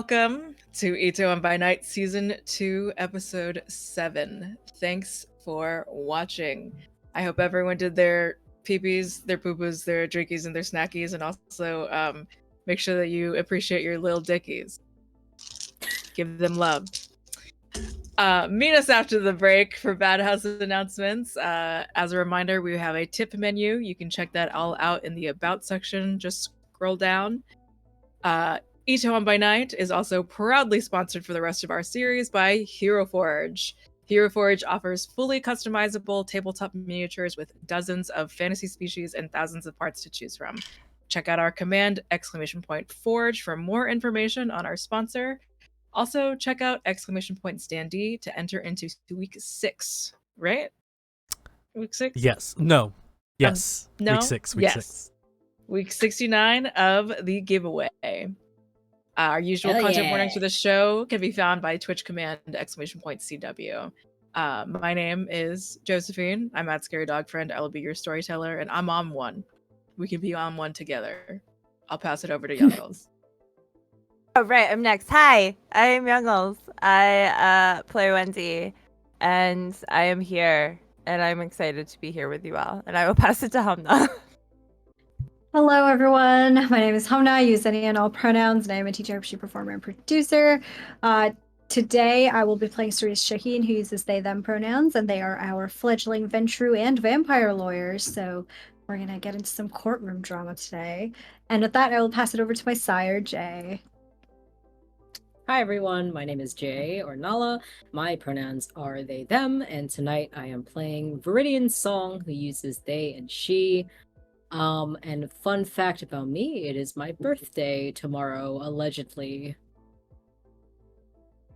Welcome to Itaewon By Night Season 2, Episode 7. Thanks for watching. I hope everyone did their peepees, their poo-poos, their drinkies, and their snackies, and also make sure that you appreciate your little dickies. Give them love. Meet us after the break for Bad House announcements. As a reminder, we have a tip menu. You can check that all out in the About section. Just scroll down. Itaewon By Night is also proudly sponsored for the rest of our series by Hero Forge. Hero Forge offers fully customizable tabletop miniatures with dozens of fantasy species and thousands of parts to choose from. Check out our command !Forge for more information on our sponsor. Also, check out !Standee to enter into week 6, right? Week 6? Yes. No. Yes. No? Week 6. Week 6. Week 69 of the giveaway. Our usual content warnings for the show can be found by Twitch command !CW. My name is Josephine. I'm at Scary Dog Friend. I will be your storyteller, and I'm on one. We can be on one together. I'll pass it over to Youngles. Oh, right. I'm next. Hi, I am Youngles. I play Wendy, and I am here, and I'm excited to be here with you all. And I will pass it to Hamna. Hello, everyone. My name is Hamna. I use any and all pronouns, and I am a teacher, RPG performer, and producer. Today, I will be playing Cerise Shaheen, who uses they, them pronouns, and they are our fledgling Ventru and vampire lawyers. So we're going to get into some courtroom drama today. And with that, I will pass it over to my sire, Jay. Hi everyone, my name is Jay, or Nala. My pronouns are they, them, and tonight I am playing Viridian Song, who uses they and she. And fun fact about me, it is my birthday tomorrow, allegedly.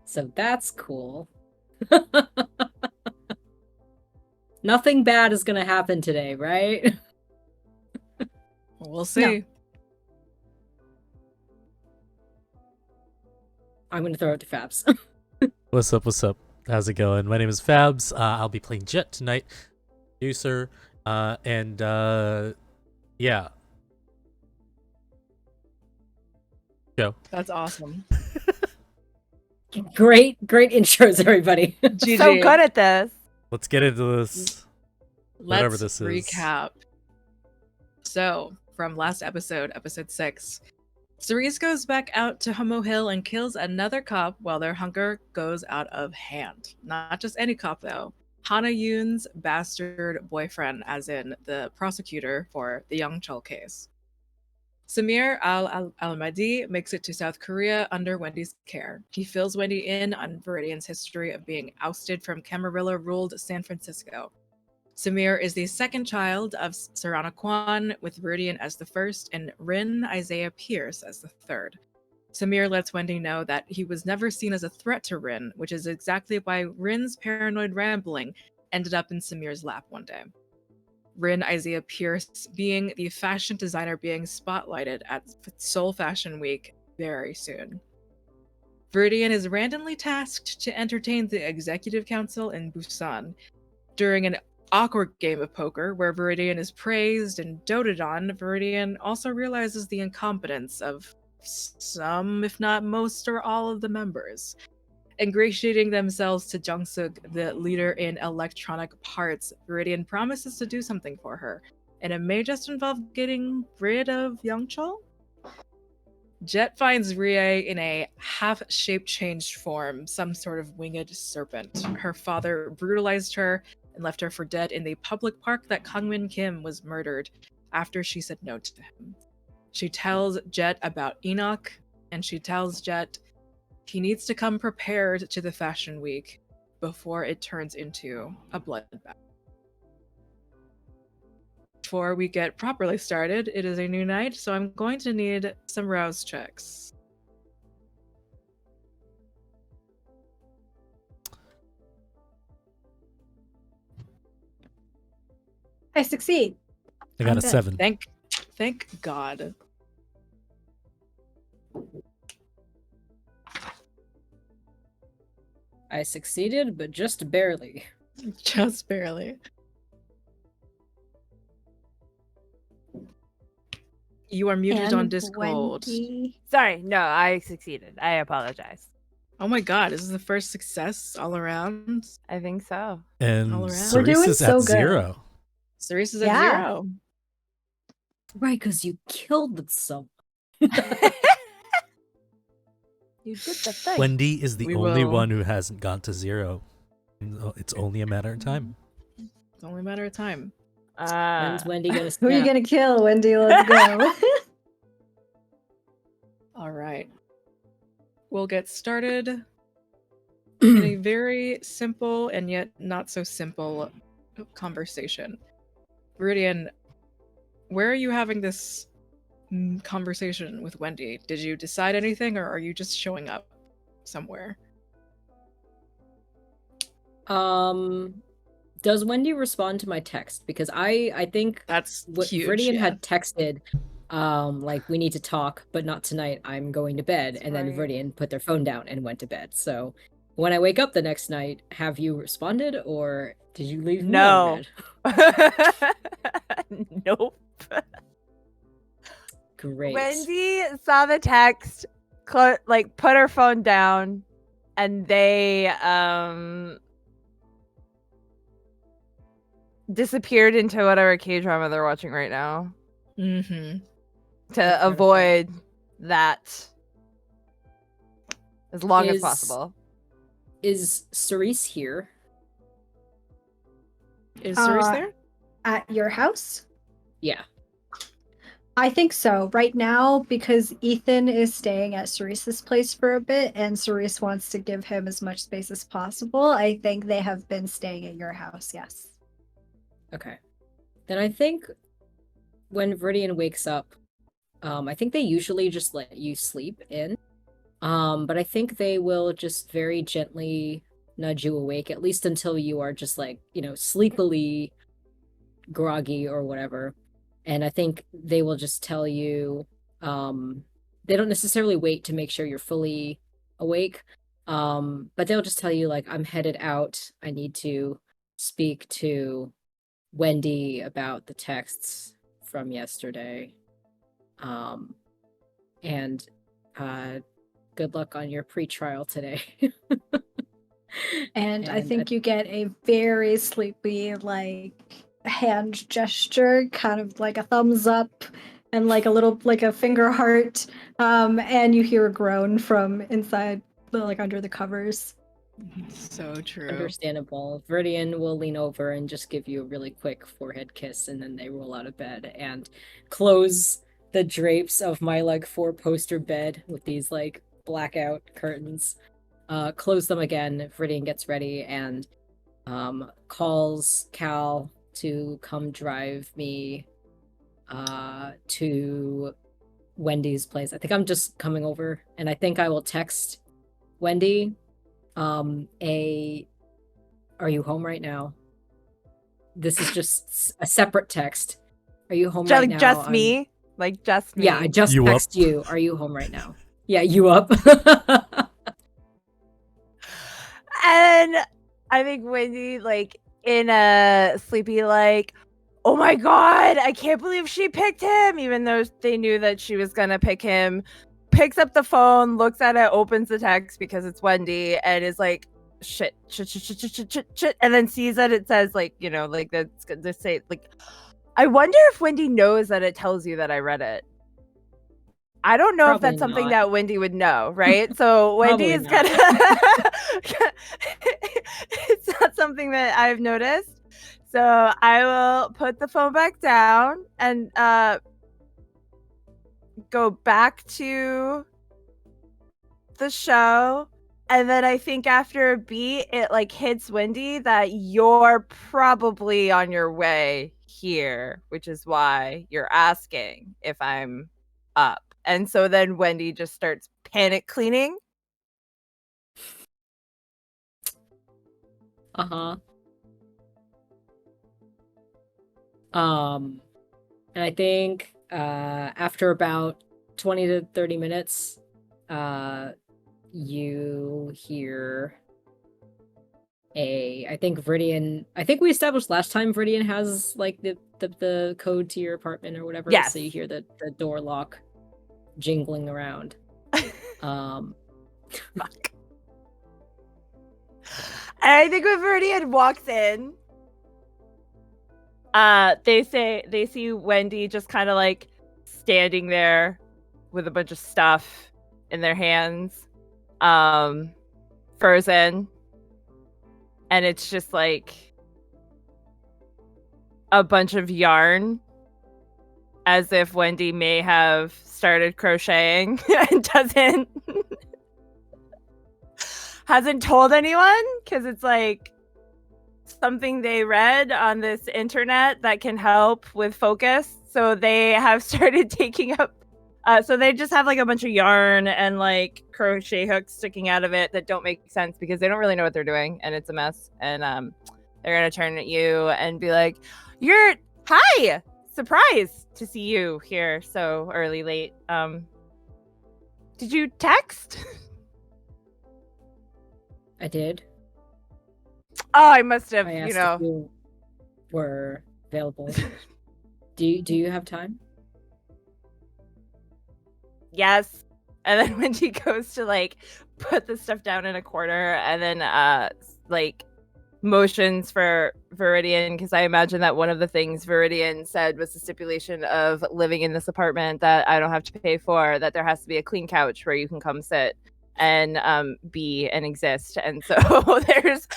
So that's cool. Nothing bad is gonna happen today, right? We'll see. No. I'm gonna throw it to Fabs. What's up? What's up? How's it going? My name is Fabs. I'll be playing Jet tonight. Producer. Yeah. Go. That's awesome. Great intros, everybody. GG. So good at this. Let's get into this. Whatever Let's this is. recap. So, from last episode, episode 6, Cerise goes back out to Homo Hill and kills another cop while their hunger goes out of hand. Not just any cop, though. Hana Yoon's bastard boyfriend, as in the prosecutor for the Youngchul case. Samir al-Mahdi makes it to South Korea under Wendy's care. He fills Wendy in on Viridian's history of being ousted from Camarilla-ruled San Francisco. Samir is the second child of Sarana Kwan, with Viridian as the first and Rin Isaiah Pierce as the third. Samir lets Wendy know that he was never seen as a threat to Rin, which is exactly why Rin's paranoid rambling ended up in Samir's lap one day. Rin Isaiah Pierce being the fashion designer being spotlighted at Seoul Fashion Week very soon. Viridian is randomly tasked to entertain the Executive Council in Busan. During an awkward game of poker where Viridian is praised and doted on, Viridian also realizes the incompetence of some, if not most or all of the members. Ingratiating themselves to Jungsuk, the leader in electronic parts, Viridian promises to do something for her, and it may just involve getting rid of Youngchul? Jet finds Rie in a half-shaped changed form, some sort of winged serpent. Her father brutalized her and left her for dead in the public park that Kangmin Kim was murdered after she said no to him. She tells Jet about Enoch, and she tells Jet he needs to come prepared to the fashion week before it turns into a bloodbath. Before we get properly started, it is a new night, so I'm going to need some rouse checks. I succeed. I got I'm a good. 7. Thank God. I succeeded, but just barely. Just barely. You are muted on And Discord. Wendy. Sorry, no, I succeeded. I apologize. Oh my god, this is the first success all around. I think so. And All around. Cerise doing is so at good. 0. Cerise is at Yeah. 0. Right, because you killed some. You did the thing. Wendy is the We only will- one who hasn't gone to 0. It's only a matter of time. It's only a matter of time. When's Wendy gonna Who are you snap? gonna kill, Wendy? Let's go. All right. We'll get started in a very simple and yet not so simple conversation. Viridian, where are you having this conversation with Wendy? Did you decide anything, or are you just showing up somewhere? Does Wendy respond to my text? Because I think That's what huge. Viridian yeah. had texted, like, we need to talk, but not tonight. I'm going to bed. That's And then right. Viridian put their phone down and went to bed. So when I wake up the next night, have you responded, or did you leave me on No. red? Nope. Great. Wendy saw the text, put her phone down, and they disappeared into whatever K-drama they're watching right now Mm-hmm. to Okay. avoid that as long as Is- possible. Is Cerise here? Is Cerise Uh, there? At your house? Yeah. I think so. Right now, because Ethan is staying at Cerise's place for a bit, and Cerise wants to give him as much space as possible, I think they have been staying at your house, yes. Okay. Then I think when Viridian wakes up, I think they usually just let you sleep in. But I think they will just very gently nudge you awake, at least until you are just like, sleepily groggy or whatever. And I think they will just tell you, they don't necessarily wait to make sure you're fully awake. But they'll just tell you, like, I'm headed out. I need to speak to Wendy about the texts from yesterday. And good luck on your pre-trial today. And I And think you get a very sleepy, hand gesture, kind of like a thumbs up and like a little, like a finger heart. And you hear a groan from inside, under the covers. So true. Understandable. Viridian will lean over and just give you a really quick forehead kiss, and then they roll out of bed and close the drapes of my 4-poster bed with these blackout curtains. Close them again. Viridian gets ready and calls Cal to come drive me to Wendy's place. I think I'm just coming over, and I think I will text Wendy are you home right now? This is just a separate text. Are you home right now? Just me? Just me. Yeah, I just You text up? you. Are you home right now? Yeah, you up? And I think Wendy, in a sleepy, oh my god, I can't believe she picked him, even though they knew that she was gonna pick him, picks up the phone, looks at it, opens the text because it's Wendy, and is like, shit, and then sees that it says, that's gonna say, I wonder if Wendy knows that it tells you that I read it. I don't know if Probably that's something not. that Wendy would know, right? So Wendy is Probably gonna. It's not something that I've noticed. So I will put the phone back down and go back to the show. And then I think after a beat, it hits Wendy that you're probably on your way here, which is why you're asking if I'm up. And so then Wendy just starts panic cleaning. Uh-huh. And I think after about 20 to 30 minutes, you hear I think Viridian. I think we established last time Viridian has like the code to your apartment or whatever. Yes. So you hear the door lock jingling around. Fuck. And I think when Viridian walks in, they see Wendy just kind of like standing there with a bunch of stuff in their hands, frozen, and it's just like a bunch of yarn, as if Wendy may have started crocheting and hasn't told anyone, because it's like something they read on this internet that can help with focus. So they have started taking up. So they just have like a bunch of yarn and like crochet hooks sticking out of it that don't make sense because they don't really know what they're doing, and it's a mess. And they're gonna turn at you and be like, Hi! Surprised to see you here so early late. Did you text? I did. Oh, I must have, I asked if you were available. Do you have time? Yes. And then when she goes to like put the stuff down in a corner and then like motions for Viridian, because I imagine that one of the things Viridian said was the stipulation of living in this apartment that I don't have to pay for, that there has to be a clean couch where you can come sit and be and exist. And so there's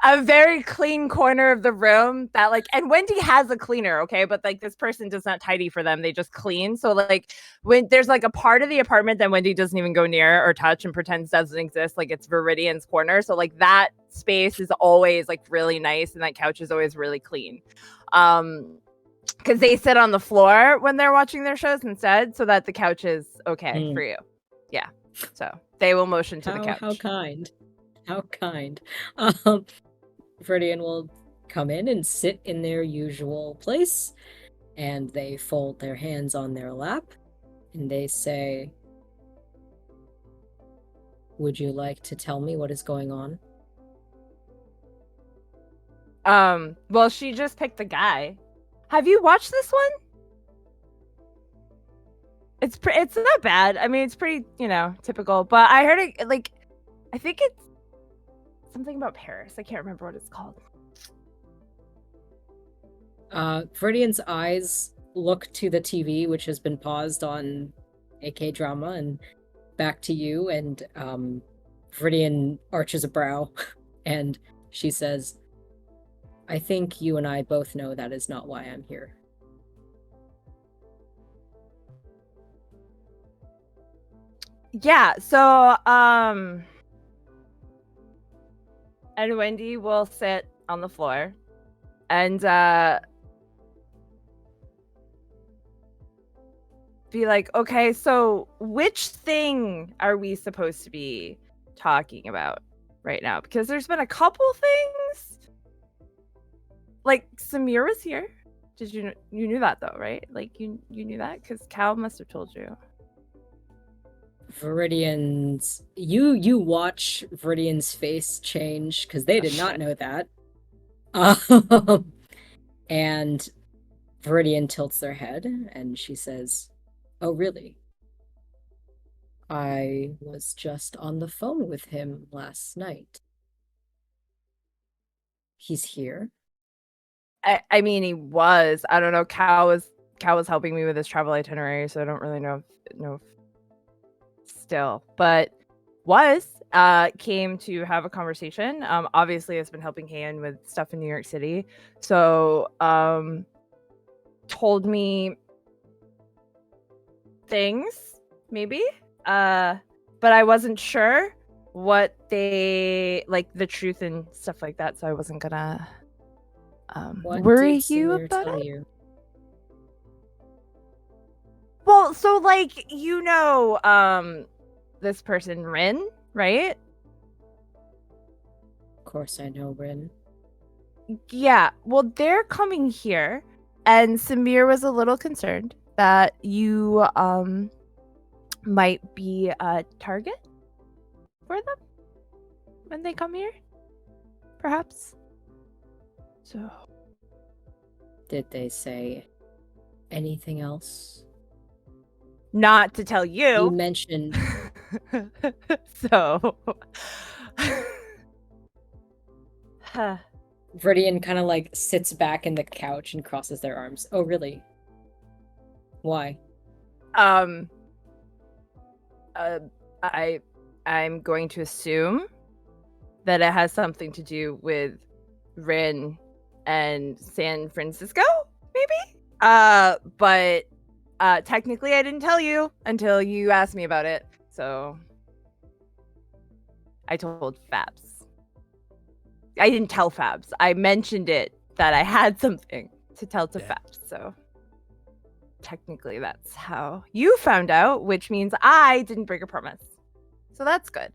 a very clean corner of the room that like, and Wendy has a cleaner, okay, but like this person does not tidy for them, they just clean. So like when there's like a part of the apartment that Wendy doesn't even go near or touch and pretends doesn't exist, like it's Viridian's corner, so like that space is always like really nice and that couch is always really clean, because they sit on the floor when they're watching their shows instead, so that the couch is okay for you. Yeah. So they will motion to the couch. How kind. How kind. Viridian will come in and sit in their usual place, and they fold their hands on their lap, and they say, "Would you like to tell me what is going on?" Well, she just picked the guy. Have you watched this one? It's not bad. I mean, it's pretty, typical. But I heard it like, I think it's something about Paris. I can't remember what it's called. Viridian's eyes look to the TV, which has been paused on AK drama, and back to you. And Viridian arches a brow, and she says, "I think you and I both know that is not why I'm here." Yeah, so and Wendy will sit on the floor and be like, "Okay, so which thing are we supposed to be talking about right now? Because there's been a couple things. Like Samir was here. Did you knew that though, right? Like you knew that because Cal must have told you." Viridian's you watch Viridian's face change because they did not know that. And Viridian tilts their head and she says, "Oh, really? I was just on the phone with him last night. He's here?" I mean, he was. I don't know. Cal was helping me with his travel itinerary, so I don't really know if still, but came to have a conversation. Obviously has been helping hand with stuff in New York City, so told me things maybe, but I wasn't sure what they like, the truth and stuff like that, so I wasn't gonna worry you about it. You? Well, so like, this person Rin, right? Of course I know Rin. Yeah, well, they're coming here, and Samir was a little concerned that you might be a target for them when they come here. perhaps. So, Did they say anything else? not to tell You you. mentioned So, huh. Viridian kind of like sits back in the couch and crosses their arms. Oh, really? Why? I'm going to assume that it has something to do with Rin and San Francisco, maybe? But technically I didn't tell you until you asked me about it. So I told Fabs. I didn't tell Fabs. I mentioned it that I had something to tell to Fabs. So technically that's how you found out, which means I didn't break a promise. So that's good.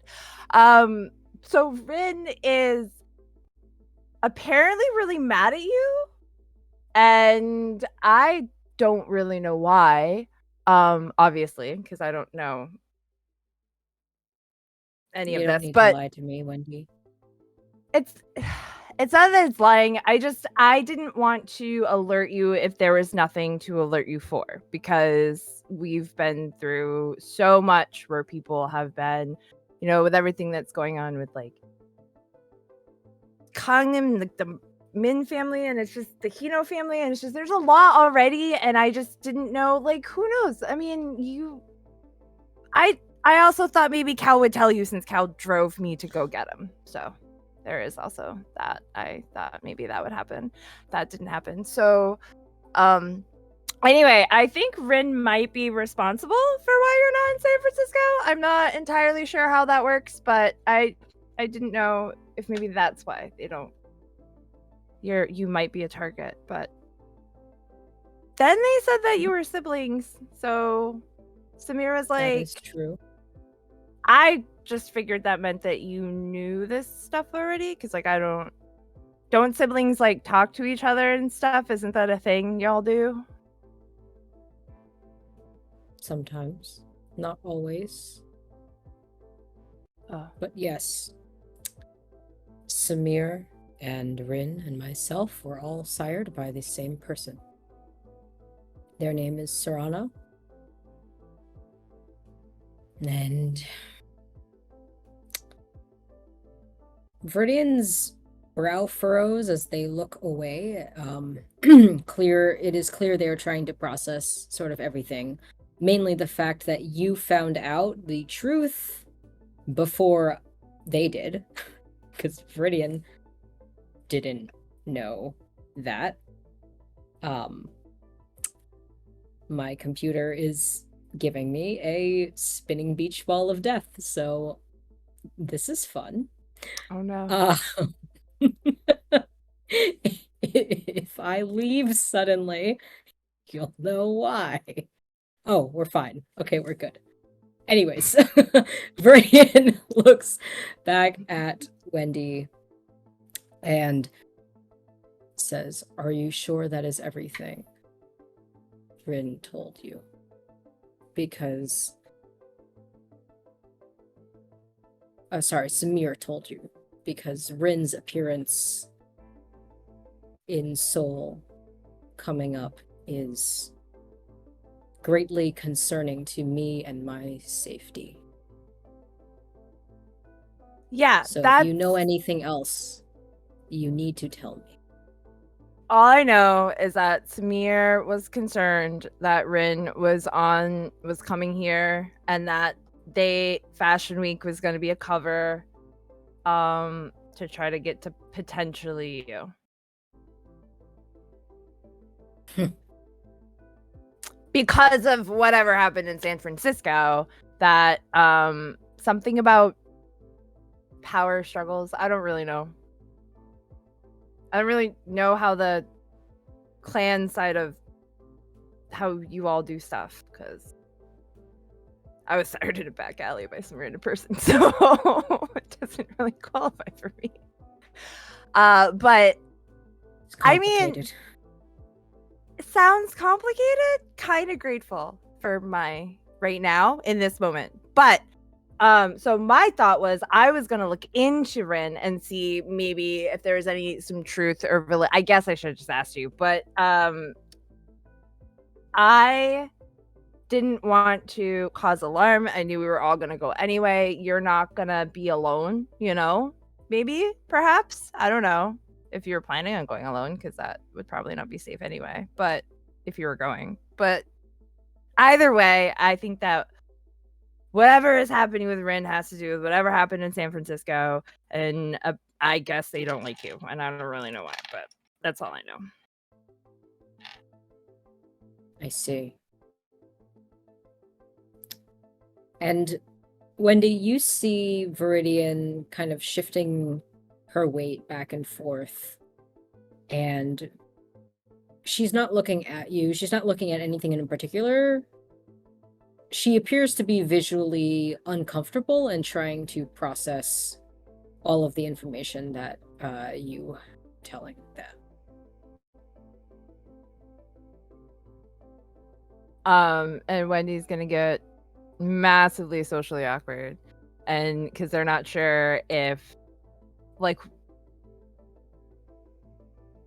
So Rin is apparently really mad at you, and I don't really know why. Obviously, because I don't know any You of don't this, need but to lie to me, Wendy. it's not that it's lying. I didn't want to alert you if there was nothing to alert you for, because we've been through so much where people have been, with everything that's going on with like Kang and the Min family, and it's just the Hino family, and it's just there's a lot already, and I just didn't know, like, who knows? I mean, I also thought maybe Cal would tell you, since Cal drove me to go get him. So there is also that. I thought maybe that would happen. That didn't happen. So anyway, I think Rin might be responsible for why you're not in San Francisco. I'm not entirely sure how that works, but I didn't know if maybe that's why they don't. You might be a target, but then they said that you were siblings. So Samir was That like, is true. I just figured that meant that you knew this stuff already, because like don't siblings like talk to each other and stuff? Isn't that a thing y'all do? Sometimes. Not always. Oh. But yes. Samir and Rin and myself were all sired by the same person. Their name is Sarana. And Viridian's brow furrows as they look away. It is clear they are trying to process sort of everything. Mainly the fact that you found out the truth before they did. Because Viridian didn't know that. My computer is giving me a spinning beach ball of death, so this is fun. Oh no. If I leave suddenly, you'll know why. Oh, we're fine. Okay, we're good. Anyways, Viridian looks back at Wendy and says, "Are you sure that is everything Rin told you?" Because Samir told you, because Rin's appearance in Seoul coming up is greatly concerning to me and my safety. Yeah, So that's if you know anything else, you need to tell me. all I know is that Samir was concerned that Rin was coming here, and that Fashion Week was going to be a cover to try to get to potentially you. Because of whatever happened in San Francisco, that something about power struggles. I don't really know. I don't really know how the clan side of how you all do stuff, because I was sired in a back alley by some random person, so it doesn't really qualify for me. But It's I mean, complicated. it sounds complicated. Kind of grateful for my right now in this moment, but So my thought was I was gonna look into Rin and see maybe if there was some truth or I guess I should have just asked you, but I didn't want to cause alarm. I knew we were all gonna go anyway. You're not gonna be alone, you know? Maybe, perhaps. I don't know if you were planning on going alone, because that would probably not be safe anyway. But if you were going, but either way, I think that whatever is happening with Rin has to do with whatever happened in San Francisco, and I guess they don't like you, and I don't really know why, but that's all I know. I see. And Wendy, you see Viridian kind of shifting her weight back and forth, and she's not looking at you. She's not looking at anything in particular. She appears to be visually uncomfortable and trying to process all of the information that you telling them. And Wendy's gonna get massively socially awkward, and because they're not sure if, like,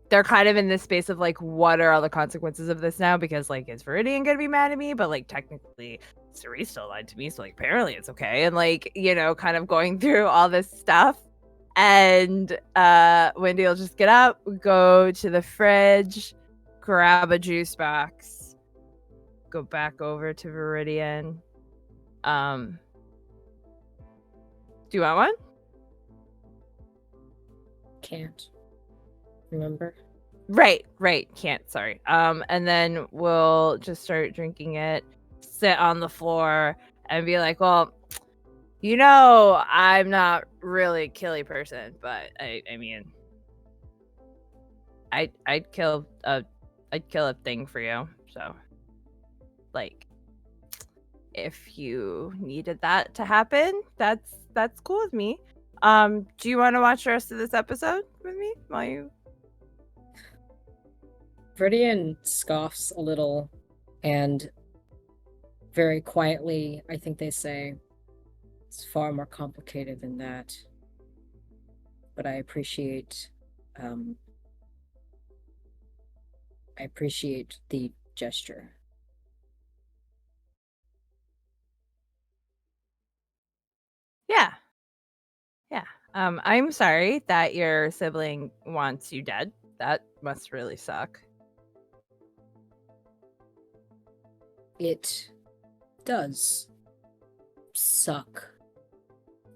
they're kind of in this space of like, what are all the consequences of this now? Because like, is Viridian gonna be mad at me? But like, technically, Cerise still lied to me, so like, apparently it's okay. And like, you know, kind of going through all this stuff. And Wendy will just get up, go to the fridge, grab a juice box, go back over to Viridian. Do you want one? Can't. Remember? Right. Can't, sorry. And then we'll just start drinking it, sit on the floor, and be like, well, you know, I'm not really a killy person, but I mean, I'd kill a thing for you. So, like, if you needed that to happen, that's cool with me. Do you want to watch the rest of this episode with me while you? Viridian scoffs a little, and very quietly, I think they say, it's far more complicated than that. But I appreciate the gesture. Yeah. I'm sorry that your sibling wants you dead. That must really suck. It does suck.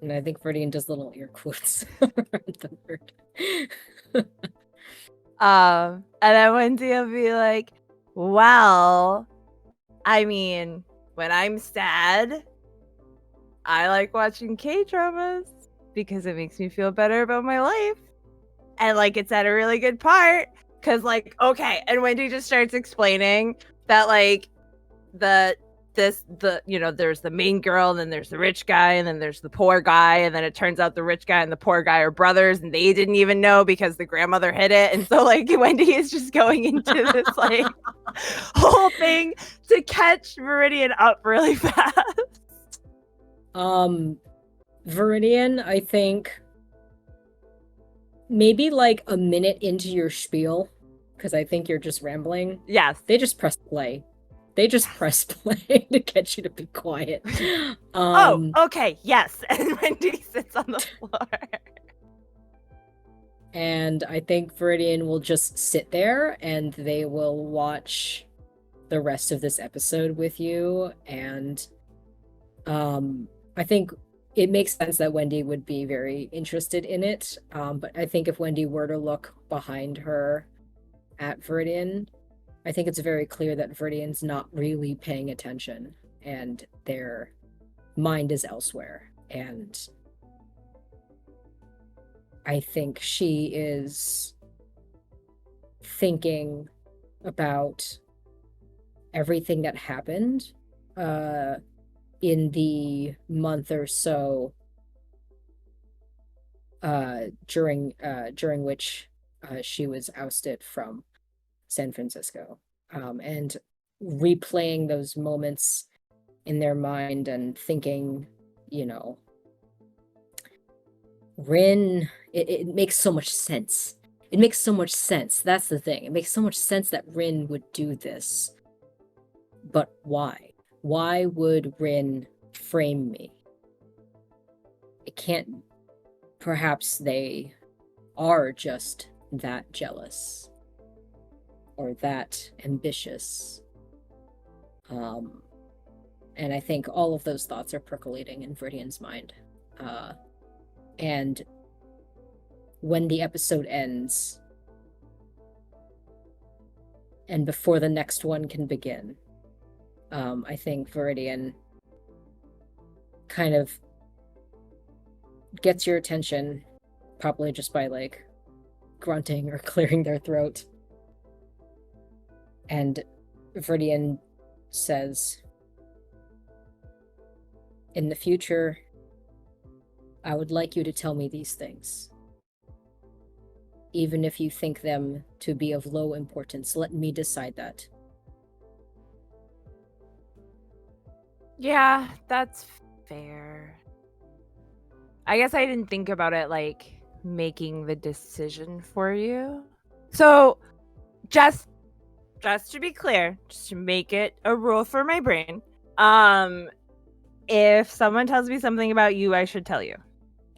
And I think Viridian does little ear quotes around the word. And then Wendy will be like, well, I mean, when I'm sad, I like watching K-dramas because it makes me feel better about my life. And like, it's at a really good part because like, okay. And Wendy just starts explaining that like you know, there's the main girl, and then there's the rich guy, and then there's the poor guy, and then it turns out the rich guy and the poor guy are brothers, and they didn't even know because the grandmother hid it. And so like, Wendy is just going into this like whole thing to catch Viridian up really fast. Viridian, I think maybe like a minute into your spiel, because I think you're just rambling. Yes. They just press play. They just press play to get you to be quiet. Oh, okay, yes. And Wendy sits on the floor. And I think Viridian will just sit there and they will watch the rest of this episode with you. And I think it makes sense that Wendy would be very interested in it. But I think if Wendy were to look behind her at Viridian, I think it's very clear that Viridian's not really paying attention and their mind is elsewhere. And I think she is thinking about everything that happened in the month or so during which she was ousted from San Francisco, and replaying those moments in their mind and thinking you know, Rin, it makes so much sense. It makes so much sense. That's the thing. It makes so much sense that Rin would do this. But why? Why would Rin frame me? It can't. Perhaps they are just that jealous or that ambitious. And I think all of those thoughts are percolating in Viridian's mind. And when the episode ends, and before the next one can begin, I think Viridian kind of gets your attention, probably just by like grunting or clearing their throat. And Viridian says, in the future, I would like you to tell me these things. Even if you think them to be of low importance, let me decide that. Yeah, that's fair. I guess I didn't think about it like making the decision for you. So, just to be clear, just to make it a rule for my brain, if someone tells me something about you, I should tell you.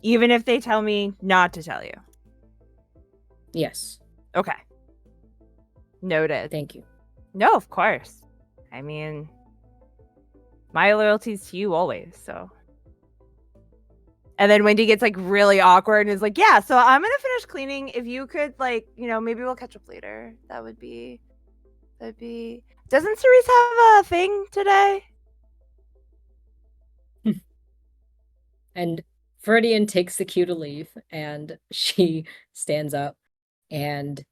Even if they tell me not to tell you. Yes. Okay. Noted. Thank you. No, of course. I mean, my loyalty's to you always, so. And then Wendy gets like really awkward and is like, yeah, so I'm gonna finish cleaning. If you could like, maybe we'll catch up later. That'd be Doesn't Cerise have a thing today? And Viridian takes the cue to leave, and she stands up, and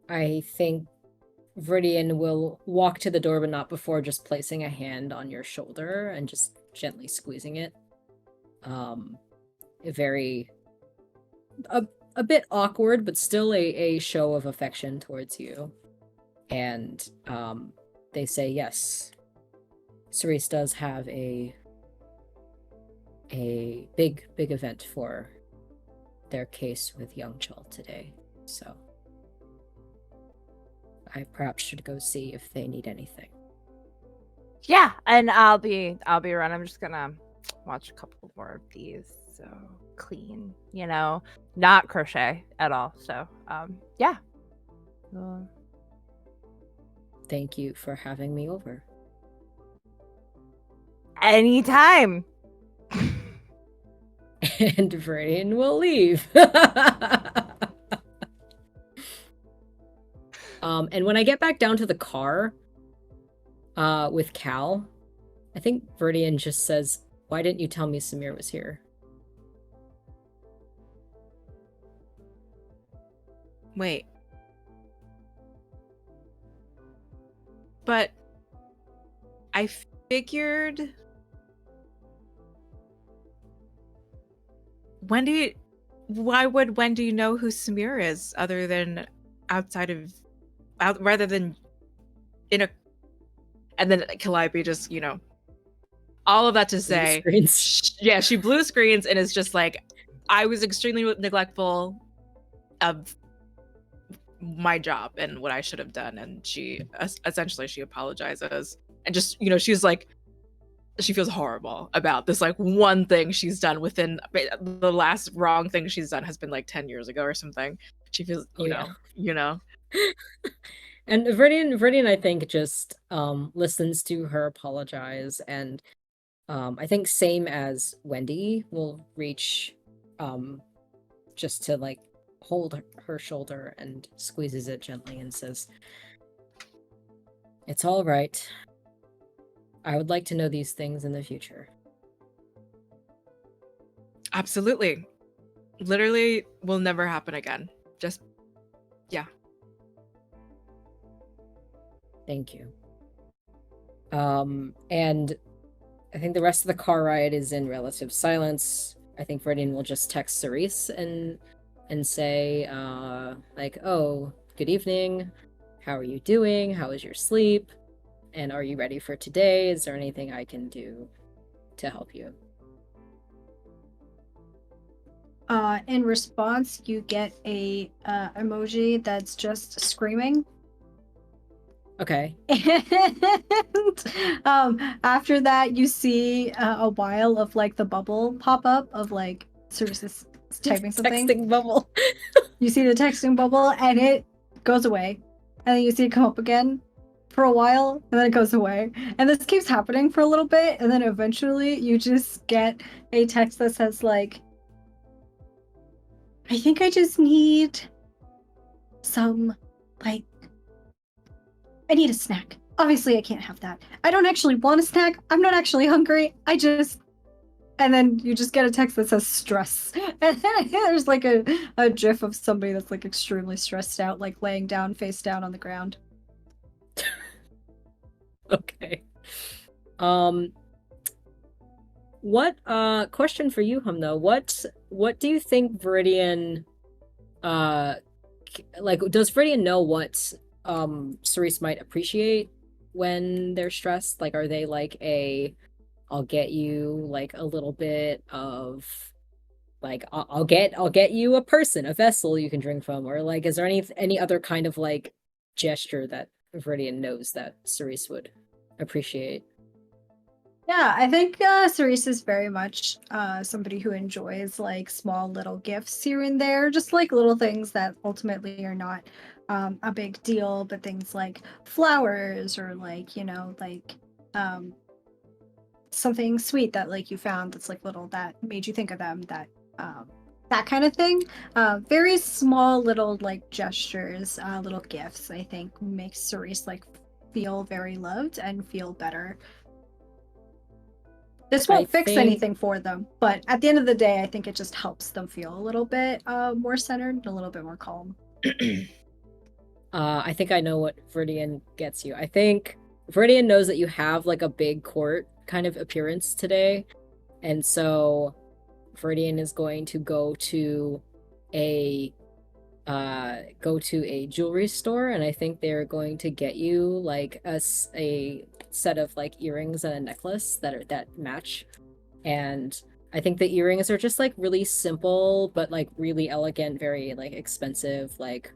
I think Viridian will walk to the door, but not before just placing a hand on your shoulder and just gently squeezing it. A bit awkward, but still a show of affection towards you. And they say, yes, Cerise does have a big event for their case with Young Chul today, so I perhaps should go see if they need anything. Yeah, and I'll be around. I'm just gonna watch a couple more of these. So clean, not crochet at all. So yeah. Thank you for having me over. Anytime. And Viridian will leave. And when I get back down to the car with Cal, I think Viridian just says, why didn't you tell me Samir was here? Wait. But I figured why would Wendy know who Samir is other than rather than in a, and then Calliope just, all of that to say, she blue screens and is just like, I was extremely neglectful of my job and what I should have done, and she essentially she apologizes and just she's like, she feels horrible about this like one thing she's done within the last wrong thing she's done has been like 10 years ago or something. She feels you know And Viridian I think just listens to her apologize, and I think same as Wendy will reach just to like hold her shoulder and squeezes it gently and says, it's all right. I would like to know these things in the future. Absolutely. Literally will never happen again. Just, yeah. Thank you. And I think the rest of the car ride is in relative silence. I think Viridian will just text Cerise and say, like, oh, good evening. How are you doing? How was your sleep? And are you ready for today? Is there anything I can do to help you? In response, you get a emoji that's just screaming. Okay. And after that, you see a while of like the bubble pop up of like Cerise is typing something. Texting bubble. You see the texting bubble, and it goes away, and then you see it come up again for a while, and then it goes away, and this keeps happening for a little bit, and then eventually you just get a text that says like, I think I just need some, like, I need a snack. Obviously, I can't have that. I don't actually want a snack. I'm not actually hungry. And then you just get a text that says stress. And then there's like a gif of somebody that's like extremely stressed out, like laying down, face down on the ground. Okay. What question for you, Humna? What do you think Viridian like does Viridian know what Cerise might appreciate when they're stressed? Like are they like I'll get you like a little bit of like I'll get you a person, a vessel you can drink from, or like is there any other kind of like gesture that Viridian knows that Cerise would appreciate? Yeah, I think Cerise is very much somebody who enjoys like small little gifts here and there, just like little things that ultimately are not a big deal, but things like flowers or like, you know, like something sweet that like you found that's like little that made you think of them, that kind of thing. Very small little like gestures, little gifts, I think makes Cerise like feel very loved and feel better. This won't fix anything for them, but at the end of the day, I think it just helps them feel a little bit more centered and a little bit more calm. I think I know what Viridian gets you. I think Viridian knows that you have like a big court kind of appearance today, and so Viridian is going to go to a jewelry store, and I think they're going to get you like a set of like earrings and a necklace that match. And I think the earrings are just like really simple but like really elegant, very like expensive, like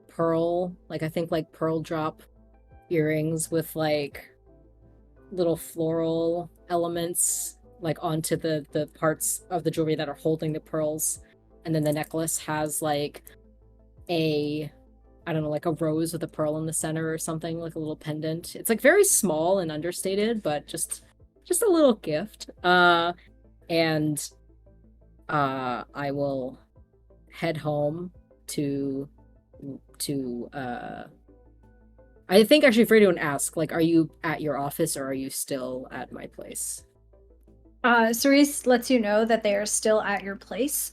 pearl, like I think like pearl drop earrings with like little floral elements like onto the parts of the jewelry that are holding the pearls. And then the necklace has like I don't know, like a rose with a pearl in the center or something, like a little pendant. It's like very small and understated, but just a little gift. And I will head home to I think actually Fredo would ask, like, are you at your office or are you still at my place? Cerise lets you know that they are still at your place.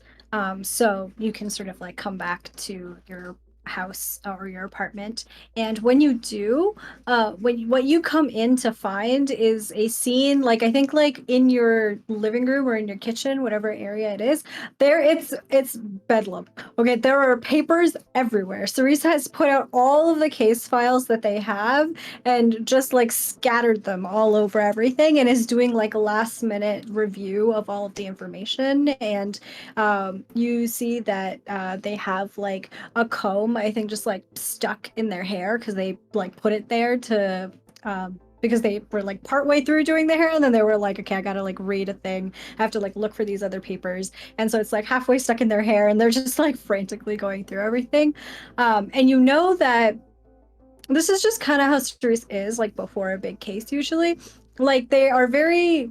So you can sort of like come back to your house or your apartment. And when you do, what you come in to find is a scene, like I think like in your living room or in your kitchen, whatever area it is, there it's bedlam. Okay, there are papers everywhere. Cerise has put out all of the case files that they have and just like scattered them all over everything and is doing like a last minute review of all of the information. And you see that they have like a comb, I think, just like stuck in their hair because they like put it there to because they were like partway through doing their hair and then they were like, okay, I gotta like read a thing, I have to like look for these other papers, and so it's like halfway stuck in their hair and they're just like frantically going through everything. And you know that this is just kind of how Cerise is like before a big case usually. Like they are very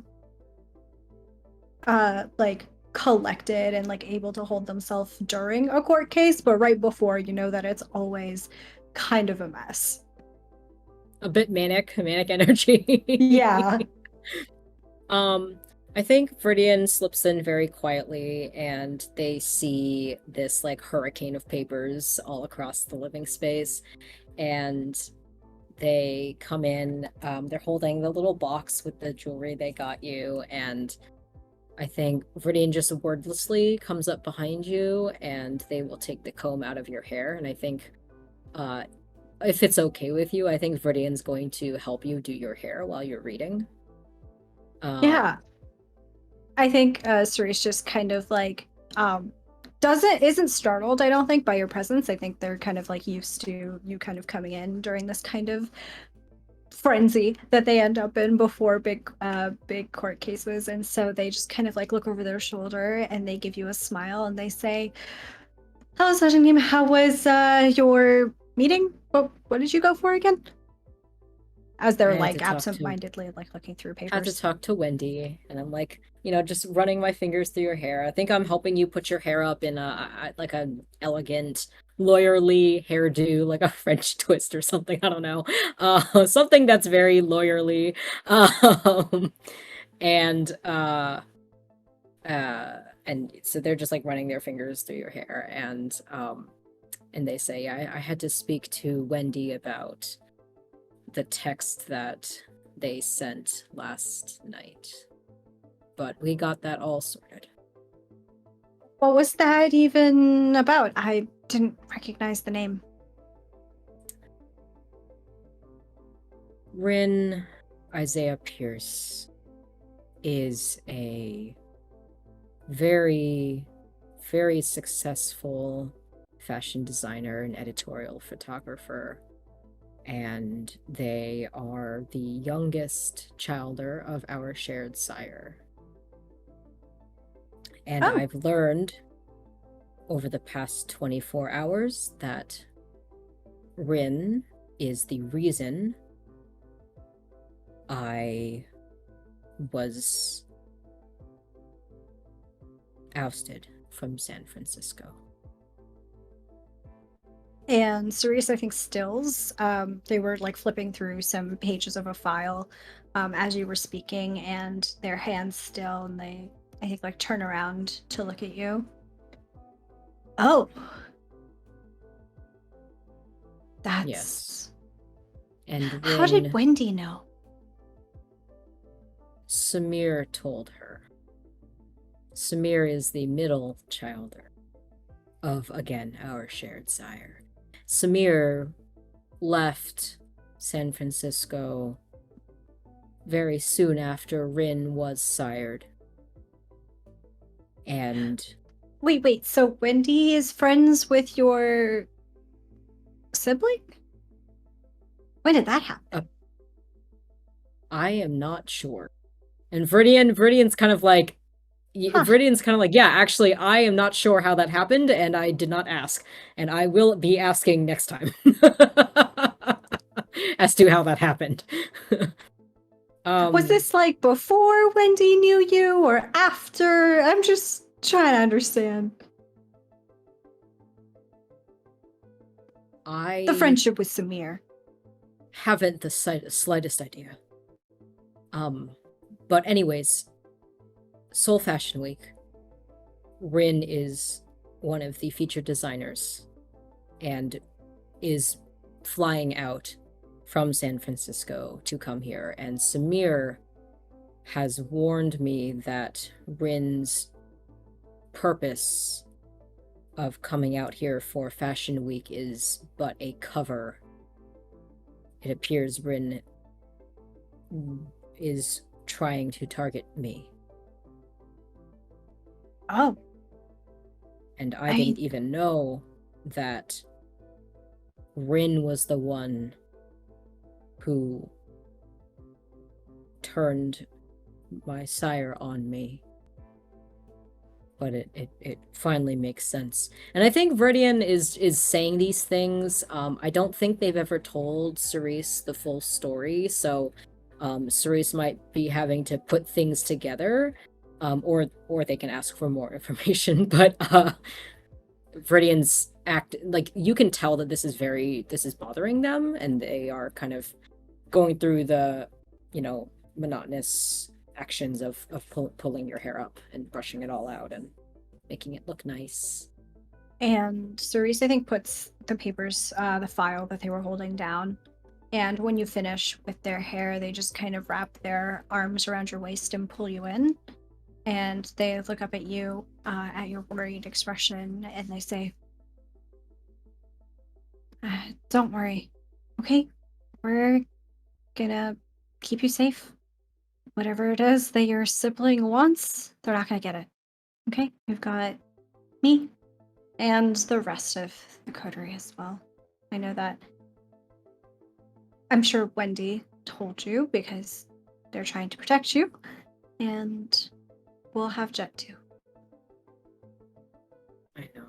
like collected and like able to hold themselves during a court case, but right before, you know that it's always kind of a mess. A bit manic energy. Yeah. I think Viridian slips in very quietly and they see this like hurricane of papers all across the living space, and they come in, they're holding the little box with the jewelry they got you, and I think Viridian just wordlessly comes up behind you and they will take the comb out of your hair, and I think if it's okay with you, I think Viridian's going to help you do your hair while you're reading. Yeah. I think Cerise just kind of like isn't startled, I don't think, by your presence. I think they're kind of like used to you kind of coming in during this kind of frenzy that they end up in before big court cases, and so they just kind of like look over their shoulder and they give you a smile and they say, "Hello, Sergeant Kim. How was your meeting? What did you go for again?" As I they're had to like talk to absent-mindedly like looking through had to papers. talk to Wendy, and I'm like, just running my fingers through your hair. I think I'm helping you put your hair up in like an elegant, lawyerly hairdo, like a French twist or something. I don't know, something that's very lawyerly, and and so they're just like running their fingers through your hair, and they say, I had to speak to Wendy about the text that they sent last night. But we got that all sorted. What was that even about? I didn't recognize the name. Rin Isaiah Pierce is a very, very successful fashion designer and editorial photographer. And they are the youngest childer of our shared sire. And Oh. I've learned over the past 24 hours that Rin is the reason I was ousted from San Francisco. And Cerise, I think, stills. They were like flipping through some pages of a file as you were speaking, and their hands still, and they, I think, like turn around to look at you. Oh. That's... Yes. And How did Rin, Wendy know? Samir told her. Samir is the middle childer of, again, our shared sire. Samir left San Francisco very soon after Rin was sired. And Wait, so Wendy is friends with your sibling? When did that happen? I am not sure. And Viridian's kind of like, yeah, actually, I am not sure how that happened, and I did not ask. And I will be asking next time as to how that happened. Was this like before Wendy knew you or after? I'm just trying to understand. The friendship with Samir. Haven't the slightest idea. But anyways, Seoul Fashion Week. Rin is one of the featured designers and is flying out from San Francisco to come here. And Samir has warned me that Rin's purpose of coming out here for Fashion Week is but a cover. It appears Rin is trying to target me. Oh. And I didn't even know that Rin was the one who turned my sire on me. But it finally makes sense. And I think Viridian is saying these things. I don't think they've ever told Cerise the full story, so Cerise might be having to put things together, or they can ask for more information. But Viridian's like, you can tell that this is bothering them, and they are kind of going through the monotonous actions of pulling your hair up and brushing it all out and making it look nice. And Cerise, I think, puts the papers, the file that they were holding down. And when you finish with their hair, they just kind of wrap their arms around your waist and pull you in. And they look up at you, at your worried expression, and they say, "Don't worry. Okay, we're gonna keep you safe. Whatever it is that your sibling wants, they're not gonna get it. Okay? We've got me and the rest of the coterie as well. I know that. I'm sure Wendy told you because they're trying to protect you, and we'll have Jet too. I know.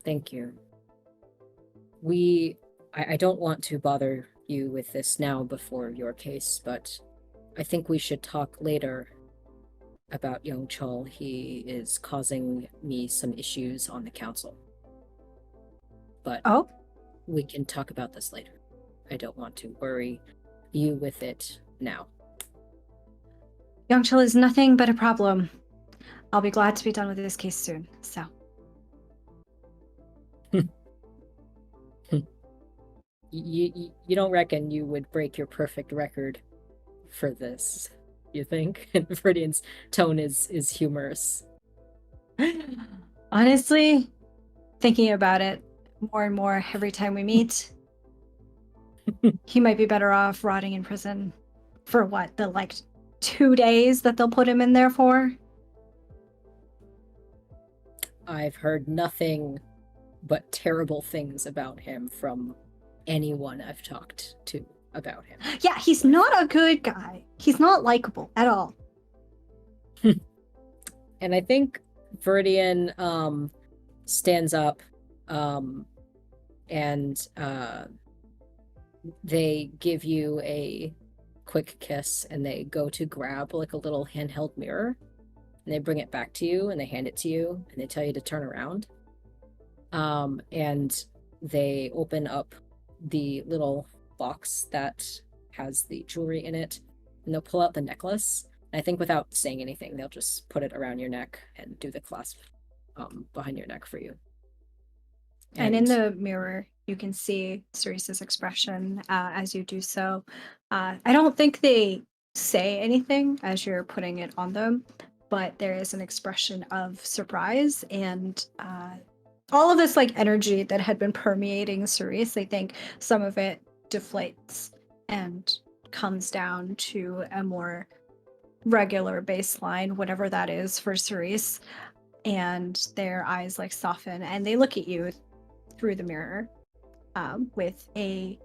Thank you. I don't want to bother you with this now before your case, but I think we should talk later about Young Chul. He is causing me some issues on the council. But Oh, we can talk about this later. I don't want to worry you with it now. Yangchul is nothing but a problem. I'll be glad to be done with this case soon, so. You don't reckon you would break your perfect record for this, you think? And Viridian's tone is humorous. Honestly, thinking about it more and more every time we meet, he might be better off rotting in prison for what, the 2 days that they'll put him in there for? I've heard nothing but terrible things about him from anyone I've talked to about him. Yeah, he's not a good guy. He's not likable at all. And I think Viridian stands up and they give you a quick kiss and they go to grab a little handheld mirror and they bring it back to you and they hand it to you and they tell you to turn around. And they open up the little box that has the jewelry in it and they'll pull out the necklace. And I think without saying anything, they'll just put it around your neck and do the clasp behind your neck for you. And in the mirror, you can see Cerise's expression as you do so. I don't think they say anything as you're putting it on them, but there is an expression of surprise and all of this energy that had been permeating Cerise. I think some of it deflates and comes down to a more regular baseline, whatever that is for Cerise. And their eyes soften and they look at you through the mirror with a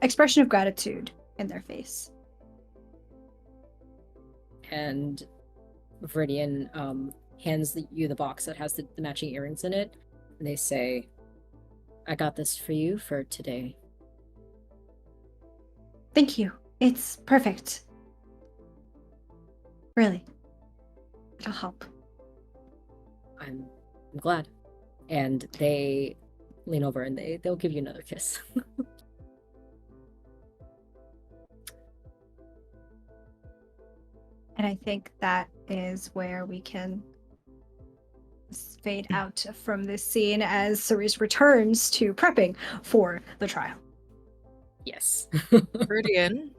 expression of gratitude in their face. And Viridian hands you the box that has the matching earrings in it, and they say, "I got this for you for today." Thank you. It's perfect. Really. It'll help. I'm glad. And they lean over and they'll give you another kiss. And I think that is where we can fade out from this scene as Cerise returns to prepping for the trial. Yes. Viridian,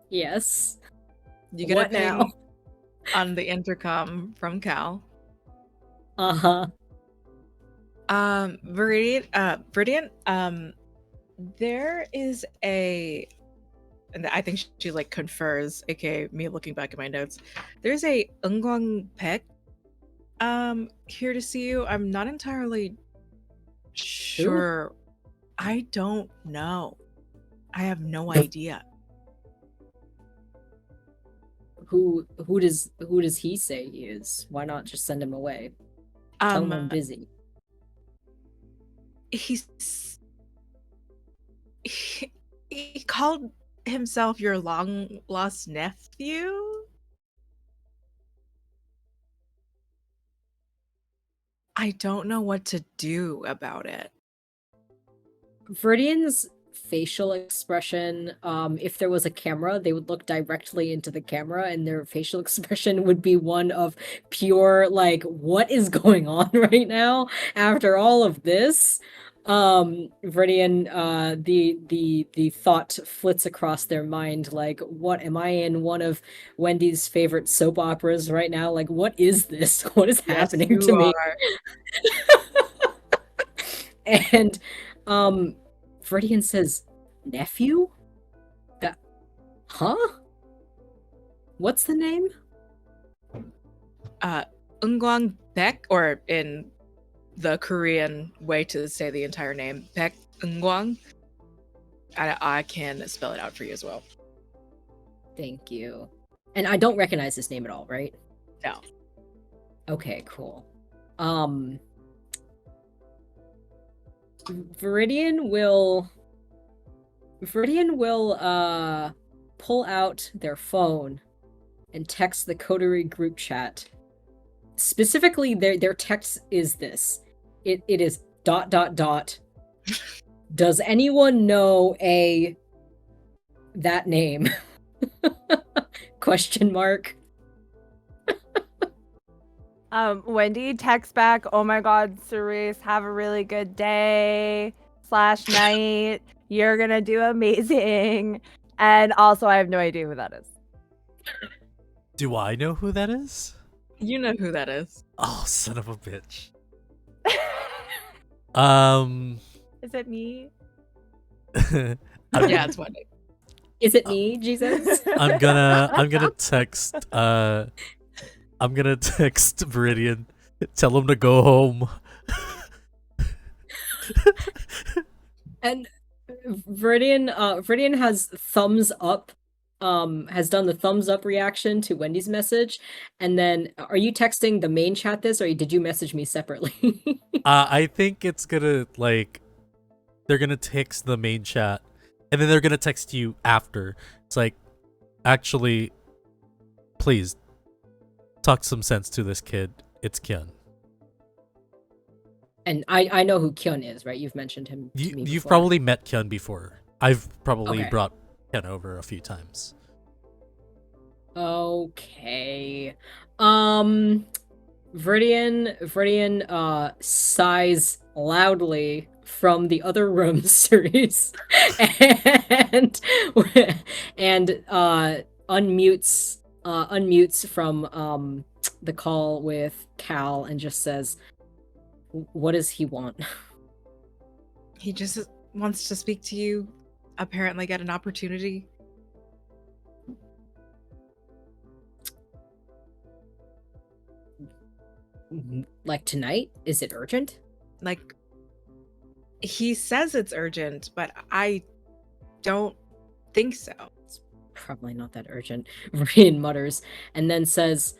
Yes. you get What a ping now? on the intercom from Cal. Uh-huh. Viridian, there is and I think she confers, aka me looking back at my notes. There's a Ungwang Pek here to see you. I'm not entirely sure. I don't know. I have no idea. Who does he say he is? Why not just send him away? Tell him I'm busy. He called himself your long lost nephew. I don't know what to do about it. Viridian's facial expression, if there was a camera, they would look directly into the camera and their facial expression would be one of pure what is going on right now after all of this. Viridian, the thought flits across their mind what am I in one of Wendy's favorite soap operas right now? What is this? What is happening to me? And Viridian says, nephew? That, huh? What's the name? Ungwang Baek, or in the Korean way to say the entire name, Baek Ungwang. I can spell it out for you as well. Thank you. And I don't recognize this name at all, right? No. Okay, cool. Viridian will pull out their phone and text the coterie group chat. Specifically, their text is this. It is ... Does anyone know that name? Question mark. Wendy texts back, "Oh my god, Cerise, have a really good day / night. You're gonna do amazing." And also, I have no idea who that is. Do I know who that is? You know who that is. Oh, son of a bitch. Is it me? Yeah, it's Wendy. Is it me, Jesus? I'm gonna text Viridian. Tell him to go home. And Viridian has thumbs up. Has done the thumbs up reaction to Wendy's message. And then, are you texting the main chat this, or did you message me separately? I think it's gonna they're gonna text the main chat, and then they're gonna text you after. It's like, actually, please talk some sense to this kid. It's Kyun. And I know who Kyun is, right? You've mentioned him to me You've before. probably met Kyun before. I've probably Okay. brought Kyun over a few times. Okay. Viridian sighs loudly from the other room, Cerise, and unmutes from the call with Cal and just says, "What does he want?" He just wants to speak to you, apparently get an opportunity. Like tonight? Is it urgent? Like, he says it's urgent, but I don't think so. Probably not that urgent, Viridian mutters, and then says,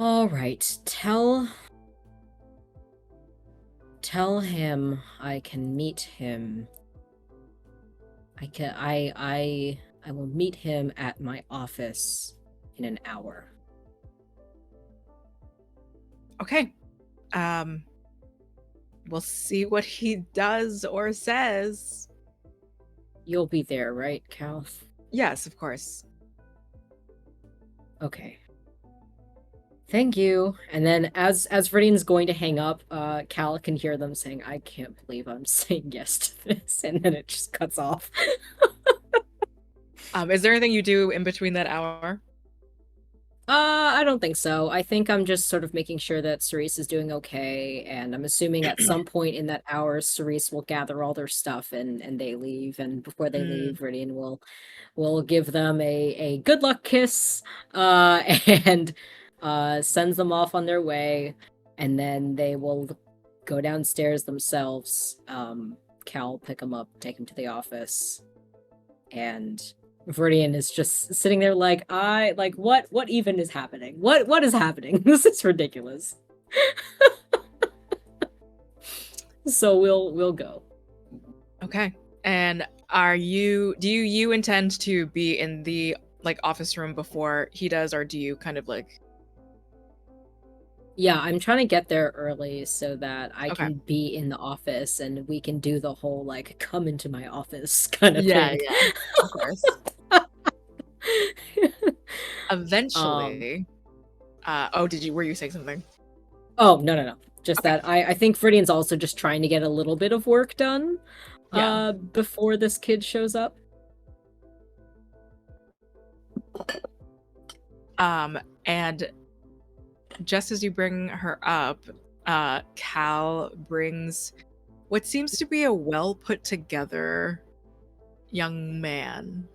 "All right, tell him I can meet him. I will meet him at my office in an hour." Okay. We'll see what he does or says. You'll be there, right, Cal? Yes, of course. Okay. Thank you. And then as Viridian's going to hang up, Cal can hear them saying, "I can't believe I'm saying yes to this," and then it just cuts off. Is there anything you do in between that hour? I don't think so. I think I'm just sort of making sure that Cerise is doing okay, and I'm assuming at some point in that hour, Cerise will gather all their stuff and they leave, and before they leave, Viridian will give them a good luck kiss, and sends them off on their way, and then they will go downstairs themselves. Cal pick them up, take them to the office, and Viridian is just sitting there like, what even is happening? What is happening? This is ridiculous. So we'll go. Okay. And do you intend to be in the office room before he does, or do you kind of Yeah, I'm trying to get there early so that I Okay. can be in the office and we can do the whole come into my office kind of Yeah, thing. yeah, of course. Eventually. Were you saying something? Oh, no. Just Okay. that I think Viridian's also just trying to get a little bit of work done Yeah. before this kid shows up. And just as you bring her up, Cal brings what seems to be a well put together young man.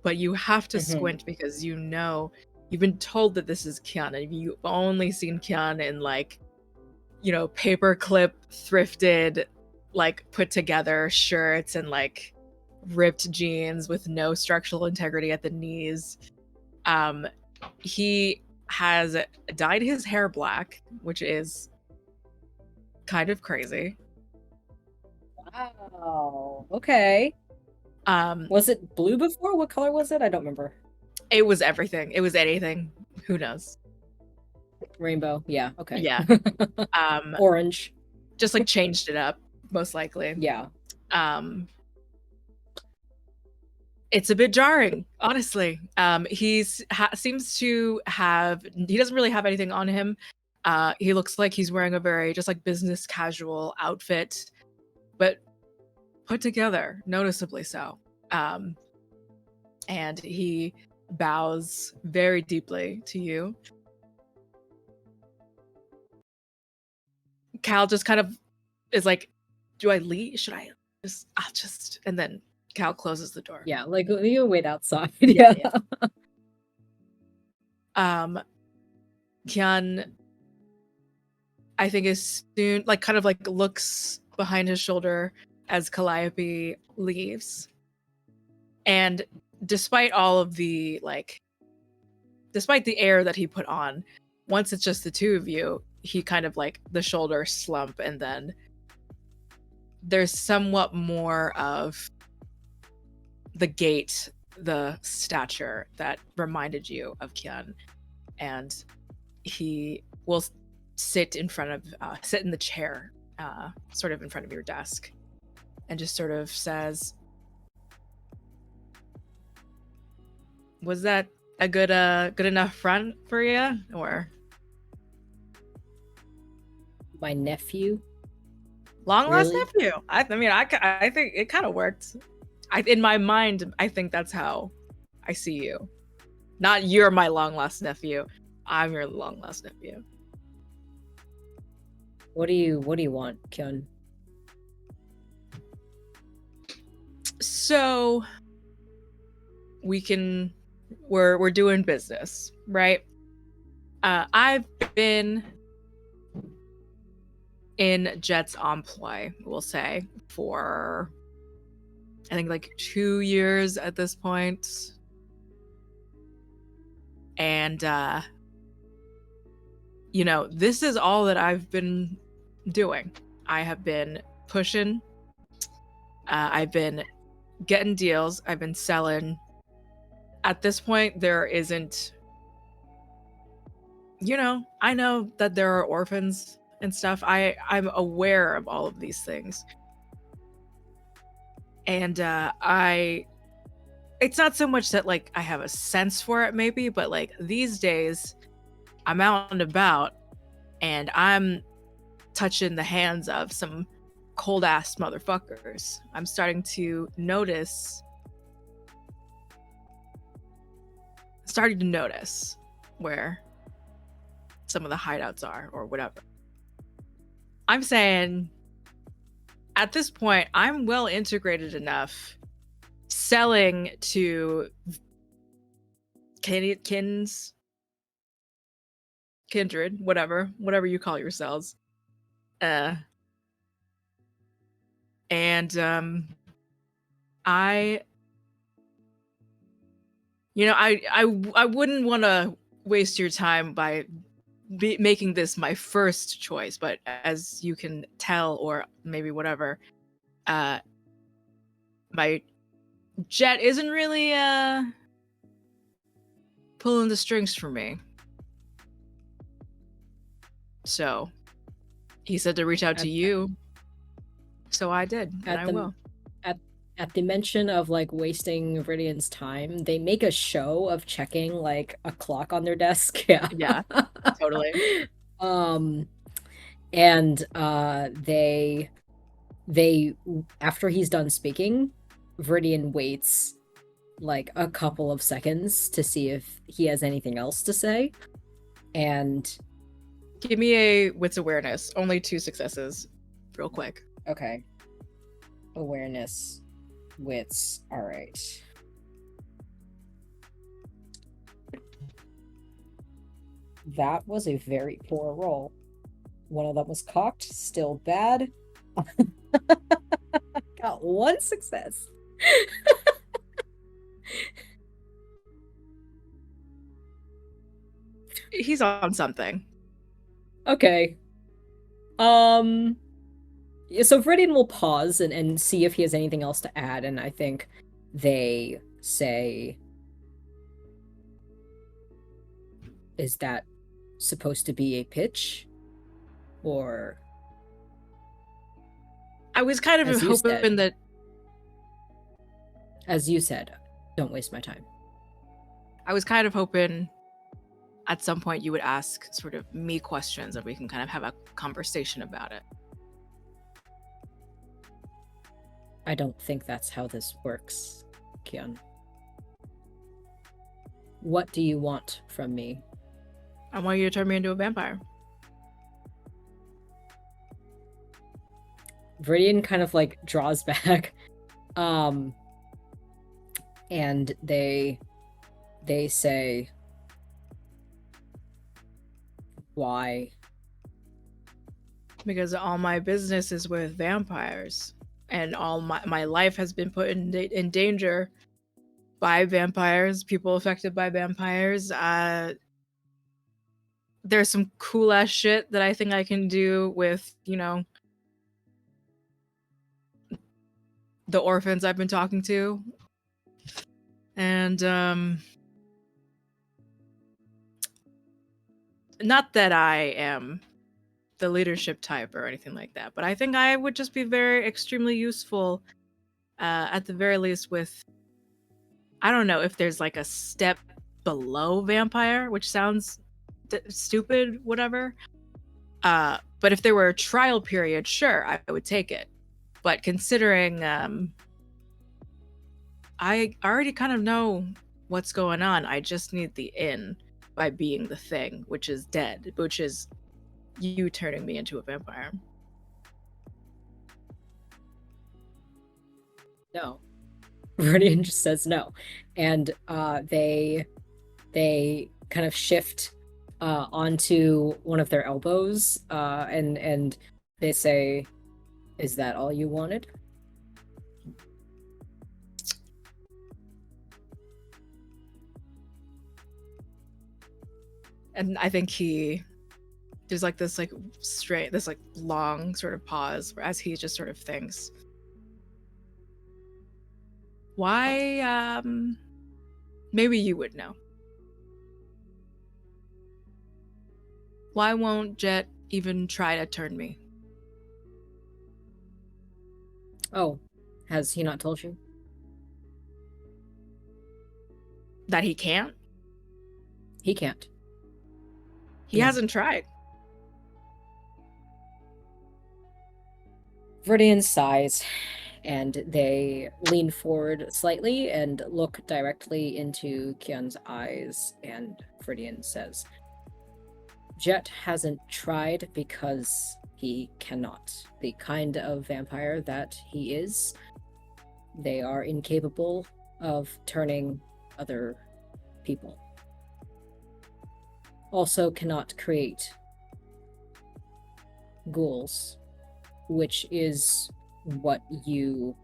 But you have to squint because you know you've been told that this is Kyan, and you've only seen Kyan in like, you know, paperclip thrifted, like put together shirts and like ripped jeans with no structural integrity at the knees. He has dyed his hair black, which is kind of crazy. Wow. Okay. Was it blue before? What color was it? I don't remember. It was everything. It was anything. Who knows? Rainbow. Yeah. Okay. Yeah. Orange. Just like changed it up, most likely. Yeah. It's a bit jarring, honestly. Seems to have. He doesn't really have anything on him. He looks like he's wearing a very just like business casual outfit, but put together, noticeably so. And he bows very deeply to you. Cal just kind of is like, do I leave? Should I just, I'll just, and then Cal closes the door. Yeah, like you wait outside. Yeah. Kyan, I think is soon, like kind of like looks behind his shoulder as Calliope leaves. And despite all of the, like, despite the air that he put on, once it's just the two of you, he kind of like the shoulder slump, and then there's somewhat more of the gait, the stature that reminded you of Kyan. And he will sit in the chair, sort of in front of your desk, and just sort of says, was that a good enough front for you? Or my nephew? Long lost Really? nephew. I think it kind of worked. In my mind, I think that's how I see you. Not you're my long lost nephew. I'm your long lost nephew. What do you want, Kyun? So we're doing business, right? I've been in Jet's employ, we'll say, for I think like 2 years at this point. And you know, this is all that I've been doing. I have been pushing. I've been getting deals. I've been selling. At this point, there isn't, you know, I know that there are orphans and stuff. I'm aware of all of these things. And it's not so much that like I have a sense for it maybe, but like these days I'm out and about and I'm touching the hands of some cold ass motherfuckers. I'm starting to notice where some of the hideouts are or whatever. I'm saying at this point, I'm well integrated enough selling to kindred, whatever you call yourselves. And I wouldn't want to waste your time by making this my first choice, but as you can tell, or maybe whatever, my Jet isn't really pulling the strings for me. So he said to reach out to you, so I did, and I will. At the mention of like wasting Viridian's time, they make a show of checking like a clock on their desk. Yeah, totally. And they after he's done speaking, Viridian waits like a couple of seconds to see if he has anything else to say. And give me a wits awareness. Only 2 successes, real quick. Okay. Awareness. Wits. Alright. That was a very poor roll. One of them was cocked, still bad. Got one success. He's on something. Okay. Yeah, so Viridian will pause and see if he has anything else to add, and I think they say, is that supposed to be a pitch? Or I was kind of As you hoping said. that as you said, don't waste my time. I was kind of hoping at some point you would ask sort of me questions and we can kind of have a conversation about it. I don't think that's how this works, Kian. What do you want from me? I want you to turn me into a vampire. Viridian kind of like draws back. And they say, why? Because all my business is with vampires. And all my life has been put in danger by vampires, people affected by vampires. There's some cool ass shit that I think I can do with, the orphans I've been talking to. And not that I am the leadership type or anything like that, but I think I would just be very extremely useful, at the very least with, I don't know if there's like a step below vampire, which sounds stupid, whatever. But if there were a trial period, sure, I would take it. But considering I already kind of know what's going on, I just need the in by being the thing, which is dead, which is you turning me into a vampire. No. Viridian just says no. And they kind of shift onto one of their elbows, and they say, is that all you wanted? And I think there's like this like straight, this like long sort of pause as he just sort of thinks, why, maybe you would know. Why won't Jet even try to turn me? Oh, has he not told you? That he can't? He can't. He No. hasn't tried. Viridian sighs, and they lean forward slightly and look directly into Kian's eyes, and Viridian says, Jet hasn't tried because he cannot. The kind of vampire that he is, they are incapable of turning other people. Also cannot create ghouls, which is what you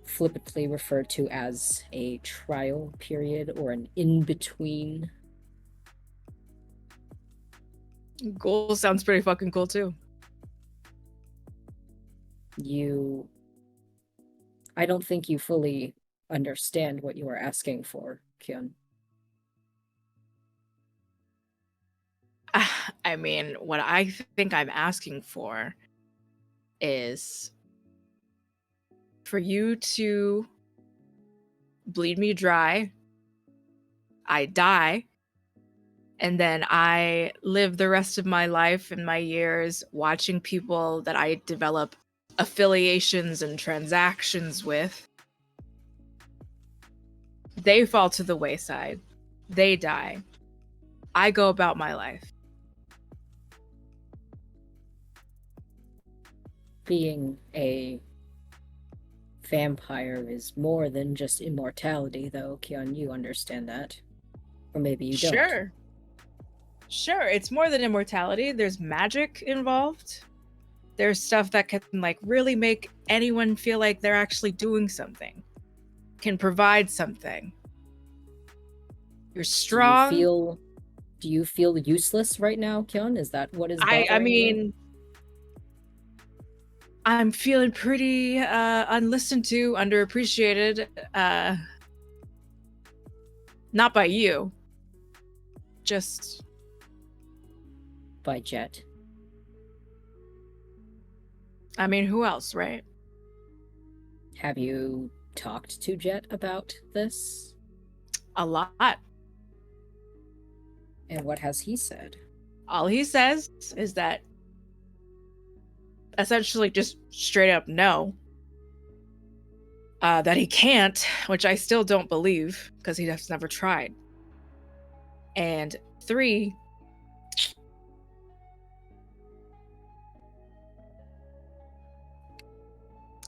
flippantly refer to as a trial period or an in-between. Ghoul sounds pretty fucking cool too. I don't think you fully understand what you are asking for, Kyun. I mean, what I think I'm asking for is for you to bleed me dry, I die, and then I live the rest of my life and my years watching people that I develop affiliations and transactions with. They fall to the wayside. They die. I go about my life. being a vampire is more than just immortality, though, Kion, you understand that. Or maybe you don't. Sure. Sure, it's more than immortality. There's magic involved. There's stuff that can like really make anyone feel like they're actually doing something. Can provide something. You're strong. Do you feel useless right now, Kion? Is that what is bothering I you? mean, I'm feeling pretty unlistened to, underappreciated. Not by you. Just by Jet. I mean, who else, right? Have you talked to Jet about this? A lot. And what has he said? All he says is that essentially just straight up no. That he can't, which I still don't believe because he has never tried. And 3,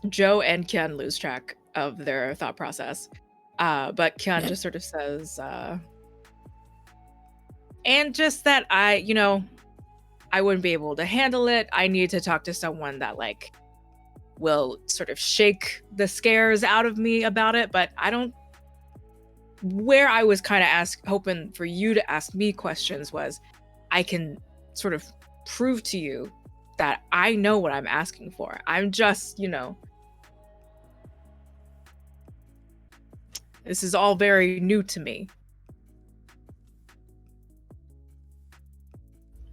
Joe and Kian lose track of their thought process. But Kian just sort of says, and just that I wouldn't be able to handle it. I need to talk to someone that like will sort of shake the scares out of me about it. But I don't. Where I was kind of hoping for you to ask me questions was, I can sort of prove to you that I know what I'm asking for. I'm just, this is all very new to me.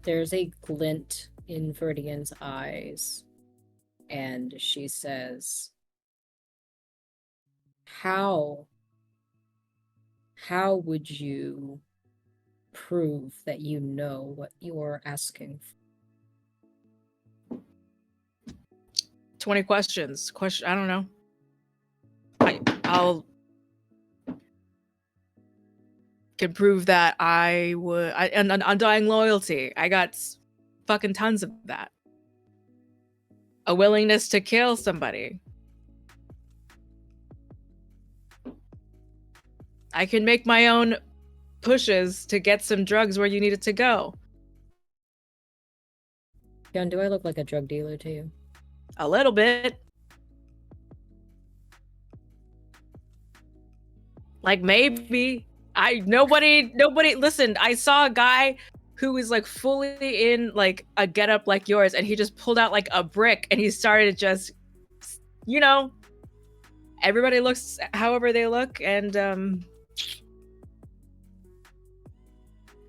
There's a glint in Viridian's eyes, and she says, How would you prove that you know what you're asking for? 20 questions. I don't know. I'll can prove that and undying loyalty. I got fucking tons of that. A willingness to kill somebody. I can make my own pushes to get some drugs where you need it to go. John, do I look like a drug dealer to you? A little bit. Like maybe. Nobody listen, I saw a guy who was like fully in like a getup like yours, and he just pulled out like a brick and he started just everybody looks however they look, and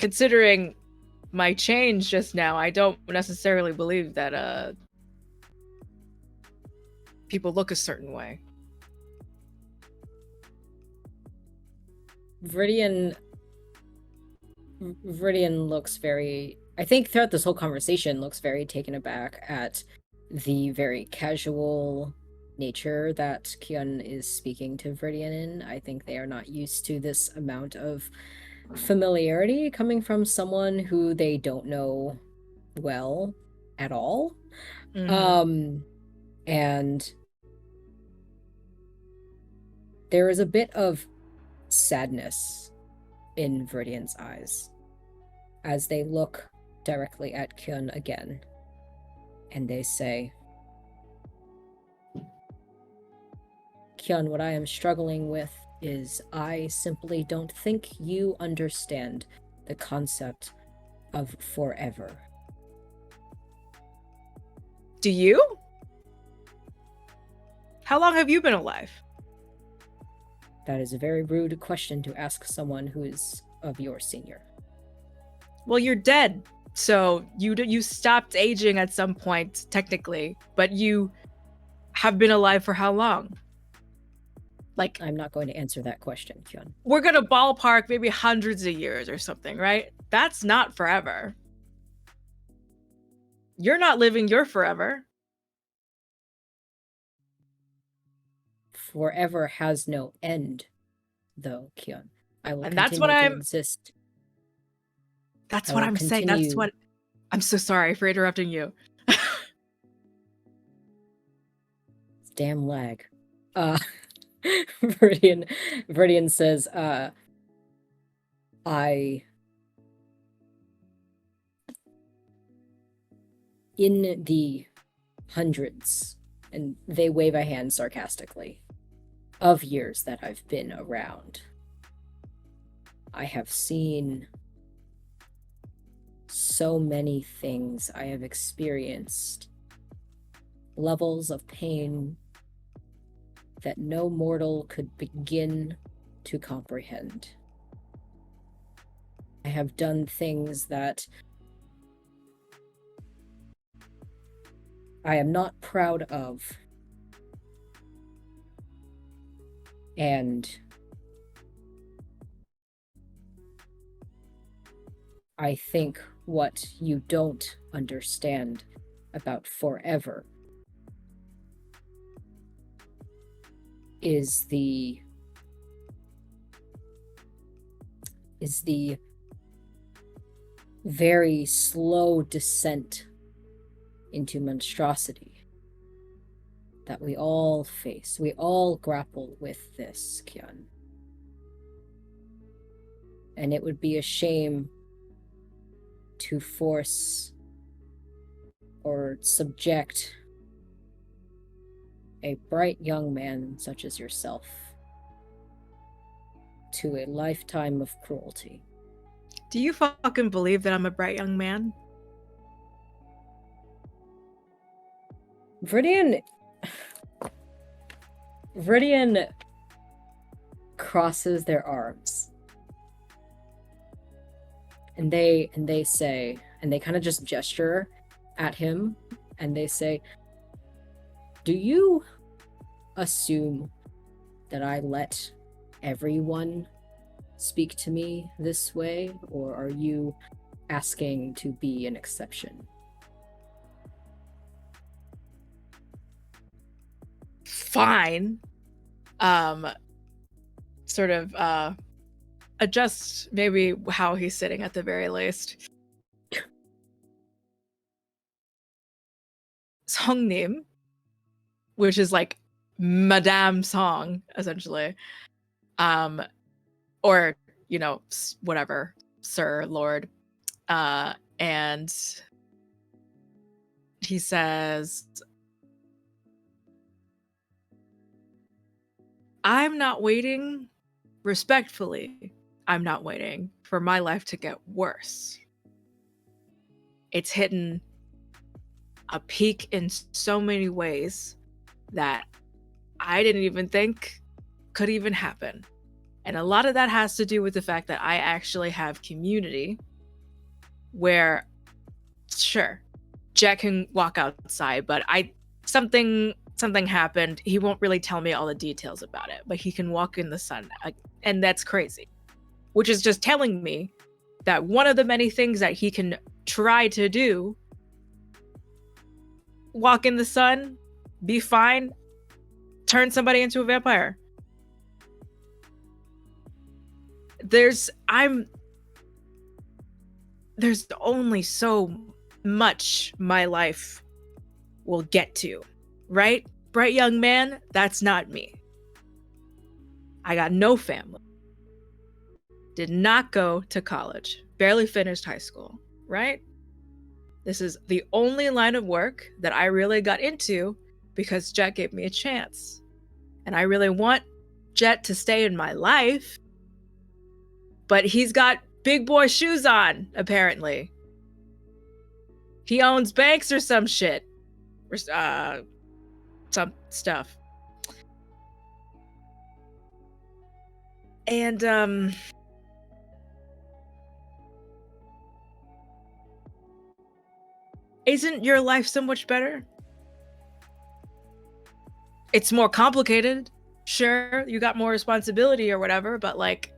considering my change just now, I don't necessarily believe that people look a certain way. Viridian looks very, I think throughout this whole conversation, looks very taken aback at the very casual nature that Kion is speaking to Viridian in. I think they are not used to this amount of familiarity coming from someone who they don't know well at all. Mm-hmm. And there is a bit of sadness in Viridian's eyes as they look directly at Kyun again, and they say, Kyun, what I am struggling with is I simply don't think you understand the concept of forever. Do you? How long have you been alive? That is a very rude question to ask someone who is of your senior. Well, you're dead, so you stopped aging at some point, technically, but you have been alive for how long? Like, I'm not going to answer that question, Kyun. We're gonna ballpark maybe hundreds of years or something, right? That's not forever. You're not living your forever. Forever has no end, though, Kyun. I will And continue that's what to exist. That's what I'm saying. That's what I'm so sorry for interrupting you. Damn lag. Viridian says, in the hundreds, and they wave a hand sarcastically, of years that I've been around, I have seen so many things. I have experienced levels of pain that no mortal could begin to comprehend. I have done things that I am not proud of. And I think what you don't understand about forever is the very slow descent into monstrosity that we all face. We all grapple with this, Kian. And it would be a shame to force or subject a bright young man such as yourself to a lifetime of cruelty. Do you fucking believe that I'm a bright young man? Viridian crosses their arms. And they say, and they kind of just gesture at him, and they say, do you assume that I let everyone speak to me this way, or are you asking to be an exception? Fine. Sort of adjust maybe how he's sitting at the very least. Songnim, which is like Madame Song, essentially. Or, you know, whatever, Sir, Lord. And he says, I'm not waiting, respectfully, I'm not waiting for my life to get worse. It's hitting a peak in so many ways that I didn't even think could even happen. And a lot of that has to do with the fact that I actually have community where, sure, Jack can walk outside, but something happened. He won't really tell me all the details about it, but he can walk in the sun. And that's crazy. Which is just telling me that one of the many things that he can try to do, walk in the sun, be fine, turn somebody into a vampire. There's only so much my life will get to, right? Bright young man, that's not me. I got no family. Did not go to college. Barely finished high school, right? This is the only line of work that I really got into because Jet gave me a chance. And I really want Jet to stay in my life. But he's got big boy shoes on, apparently. He owns banks or some shit. Or some stuff. And, isn't your life so much better? It's more complicated. Sure, you got more responsibility or whatever, but like,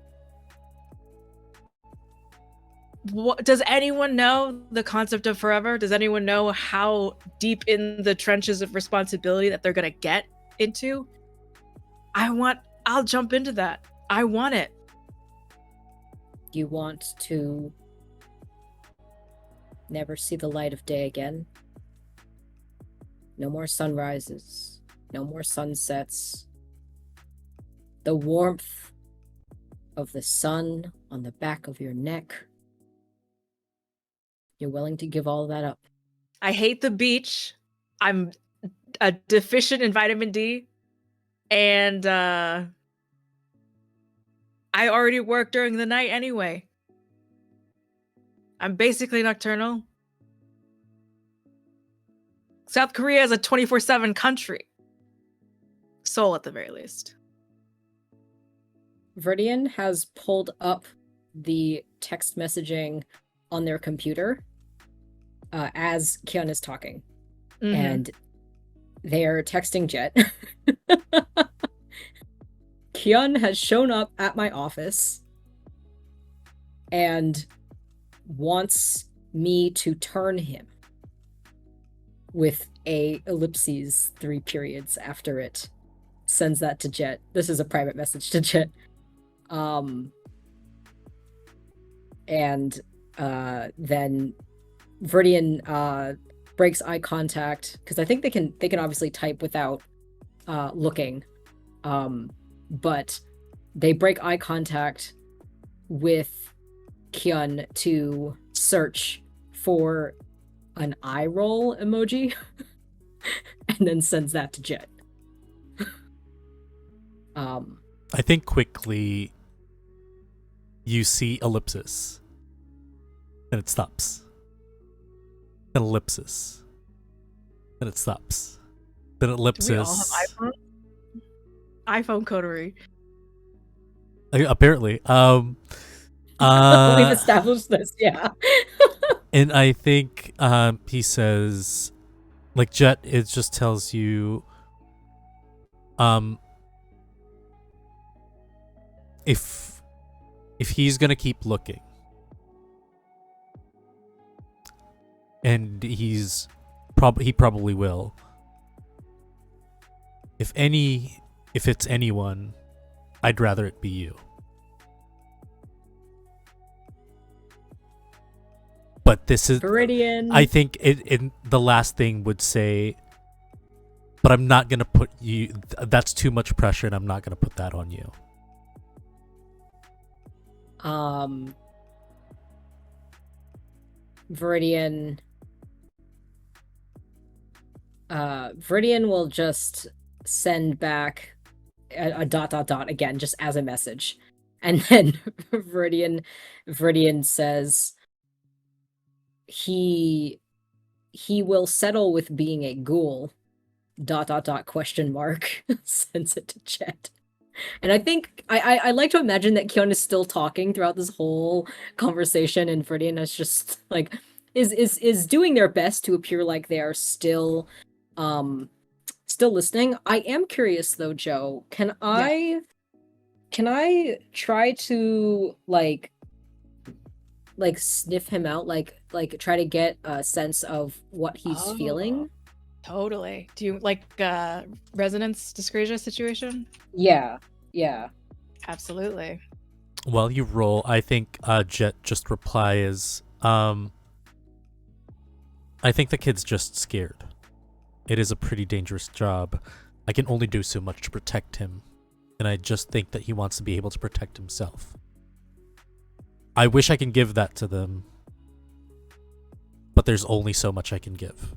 what, does anyone know the concept of forever? Does anyone know how deep in the trenches of responsibility that they're gonna get into? I'll jump into that. I want it. You want to never see the light of day again? No more sunrises, No more sunsets. The warmth of the sun on the back of your neck. You're willing to give all that up. I hate the beach. I'm deficient in vitamin D. And I already work during the night anyway. I'm basically nocturnal. South Korea is a 24/7 country. Seoul at the very least. Viridian has pulled up the text messaging on their computer as Kyun is talking. Mhm. And they're texting Jet. Kyun has shown up at my office and wants me to turn him with a ellipses 3 periods after it. Sends that to Jet. This is a private message to Jet. And then Viridian breaks eye contact because I think they can obviously type without looking, but they break eye contact with Kyun to search for an eye roll emoji, and then sends that to Jet. I think quickly you see ellipsis. Then it stops. Then ellipsis. Then it stops. Then ellipsis. Do we all have iPhone coterie. Apparently. We've established this, yeah. And I think he says, like, Jet, it just tells you if he's gonna keep looking, and he probably will, if it's anyone, I'd rather it be you. But this is Viridian. I think the last thing would say, but I'm not gonna put you. That's too much pressure, and I'm not gonna put that on you. Viridian will just send back a ... again, just as a message, and then Viridian says he will settle with being a ghoul ... question mark. Sends it to Chet. And I think I like to imagine that Kyun is still talking throughout this whole conversation, and Viridian is just like is doing their best to appear like they are still listening. I am curious though, Joe. Can I try to like sniff him out, like try to get a sense of what he's feeling? Totally. Do you like resonance dyscrasia situation? Yeah. Absolutely. While you roll, I think Jet just reply is, I think the kid's just scared. It is a pretty dangerous job. I can only do so much to protect him, and I just think that he wants to be able to protect himself. I wish I can give that to them, but there's only so much I can give.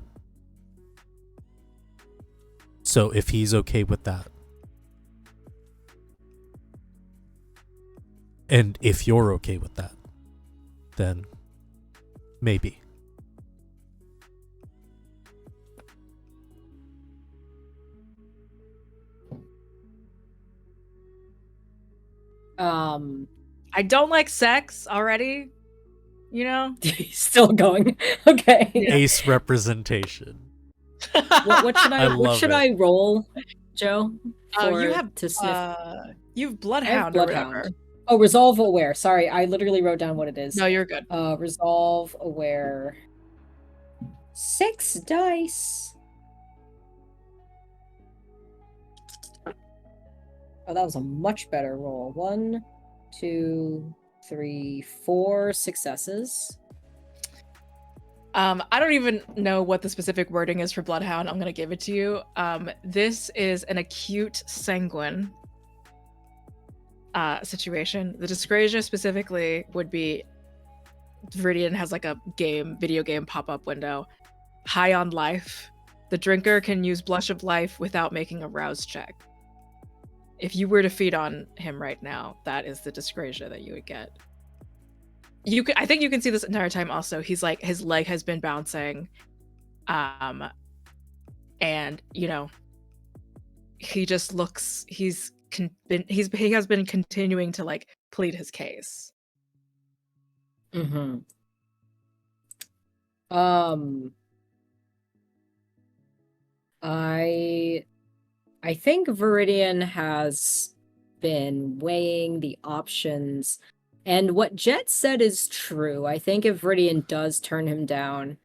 So if he's okay with that, and if you're okay with that, then maybe. I don't like sex already. You know? He's still going. Okay. Ace representation. What should I roll, Joe? You have to sniff. You have I Bloodhound. have Bloodhound. Oh, Resolve Aware. Sorry, I literally wrote down what it is. No, you're good. Resolve Aware. 6 dice. Oh, that was a much better roll. 1, 2, 3, 4 successes. I don't even know what the specific wording is for Bloodhound. I'm gonna give it to you. This is an acute sanguine situation. The dyscrasia specifically would be Viridian has like a video game pop-up window. High on life. The drinker can use Blush of Life without making a rouse check. If you were to feed on him right now, that is the dyscrasia that you would get. I think you can see this entire time also. He's like, his leg has been bouncing. And you know, he just looks, he has been continuing to like plead his case. Mm-hmm. I think Viridian has been weighing the options, and what Jet said is true. I think if Viridian does turn him down,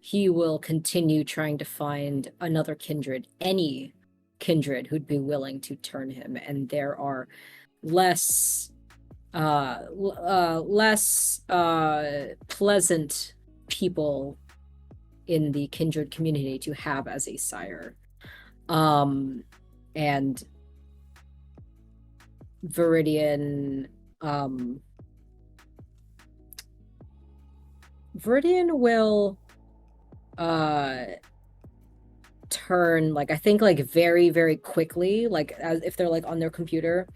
he will continue trying to find another kindred, any kindred who'd be willing to turn him, and there are less pleasant people in the kindred community to have as a sire. And Viridian will turn, like, I think, like, very, very quickly, like, as if they're like on their computer,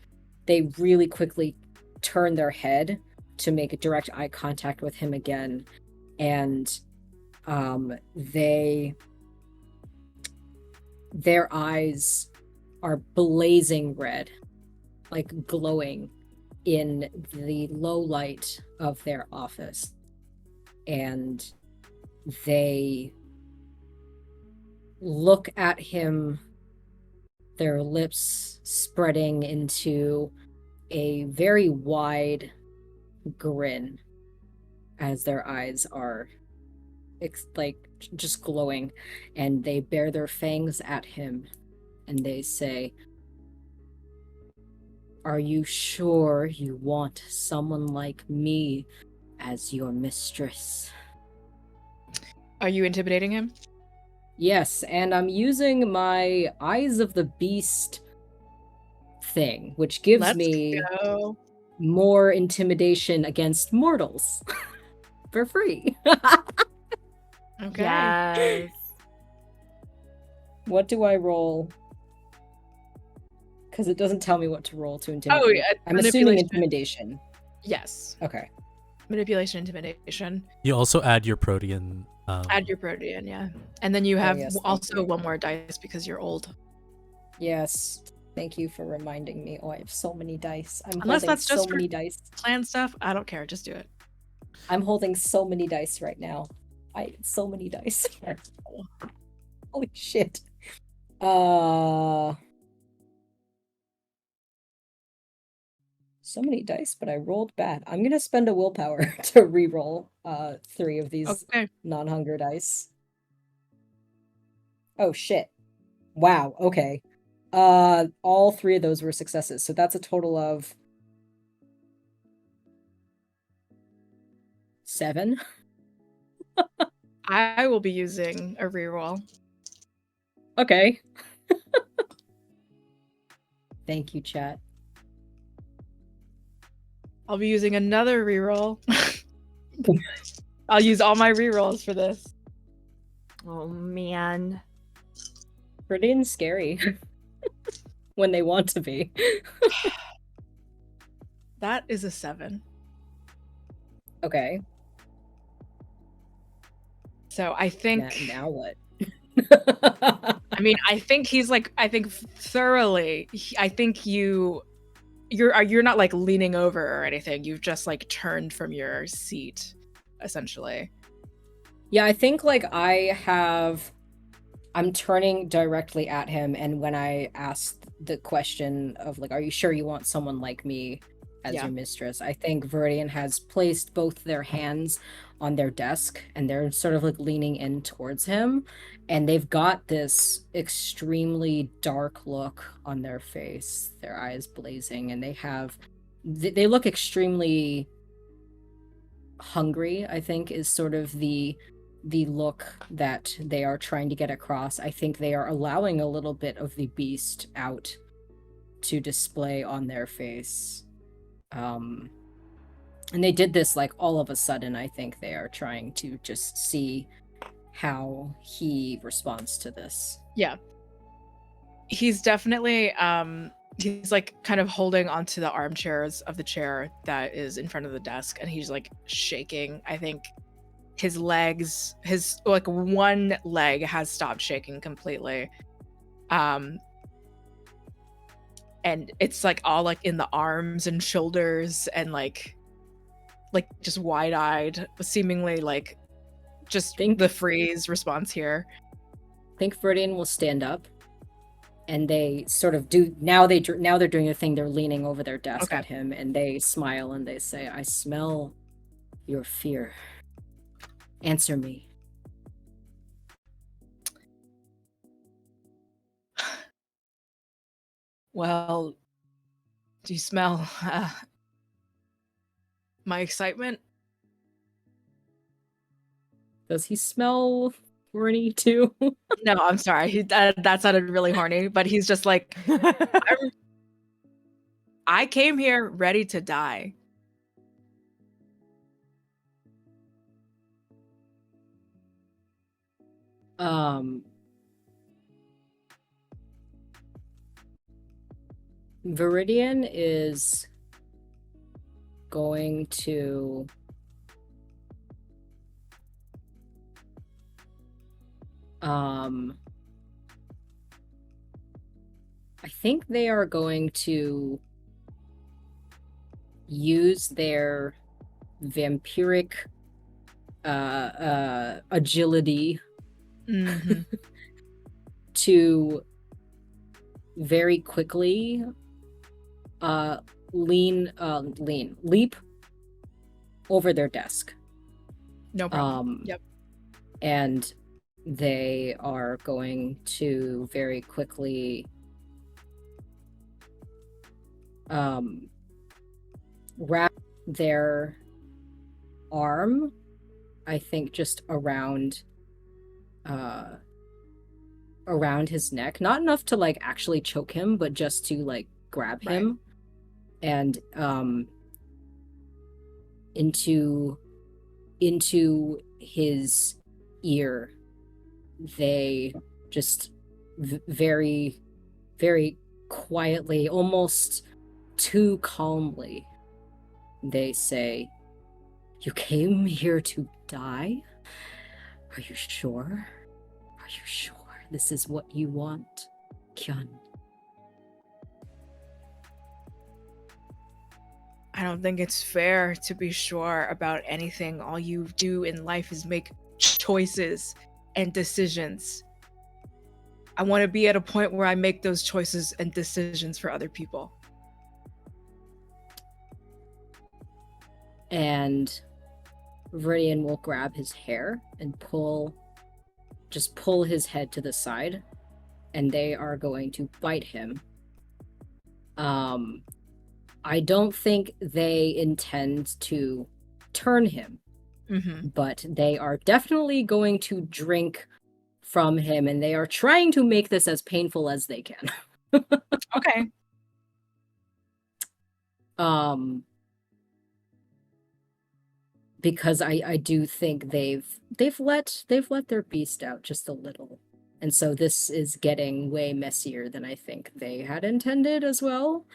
they really quickly turn their head to make a direct eye contact with him again, and their eyes are blazing red, like glowing in the low light of their office, and they look at him, their lips spreading into a very wide grin as their eyes are like just glowing, and they bare their fangs at him and they say, "Are you sure you want someone like me as your mistress?" Are you intimidating him? Yes, and I'm using my Eyes of the Beast thing, which gives Let's me go. more intimidation against mortals for free. Okay. Yes. What do I roll? Because it doesn't tell me what to roll to intimidate. Oh, yeah, I'm assuming manipulation. intimidation. Yes. Okay. Manipulation, intimidation. You also add your Protean. Add your Protean, yeah. And then you have yes, thank also you. one more dice because you're old. Yes. Thank you for reminding me. Oh, I have so many dice. I'm Unless holding that's just so for many dice. plan stuff, I don't care. Just do it. I'm holding so many dice right now. So many dice. Holy shit. So many dice, but I rolled bad. I'm gonna spend a willpower to re-roll 3 of these Okay. non-hunger dice. Oh shit. Wow, okay. All 3 of those were successes, so that's a total of 7. I will be using a reroll. Okay. Thank you, chat. I'll be using another reroll. I'll use all my rerolls for this. Oh man. Pretty scary. When they want to be. That is a 7. Okay. So I think Now what? I mean, I think he's like, I think thoroughly, I think you're not like leaning over or anything. You've just like turned from your seat, essentially. Yeah, I think like I'm turning directly at him, and when I asked the question of like, "Are you sure you want someone like me as Yeah. your mistress?" I think Viridian has placed both their hands on their desk, and they're sort of like leaning in towards him, and they've got this extremely dark look on their face, their eyes blazing, and they look extremely hungry, I think is sort of the the look that they are trying to get across. I think they are allowing a little bit of the beast out to display on their face. And they did this like all of a sudden. I think they are trying to just see how he responds to this. Yeah. He's definitely he's like kind of holding onto the armchairs of the chair that is in front of the desk, and he's like shaking. I think his legs, his like one leg has stopped shaking completely. And it's like all like in the arms and shoulders and like just wide-eyed, seemingly like just the freeze response here. I think Viridian will stand up, and they sort of do now they're doing a thing. They're leaning over their desk at him, and they smile and they say, "I smell your fear. Answer me." Well, do you smell my excitement? Does he smell horny too? No, I'm sorry. That sounded really horny, but he's just like, I came here ready to die. Viridian is going to I think they are going to use their vampiric agility to very quickly leap over their desk. No problem. Yep. And they are going to very quickly wrap their arm, I think, just around his neck. Not enough to like actually choke him, but just to like grab him and into his ear. They just very, very quietly, almost too calmly, they say, "You came here to die? Are you sure? Are you sure this is what you want, Kyun?" I don't think it's fair to be sure about anything. All you do in life is make choices and decisions. I want to be at a point where I make those choices and decisions for other people. And Viridian will grab his hair and pull his head to the side, and they are going to bite him. I don't think they intend to turn him, but they are definitely going to drink from him, and they are trying to make this as painful as they can. Okay. Because I do think they've let their beast out just a little. And so this is getting way messier than I think they had intended as well.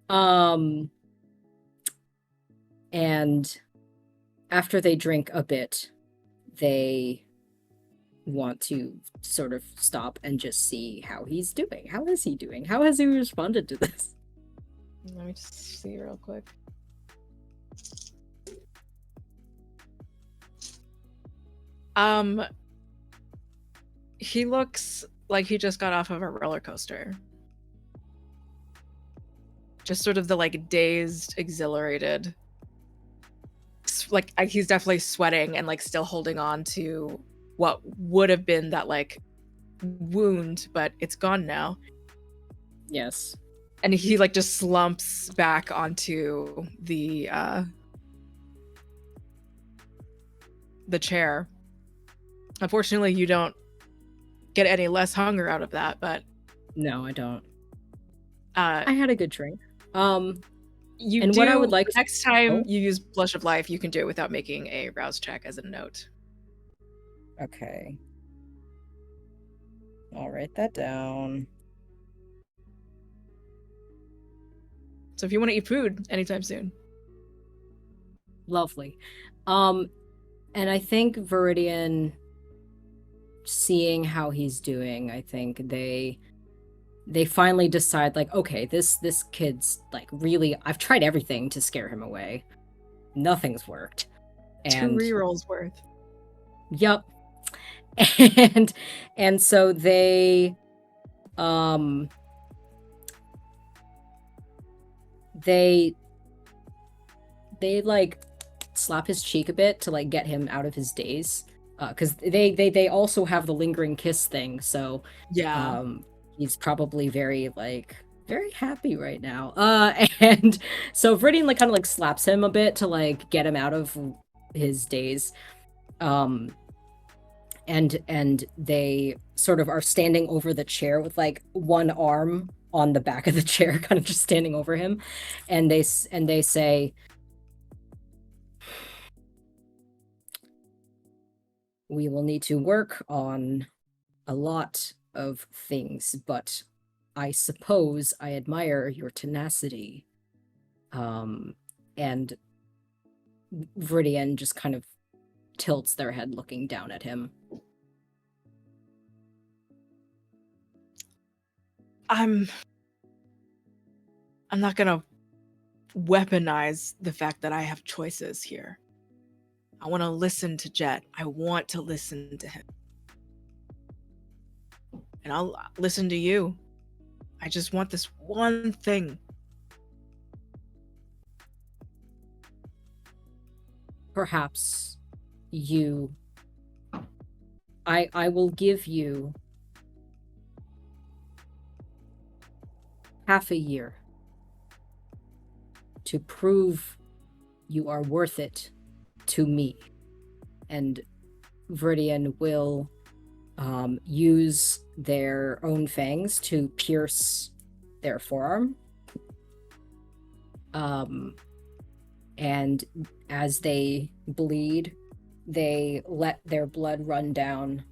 And after they drink a bit, they want to sort of stop and just see how he's doing. How is he doing? How has he responded to this? Let me just see real quick. He looks like he just got off of a roller coaster. Just sort of the like dazed, exhilarated. Like he's definitely sweating and like still holding on to what would have been that like wound, but it's gone now. Yes. And he like just slumps back onto the chair. Unfortunately, you don't get any less hunger out of that, but No, I don't. uh, I had a good drink. you and do. what I would like the to- next time Oh. you use Blush of Life, you can do it without making a rouse check as a note. Okay. I'll write that down. So if you want to eat food anytime soon, Lovely. And I think Viridian, seeing how he's doing, I think they finally decide, like, okay, this kid's like really, I've tried everything to scare him away. Nothing's worked. two And rerolls worth. yep. And so they they like slap his cheek a bit to like get him out of his daze, because they also have the lingering kiss thing, so Yeah. he's probably very happy right now, and so Viridian like kind of like slaps him a bit to like get him out of his daze, and they sort of are standing over the chair with like one arm on the back of the chair, kind of just standing over him, and they say, we will need to work on a lot of things, but I suppose I admire your tenacity. And Viridian just kind of tilts their head looking down at him. I'm not gonna weaponize the fact that I have choices here. I want to listen to Jet. I want to listen to him. And I'll listen to you. I just want this one thing. Perhaps I will give you half a year to prove you are worth it to me. And Viridian will use their own fangs to pierce their forearm. And as they bleed, they let their blood run down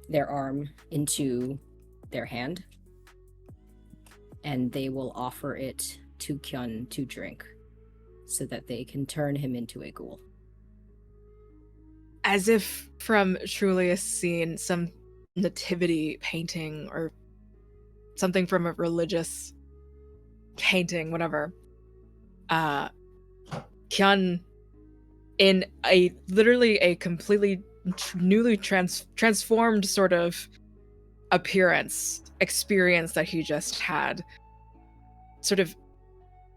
their arm into their hand. And they will offer it to Kyun to drink so that they can turn him into a ghoul. As if from truly a scene, some nativity painting or something from a religious painting, whatever. Kyun, in a literally a completely newly transformed sort of experience that he just had, sort of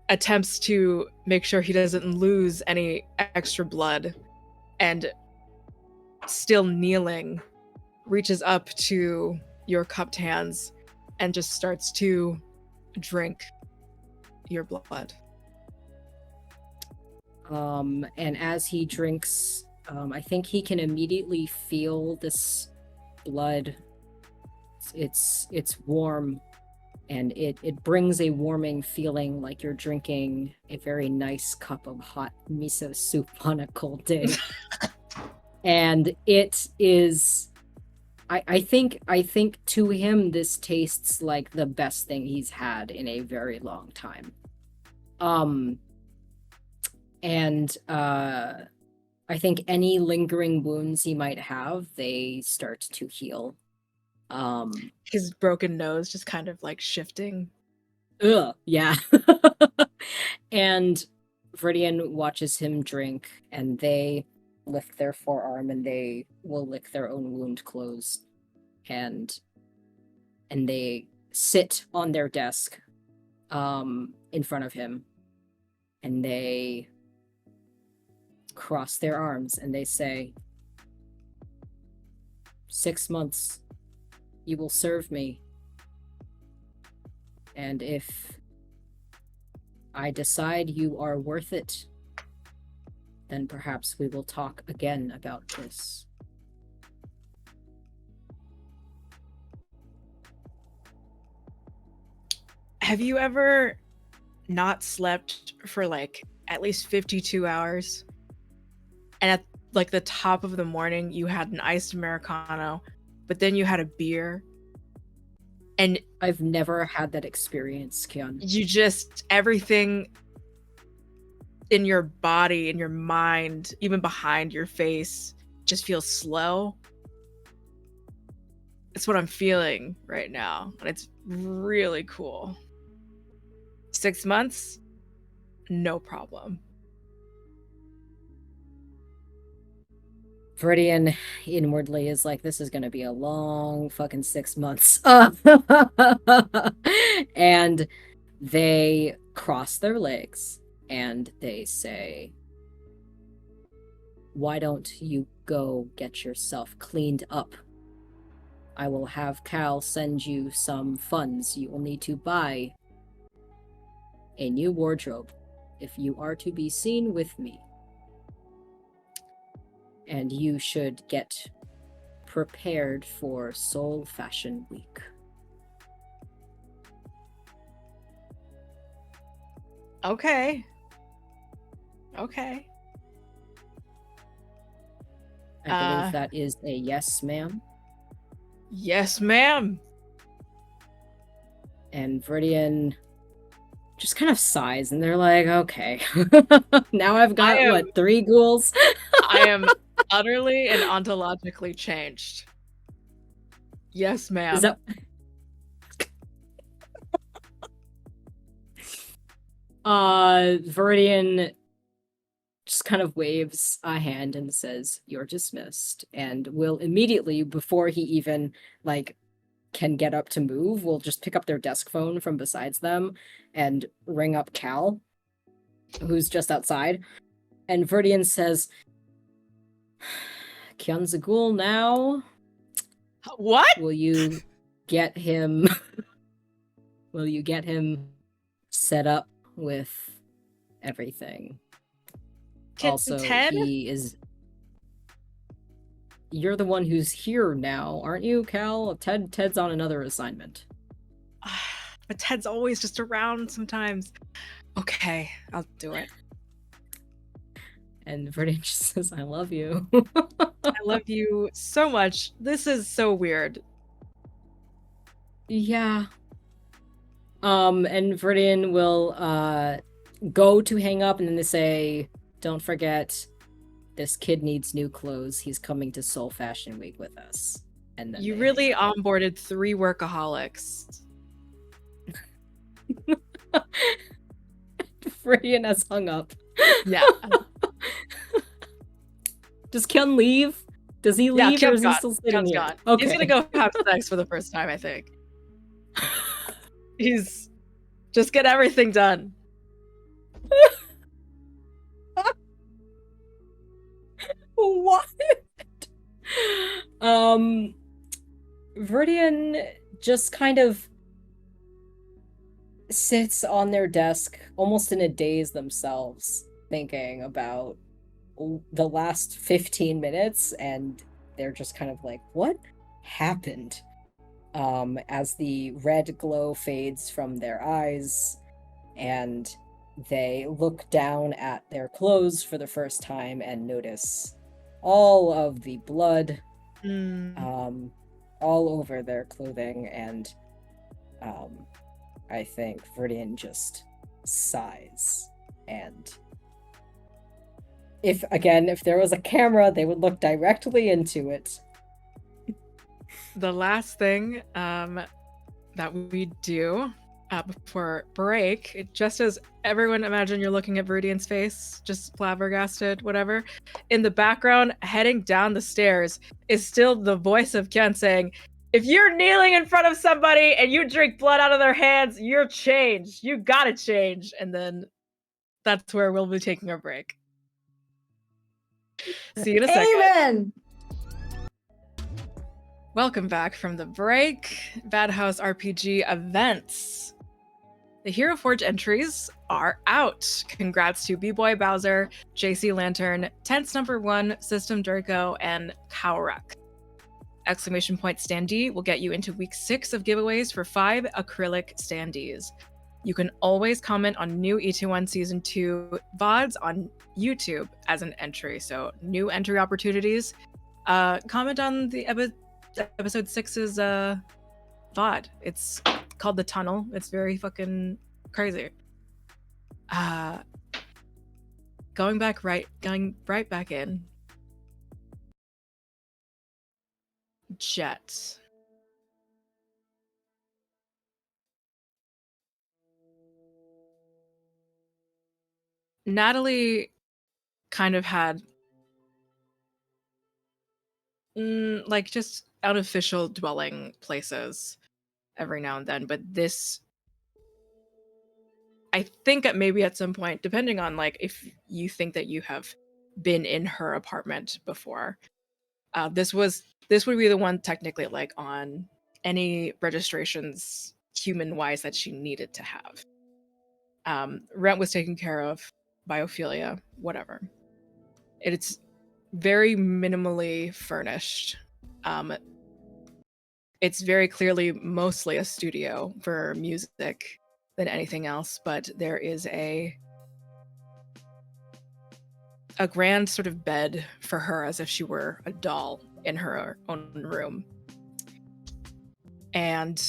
attempts to make sure he doesn't lose any extra blood, and still kneeling, reaches up to your cupped hands and just starts to drink your blood. And as he drinks, I think he can immediately feel this blood. It's warm, and it brings a warming feeling, like you're drinking a very nice cup of hot miso soup on a cold day. And it is, I think to him this tastes like the best thing he's had in a very long time. And I think any lingering wounds he might have, they start to heal. His broken nose just kind of like shifting. Ugh, yeah. And Viridian watches him drink, and they lift their forearm and they will lick their own wound closed. And they sit on their desk in front of him, and they cross their arms and they say, 6 months, you will serve me. And if I decide you are worth it, then perhaps we will talk again about this. have you ever not slept for like at least 52 hours? And at like the top of the morning, you had an iced Americano, but then you had a beer. And I've never had that experience, Kian. you just, everything in your body, in your mind, even behind your face, just feels slow. It's what I'm feeling right now. And it's really cool. 6 months, no problem. Viridian inwardly is like, this is gonna be a long fucking 6 months. And they cross their legs and they say, why don't you go get yourself cleaned up? I will have Cal send you some funds. You will need to buy a new wardrobe if you are to be seen with me. And you should get prepared for Seoul Fashion Week. Okay. I believe that is a yes, ma'am. Yes, ma'am. And Viridian just kind of sighs, and they're like, okay. Now I've got, 3 ghouls? I am utterly and ontologically changed. Yes, ma'am. Is that... Viridian just kind of waves a hand and says, you're dismissed, and will immediately, before he even, can get up to move, will just pick up their desk phone from besides them and ring up Cal, who's just outside. And Viridian says, Kyun's a ghoul now. What? Will you get him... Will you get him set up with everything? Also, Ted? he is... You're the one who's here now, aren't you, Cal? Ted's on another assignment. But Ted's always just around sometimes. Okay, I'll do it. And Viridian just says, I love you. I love you so much. This is so weird. Yeah. And Viridian will go to hang up, and then they say, don't forget, this kid needs new clothes. He's coming to Seoul Fashion Week with us. And then You really onboarded 3 workaholics. Viridian has hung up. Yeah. Does Kyun leave? Does he leave, or is he still sitting Kyun's here? gone. Okay. He's gonna go have sex for the first time, I think. He's just get everything done. What? Viridian just kind of sits on their desk, almost in a daze themselves, thinking about the last 15 minutes, and they're just kind of like, what happened? As the red glow fades from their eyes, and they look down at their clothes for the first time and notice all of the blood all over their clothing, and I think Viridian just sighs. And if there was a camera, they would look directly into it. The last thing that we do before break, just as everyone imagine you're looking at Viridian's face, just flabbergasted, whatever. In the background, heading down the stairs, is still the voice of Ken saying, if you're kneeling in front of somebody and you drink blood out of their hands, you're changed. You gotta change. And then that's where we'll be taking our break. See you in a second. Amen. Welcome back from the break. Bad House RPG events. The Hero Forge entries are out. Congrats to B-Boy Bowser, JC Lantern, Tense Number 1, System Draco, and Cowruck. Exclamation point standee will get you into week 6 of giveaways for 5 acrylic standees. You can always comment on new Itaewon Season 2 VODs on YouTube as an entry. So new entry opportunities. Comment on the episode 6's VOD. It's called The Tunnel. It's very fucking crazy. Going right back in. Jet. Natali kind of had like just unofficial dwelling places every now and then, but this, I think maybe at some point, depending on like if you think that you have been in her apartment before, this would be the one technically like on any registrations human wise that she needed to have. Rent was taken care of, biophilia, whatever. It's very minimally furnished. It's very clearly mostly a studio for music than anything else, but there is a grand sort of bed for her as if she were a doll in her own room. And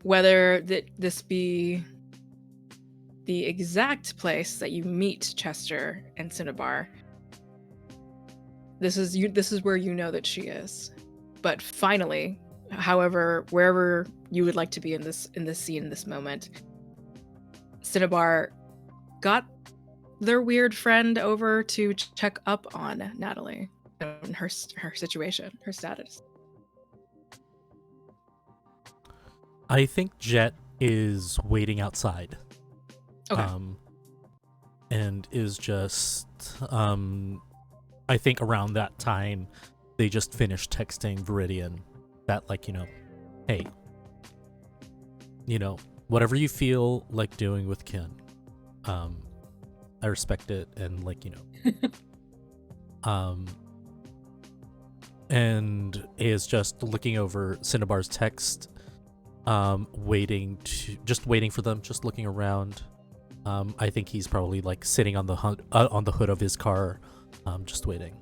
whether this be the exact place that you meet Chester and Cinnabar, this is where you know that she is. But finally, however, wherever you would like to be in this scene, in this moment, Cinnabar got their weird friend over to check up on Natali and her situation, her status. I think Jet is waiting outside. Okay. And is just I think around that time they just finished texting Viridian that, like, hey, whatever you feel like doing with Ken, I respect it, and and is just looking over Cinnabar's text, waiting for them, just looking around. I think he's probably like sitting on the hood of his car, just waiting.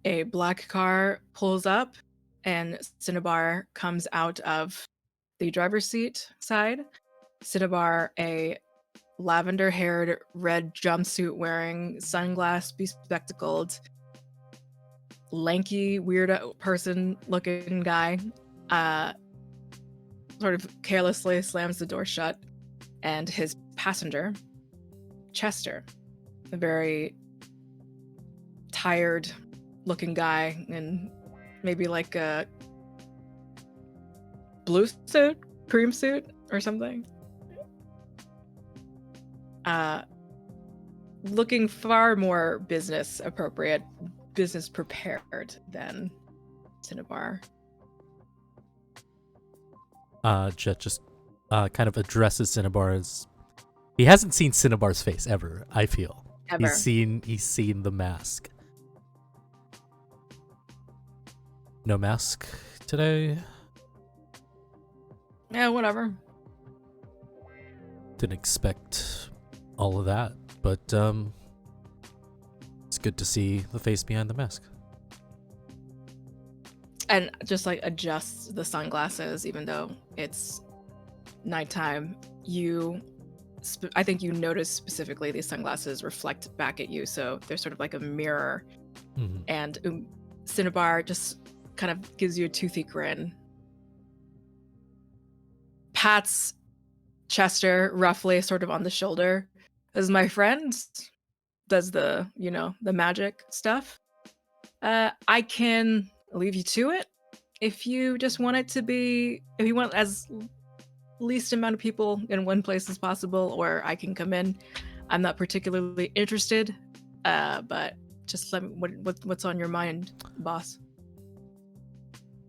A black car pulls up, and Cinnabar comes out of the driver's seat side. Cinnabar, a lavender-haired, red jumpsuit wearing, sunglass bespectacled, lanky, weirdo person looking guy, sort of carelessly slams the door shut, and his passenger, Chester, a very tired looking guy in maybe like a blue suit, cream suit or something, looking far more business appropriate, business prepared than Cinnabar. Jet just kind of addresses Cinnabar as he hasn't seen Cinnabar's face ever, I feel. Ever. He's seen the mask. No mask today? Yeah, whatever. Didn't expect all of that, but it's good to see the face behind the mask. And just like adjusts the sunglasses, even though it's nighttime. I think you notice specifically these sunglasses reflect back at you, so they're sort of like a mirror. Mm-hmm. And Cinnabar just kind of gives you a toothy grin, pats Chester roughly sort of on the shoulder, as my friend does the magic stuff. I can leave you to it if you just want it to be, if you want as least amount of people in one place as possible, or I can come in. I'm not particularly interested, but just let me, what's on your mind, boss?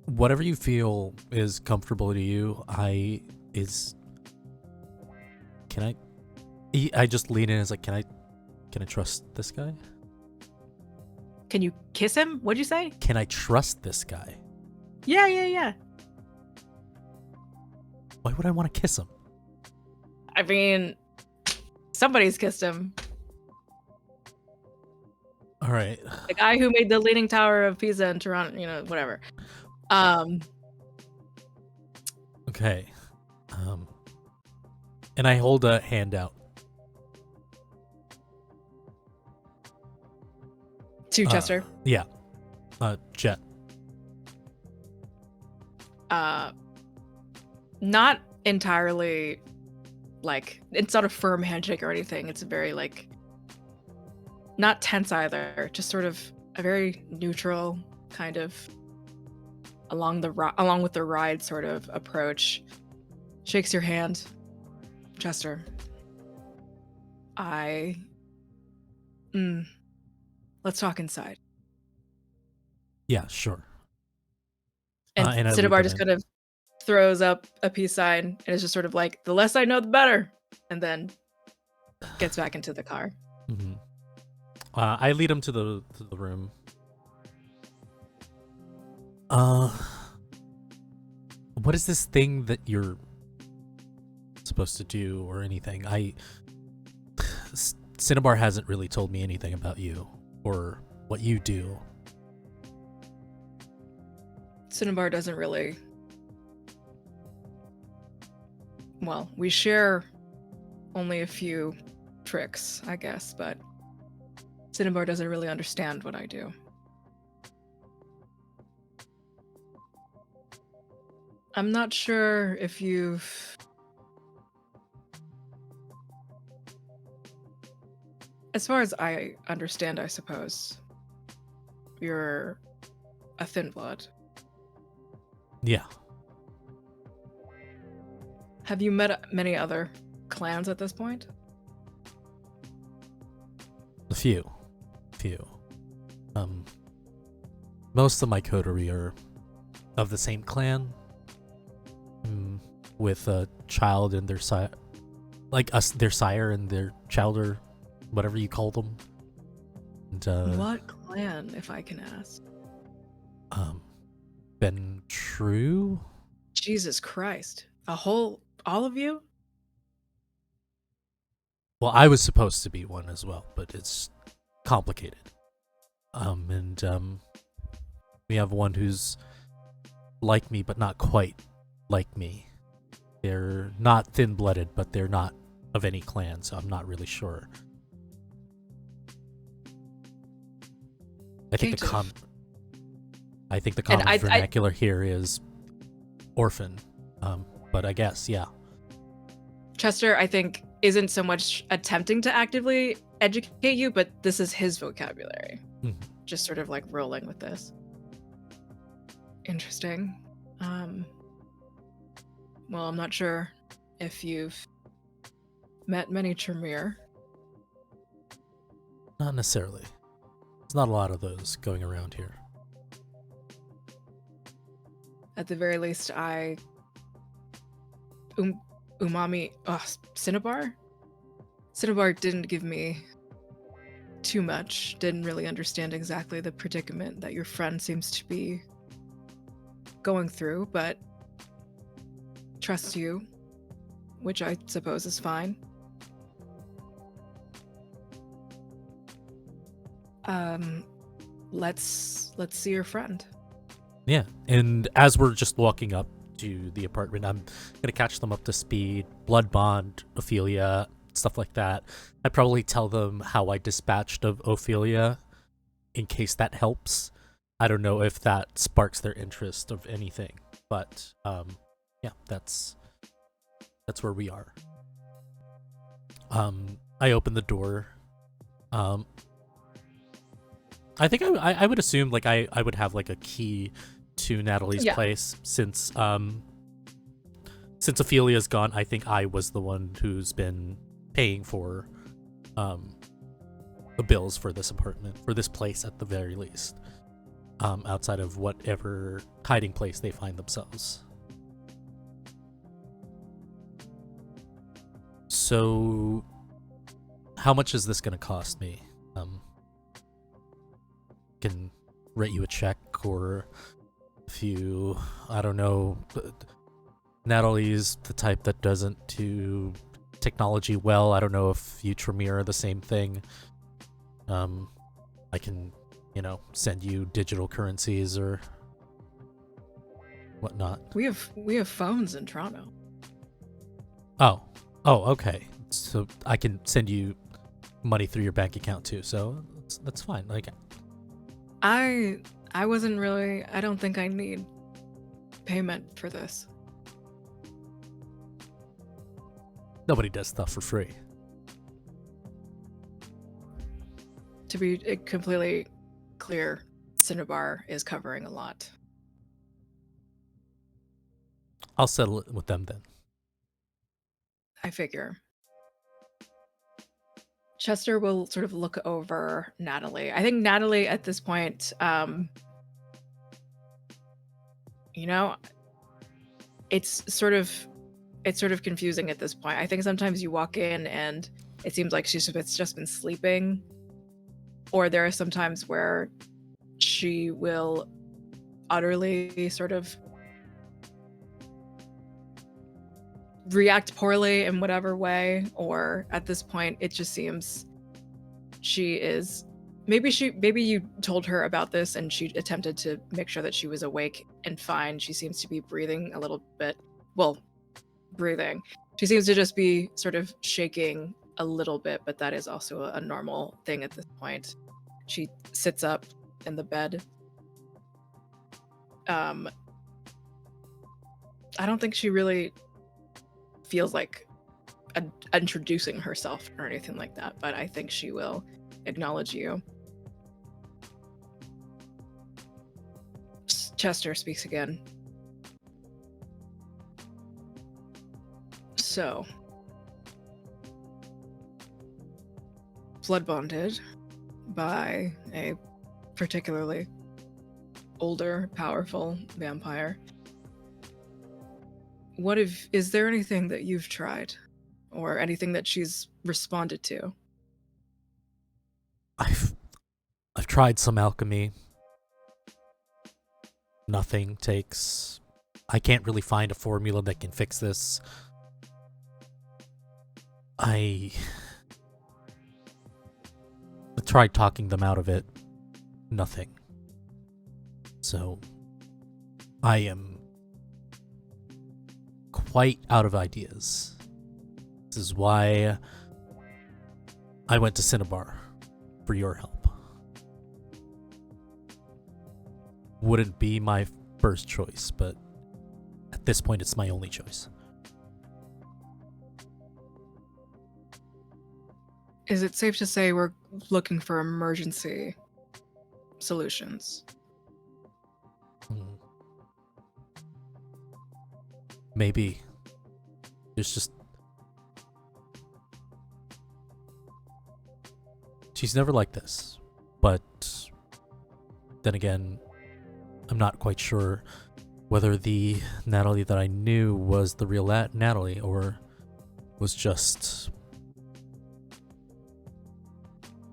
Whatever you feel is comfortable to you. I just lean in and is like, can I trust this guy? Can you kiss him? What'd you say? Can I trust this guy? Yeah. Why would I want to kiss him? I mean, somebody's kissed him. All right. The guy who made the Leaning Tower of Pisa in Toronto, you know, whatever. Okay. And I hold a hand out. To Chester. Yeah. Jet. Not entirely, like, it's not a firm handshake or anything. It's a very, like, not tense either. Just sort of a very neutral kind of along with the ride sort of approach. Shakes your hand. Chester. Let's talk inside. Yeah, sure. And and I leave Cinnabar it just in. kind of throws up a peace sign and is just sort of like, the less I know, the better. And then gets back into the car. Mm-hmm. I lead him to the room. What is this thing that you're supposed to do or anything? Cinnabar hasn't really told me anything about you or what you do. Cinnabar doesn't really. Well, we share only a few tricks, I guess, but Cinnabar doesn't really understand what I do. I'm not sure if you've... As far as I understand, I suppose, you're a thin blood. Yeah. Have you met many other clans at this point? A few. Most of my coterie are of the same clan, with a child and their sire, their sire and their child, or whatever you call them. And, what clan, if I can ask? been true? Jesus Christ. All of you? Well, I was supposed to be one as well, but it's complicated. And we have one who's like me, but not quite like me. They're not thin-blooded, but they're not of any clan, so I'm not really sure. I think the common vernacular here is orphan. But I guess, yeah. Chester, I think, isn't so much attempting to actively educate you, but this is his vocabulary. Just sort of like rolling with this. Interesting. Well, I'm not sure if you've met many Tremere. Not necessarily. There's not a lot of those going around here. At the very least, Cinnabar? Cinnabar didn't give me too much. Didn't really understand exactly the predicament that your friend seems to be going through, but trust you, which I suppose is fine. Let's see your friend. Yeah, and as we're just walking up to the apartment, I'm gonna catch them up to speed, blood bond, Ophelia, stuff like that. I'd probably tell them how I dispatched of Ophelia, in case that helps. I don't know if that sparks their interest of anything, but yeah, that's where we are. I open the door. I think I would assume like I would have like a key to Natalie's place, since Ophelia's gone. I think I was the one who's been paying for the bills for this apartment, for this place at the very least, outside of whatever hiding place they find themselves. So how much is this gonna cost me? Can write you a check, or if you, I don't know, Natalie's the type that doesn't do technology well. I don't know if you, Tremere, are the same thing. I can, send you digital currencies or whatnot. We have phones in Toronto. Oh, okay. So I can send you money through your bank account too. So that's fine. Like, I wasn't really. I don't think I need payment for this. nobody does stuff for free. To be completely clear, Cinnabar is covering a lot. I'll settle it with them then. I figure. Chester will sort of look over Natali. I think Natali at this point, it's sort of confusing at this point. I think sometimes you walk in and it seems like she's just been sleeping, or there are some times where she will utterly sort of react poorly in whatever way, or at this point it just seems she is maybe you told her about this and she attempted to make sure that she was awake and fine. She seems to be breathing a little bit. She seems to just be sort of shaking a little bit, but that is also a normal thing at this point. She sits up in the bed. I don't think she really feels like introducing herself or anything like that, but I think she will acknowledge you. Chester speaks again. So, blood bonded by a particularly older, powerful vampire. Is there anything that you've tried, or anything that she's responded to? I've tried some alchemy. Nothing takes. I can't really find a formula that can fix this. I tried talking them out of it. Nothing. So, I am quite out of ideas. This is why I went to Cinnabar for your help. Wouldn't be my first choice, but at this point it's my only choice. Is it safe to say we're looking for emergency solutions? Maybe. There's just... She's never like this. But then again, I'm not quite sure whether the Natali that I knew was the real Natali or was just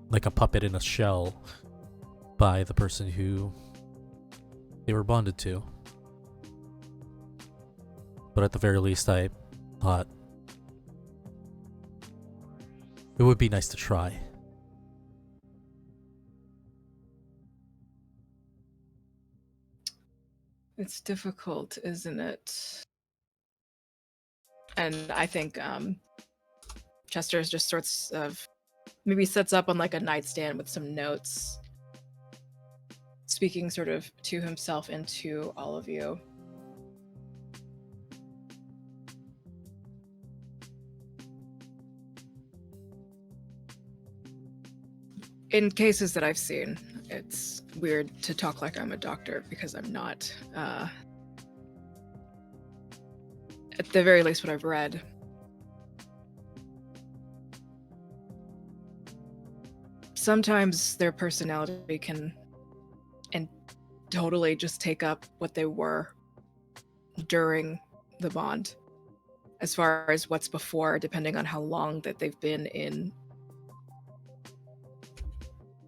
like a puppet in a shell by the person who they were bonded to. But at the very least, I thought it would be nice to try. It's difficult, isn't it? And I think Chester's just sorts of maybe sits up on like a nightstand with some notes, speaking sort of to himself and to all of you. In cases that I've seen, it's weird to talk like I'm a doctor because I'm not. At the very least, what I've read. Sometimes their personality can and totally just take up what they were during the bond, as far as what's before, depending on how long that they've been in.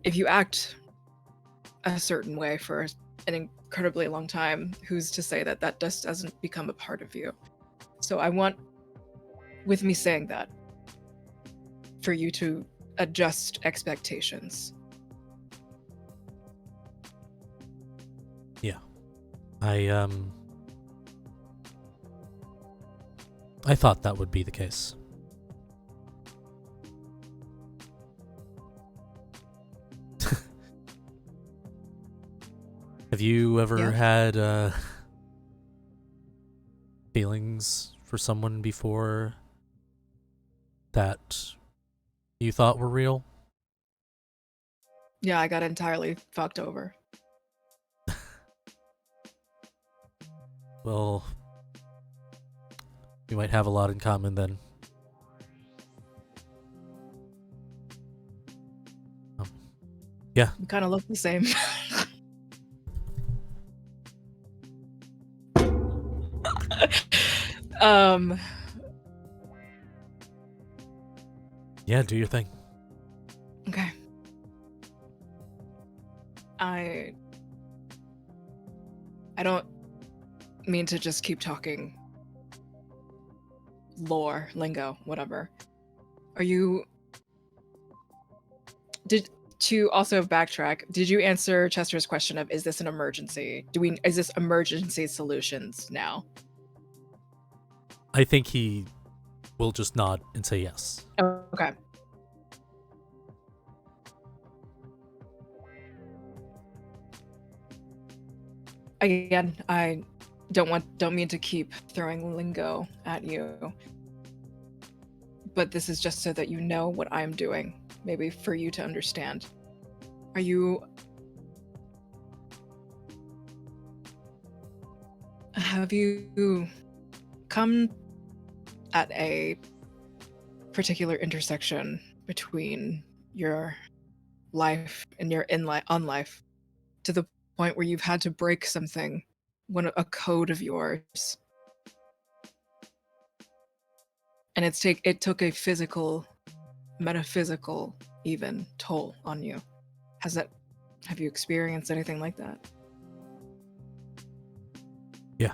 If you act a certain way for an incredibly long time, who's to say that that just doesn't become a part of you? So I want, with me saying that, for you to adjust expectations. Yeah. I thought that would be the case. Have you ever had feelings for someone before that you thought were real? Yeah, I got entirely fucked over. Well, we might have a lot in common then. Yeah. We kind of look the same. um, Yeah, do your thing. okay. I don't mean to just keep talking lore, lingo, whatever. To also backtrack, did you answer Chester's question of, is this an emergency? Is this emergency solutions now? I think he will just nod and say yes. Okay. Again, I don't mean to keep throwing lingo at you, but this is just so that you know what I'm doing, maybe for you to understand. Have you come at a particular intersection between your life and your on life to the point where you've had to break something, a code of yours, and it took a physical, metaphysical even toll on you? Have you experienced anything like that? Yeah.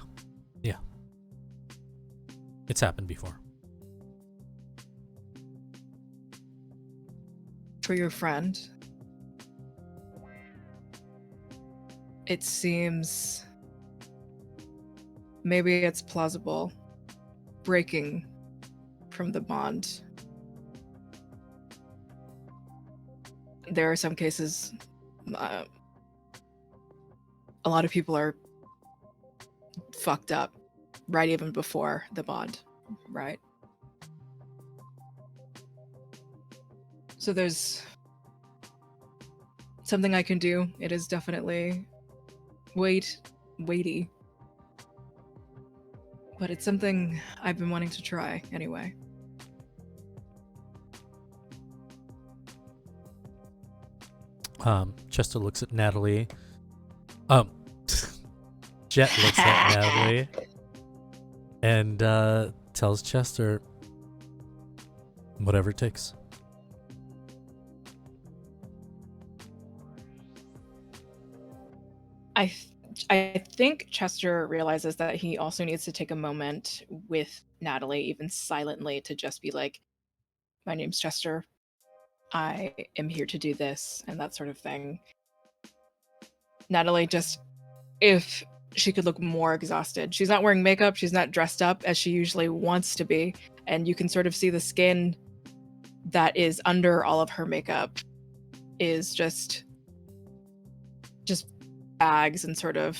It's happened before. For your friend, it seems maybe it's plausible breaking from the bond. There are some cases, a lot of people are fucked up right even before the bond, right? So there's something I can do. It is definitely weighty, but it's something I've been wanting to try anyway. Chester looks at Natali. Jet looks at Natali and tells Chester, whatever it takes. I think Chester realizes that he also needs to take a moment with Natali, even silently, to just be like, my name's Chester. I am here to do this, and that sort of thing. Natali, just, if she could look more exhausted. She's not wearing makeup, she's not dressed up as she usually wants to be, and you can sort of see the skin that is under all of her makeup is just bags and sort of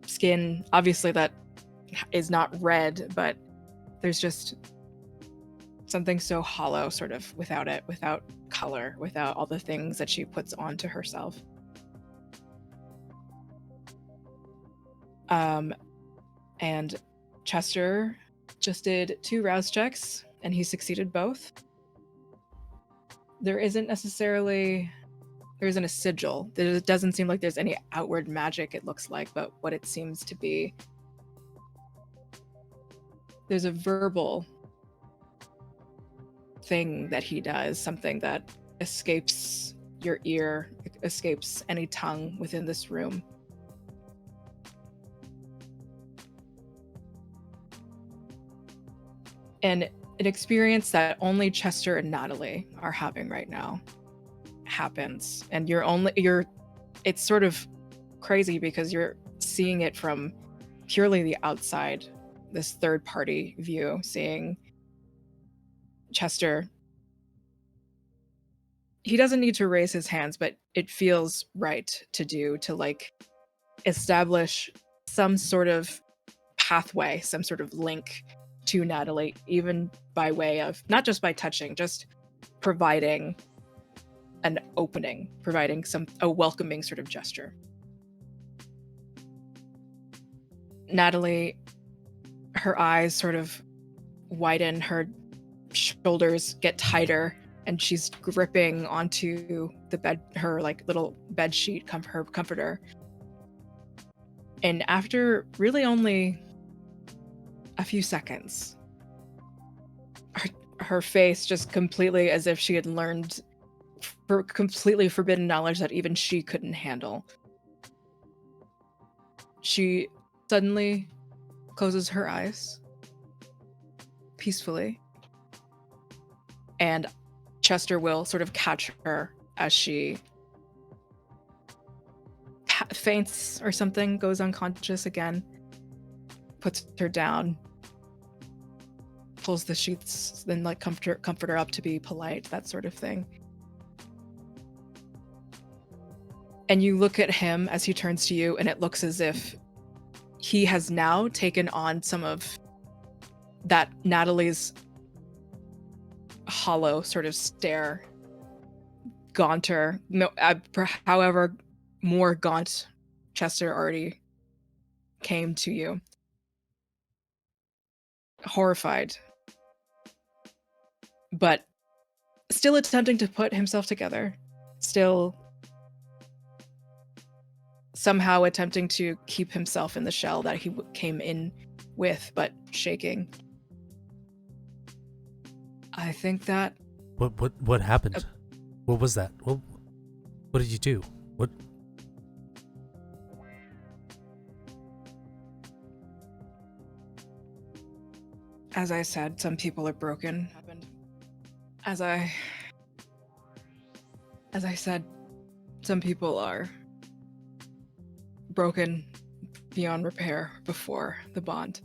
skin. Obviously that is not red, but there's just something so hollow, sort of without color, without all the things that she puts onto herself. And Chester just did 2 rouse checks, and he succeeded both. There isn't a sigil. There doesn't seem like there's any outward magic, it looks like, but what it seems to be, there's a verbal thing that he does, something that escapes your ear, escapes any tongue within this room. And an experience that only Chester and Natali are having right now happens. And it's sort of crazy because you're seeing it from purely the outside, this third party view, seeing Chester. He doesn't need to raise his hands, but it feels right to do, to like establish some sort of pathway, some sort of link to Natali, even by way of not just by touching, just providing an opening, providing a welcoming sort of gesture. Natali, her eyes sort of widen, her shoulders get tighter, and she's gripping onto the bed, her like little bed sheet, her comforter. And after really only a few seconds, her face just completely as if she had learned completely forbidden knowledge that even she couldn't handle. She suddenly closes her eyes peacefully, and Chester will sort of catch her as she faints or something, goes unconscious again, puts her down, pulls the sheets, then like comfort her up to be polite, that sort of thing. And you look at him as he turns to you, and it looks as if he has now taken on some of that Natali's hollow sort of stare, gaunter, however more gaunt Chester already came to you. Horrified, but still attempting to put himself together, still somehow attempting to keep himself in the shell that he came in with, but shaking. I think that... What happened? What was that? What did you do? What? As I said, some people are broken. As I said, some people are broken beyond repair before the bond.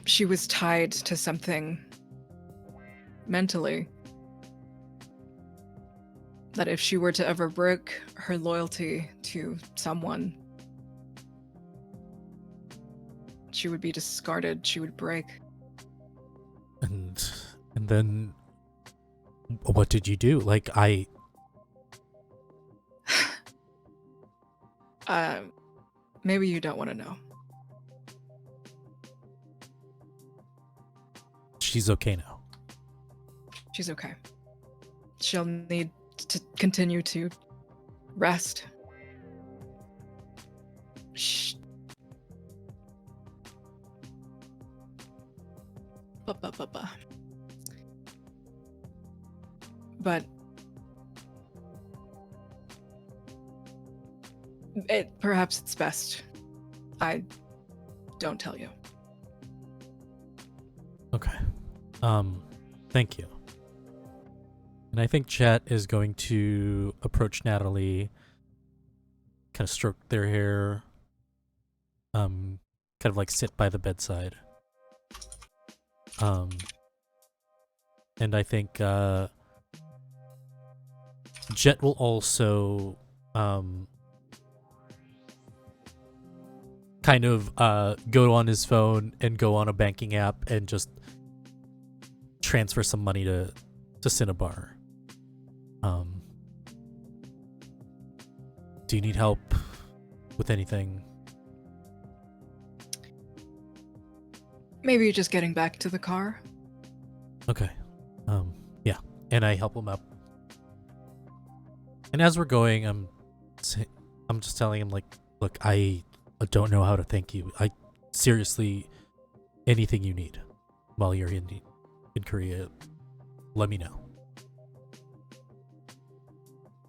She was tied to something mentally that if she were to ever break her loyalty to someone, she would be discarded, she would break. And then what did you do? Like, maybe you don't want to know. She's okay now. She's okay. She'll need to continue to rest. Shh. But perhaps it's best I don't tell you. Okay. Thank you. And I think Chet is going to approach Natali, kind of stroke their hair, kind of like sit by the bedside. And I think Jet will also kind of go on his phone and go on a banking app and just transfer some money to Cinnabar. Do you need help with anything? Maybe just getting back to the car. Okay. Yeah. And I help him up. And as we're going, I'm just telling him, like, look, I don't know how to thank you. I seriously, anything you need while you're in Korea, let me know.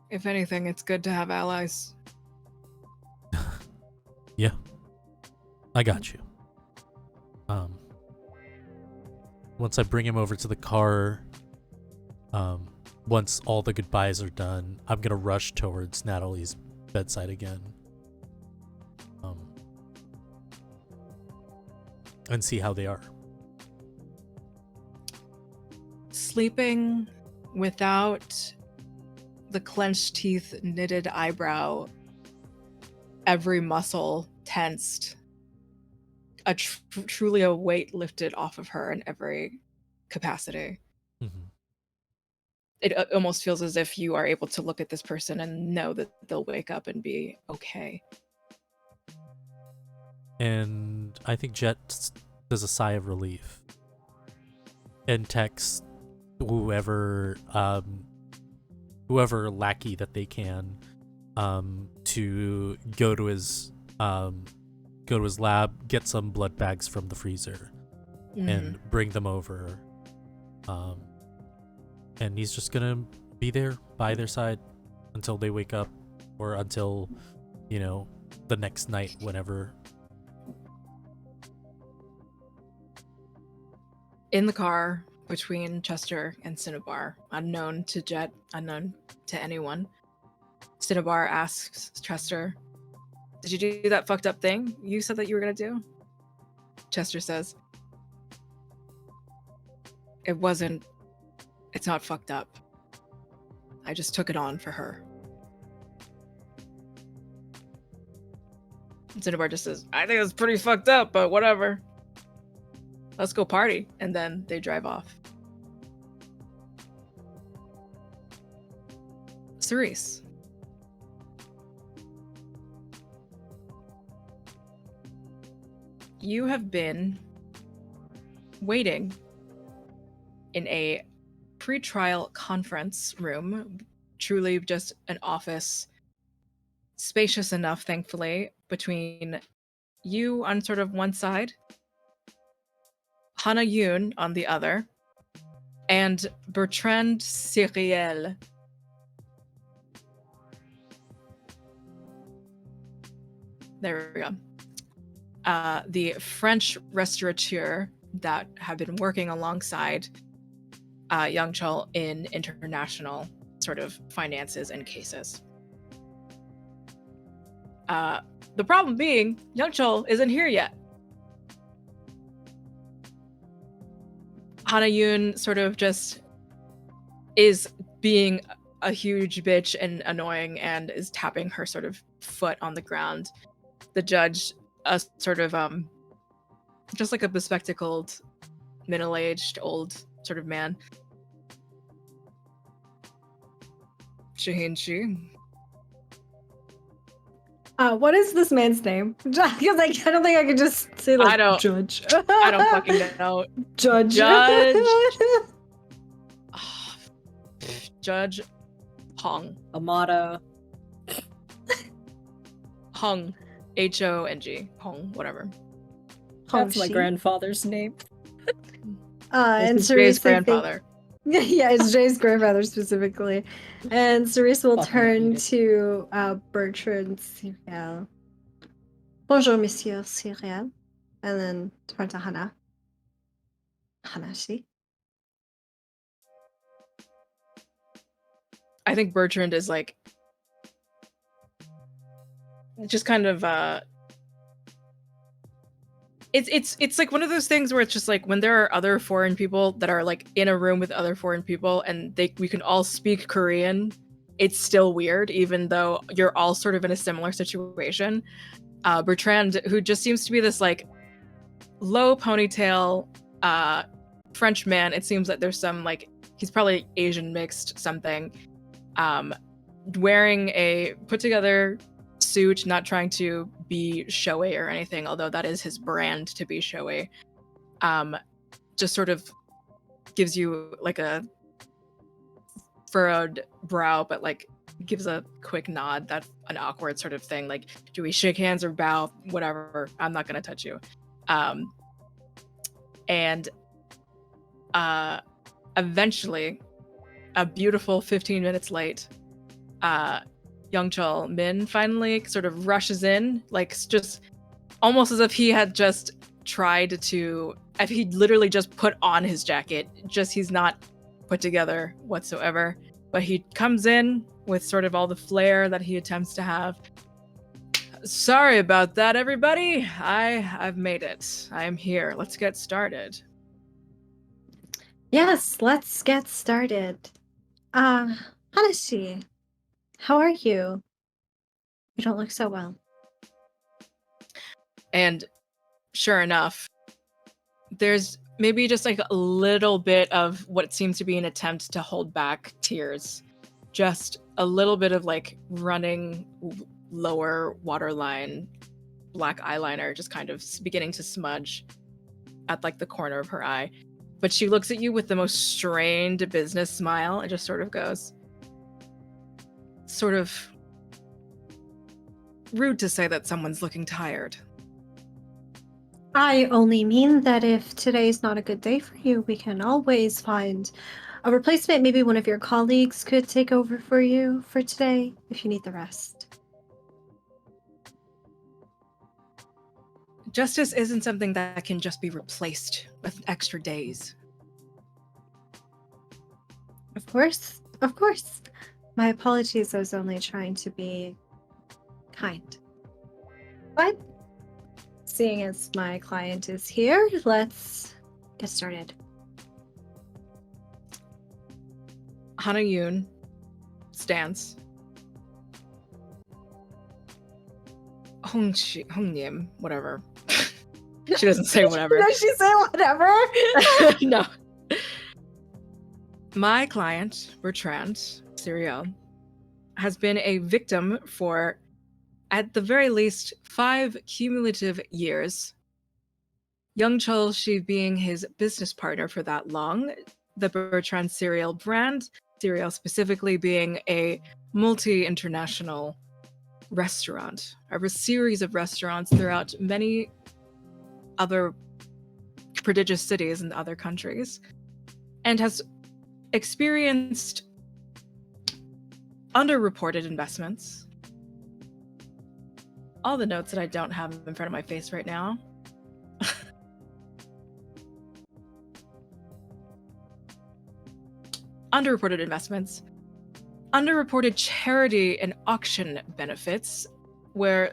If anything, it's good to have allies. Yeah. I got you. Once I bring him over to the car, once all the goodbyes are done, I'm gonna rush towards Natalie's bedside again. And see how they are. Sleeping without the clenched teeth, knitted eyebrow, every muscle tensed, truly a weight lifted off of her in every capacity. Mm-hmm. It almost feels as if you are able to look at this person and know that they'll wake up and be okay. And I think Jet does a sigh of relief and texts whoever lackey that they can to go to his lab, get some blood bags from the freezer, and bring them over. And he's just gonna be there by their side until they wake up, or until, the next night, whenever. In the car between Chester and Cinnabar, unknown to Jet, unknown to anyone, Cinnabar asks Chester, "Did you do that fucked up thing you said that you were gonna do?" Chester says, It's not fucked up. I just took it on for her." Cinnabar just says, "I think it's pretty fucked up, but whatever. Let's go party." And then they drive off. Cerise. You have been waiting in a pre-trial conference room, truly just an office, spacious enough, thankfully, between you on sort of one side, Hana Yoon on the other, and Bertrand Cyriel. There we go. The French restaurateur that have been working alongside Young Chul in international sort of finances and cases. The problem being, Young Chul isn't here yet. Hana Yoon sort of just is being a huge bitch and annoying and is tapping her sort of foot on the ground. The judge, a sort of just like a bespectacled, middle-aged, old sort of man. Shaheen. What is this man's name? Because I don't think I could just say like judge. I don't fucking know. Judge. Judge Hong. Amada. Hong. Hong. Hong, whatever. That's my grandfather's name. And Cerise' grandfather. Yeah, it's Jay's grandfather specifically. And Cerise will turn to Bertrand Cyriel. Bonjour, Monsieur Cyriel. And then turn to Hana. Hanashi. I think Bertrand is like just kind of it's like one of those things where it's just like when there are other foreign people that are like in a room with other foreign people and we can all speak Korean, it's still weird even though you're all sort of in a similar situation. Bertrand, who just seems to be this like low ponytail French man, it seems that there's some like he's probably Asian mixed something, wearing a put together suit, not trying to be showy or anything, although that is his brand to be showy. Just sort of gives you like a furrowed brow, but like gives a quick nod. That's an awkward sort of thing. Like, do we shake hands or bow? Whatever. I'm not gonna touch you. And eventually, a beautiful 15 minutes late, Young Chul Min finally sort of rushes in, like just almost as if he had just tried to, if he literally just put on his jacket, just he's not put together whatsoever. But he comes in with sort of all the flair that he attempts to have. Sorry about that, everybody. I've made it. I am here. Let's get started. Yes, let's get started. Hanashi, how are you? You don't look so well. And sure enough, there's maybe just like a little bit of what seems to be an attempt to hold back tears. Just a little bit of like running lower waterline, black eyeliner just kind of beginning to smudge at like the corner of her eye. But she looks at you with the most strained business smile and just sort of goes, sort of rude to say that someone's looking tired. I only mean that if today's not a good day for you, we can always find a replacement. Maybe one of your colleagues could take over for you for today if you need the rest. Justice isn't something that can just be replaced with extra days. Of course, of course. My apologies, I was only trying to be kind. But seeing as my client is here, let's get started. Hana Yoon stands. Hongnim, whatever. She doesn't say whatever. Does she say whatever? No. My client, Bertrand Cyril, has been a victim for, at the very least, 5 cumulative years. Young Chulshi being his business partner for that long, the Bertrand Cereal brand, cereal specifically being a multi-international restaurant, a series of restaurants throughout many other prodigious cities in other countries, and has experienced underreported investments. All the notes that I don't have in front of my face right now. Underreported investments, underreported charity and auction benefits, where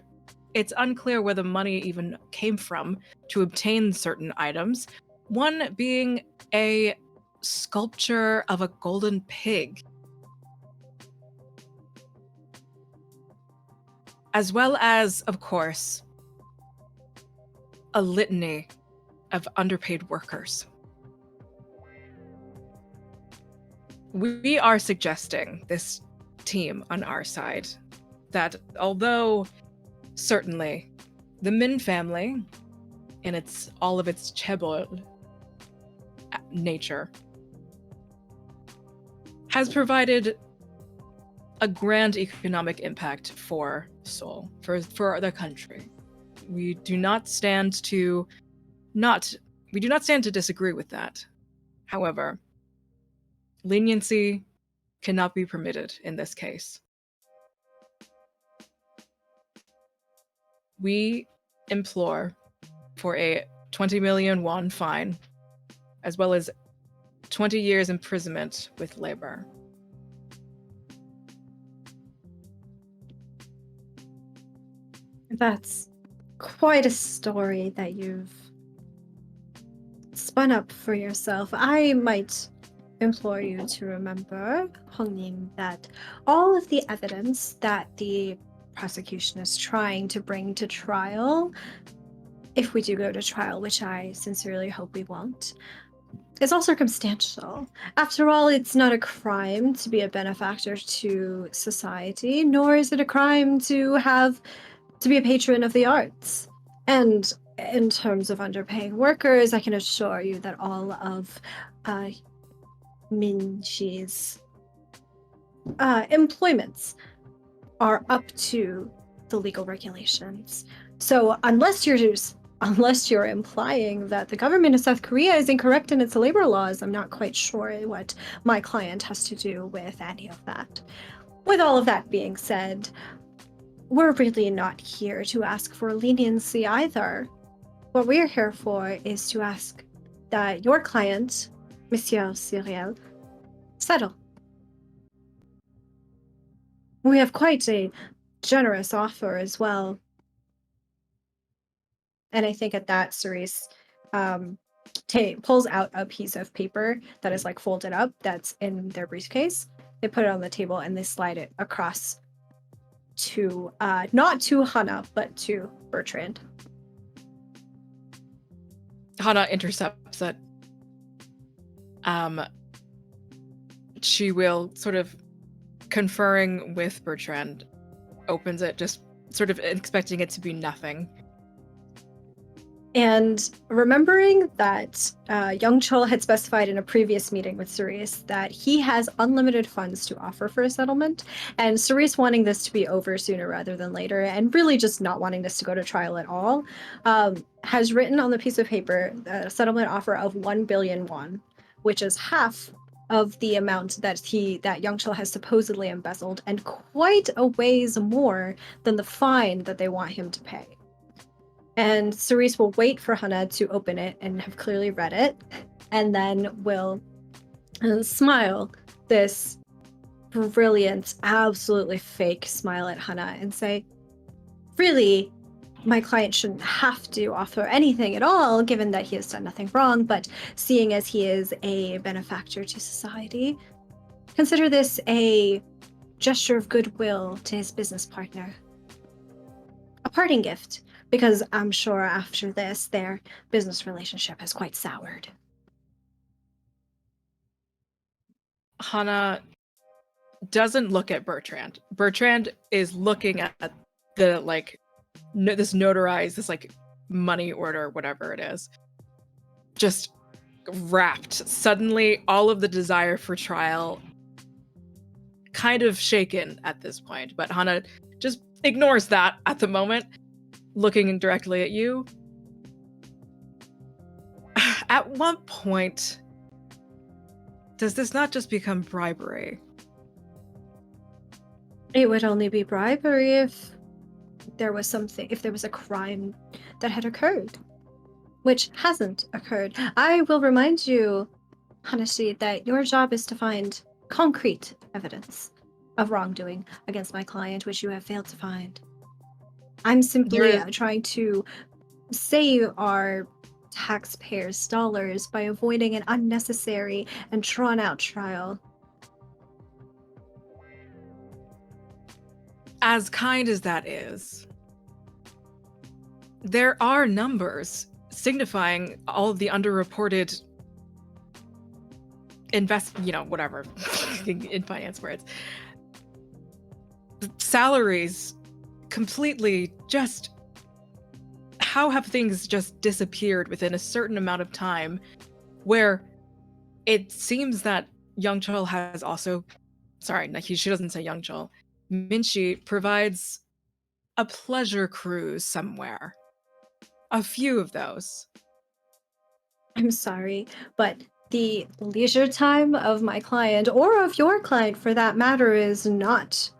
it's unclear where the money even came from to obtain certain items. One being a sculpture of a golden pig, as well as, of course, a litany of underpaid workers. We are suggesting, this team on our side, that although certainly the Min family, in all of its chaebol nature, has provided a grand economic impact for Seoul, for the country. We do not stand to disagree with that. However, leniency cannot be permitted in this case. We implore for a 20 million won fine, as well as 20 years imprisonment with labor. That's quite a story that you've spun up for yourself. I might implore you to remember, Hongnim, that all of the evidence that the prosecution is trying to bring to trial, if we do go to trial, which I sincerely hope we won't, is all circumstantial. After all, it's not a crime to be a benefactor to society, nor is it a crime to be a patron of the arts. And in terms of underpaying workers, I can assure you that all of Minchi's employments are up to the legal regulations. So unless you're implying that the government of South Korea is incorrect in its labor laws, I'm not quite sure what my client has to do with any of that. With all of that being said, we're really not here to ask for leniency either. What we are here for is to ask that your client, Monsieur Cyril, settle. We have quite a generous offer as well. And I think at that, Cerise pulls out a piece of paper that is like folded up that's in their briefcase. They put it on the table and they slide it across to not to Hana, but to Bertrand. Hana intercepts it. She will sort of conferring with Bertrand, opens it, just sort of expecting it to be nothing. And remembering that Young Chul had specified in a previous meeting with Cerise that he has unlimited funds to offer for a settlement, and Cerise wanting this to be over sooner rather than later, and really just not wanting this to go to trial at all, has written on the piece of paper a settlement offer of 1 billion won, which is half of the amount that Young Chul has supposedly embezzled, and quite a ways more than the fine that they want him to pay. And Cerise will wait for Hana to open it and have clearly read it, and then will smile this brilliant, absolutely fake smile at Hana and say, really, my client shouldn't have to offer anything at all, given that he has done nothing wrong, but seeing as he is a benefactor to society, consider this a gesture of goodwill to his business partner. A parting gift. Because I'm sure after this, their business relationship has quite soured. Hana doesn't look at Bertrand. Bertrand is looking at the, this notarized, this, money order, whatever it is. Just wrapped. Suddenly, all of the desire for trial kind of shaken at this point. But Hana just ignores that at the moment. Looking directly at you. At what point does this not just become bribery? It would only be bribery if there was a crime that had occurred, which hasn't occurred. I will remind you, Hanashi, that your job is to find concrete evidence of wrongdoing against my client, which you have failed to find. I'm simply trying to save our taxpayers' dollars by avoiding an unnecessary and drawn-out trial. As kind as that is, there are numbers signifying all of the underreported whatever, in finance words. Salaries completely just... How have things just disappeared within a certain amount of time where it seems that Young Chul has also... Sorry, she doesn't say Young Chul. Minshi provides a pleasure cruise somewhere. A few of those. I'm sorry, but the leisure time of my client, or of your client for that matter, is not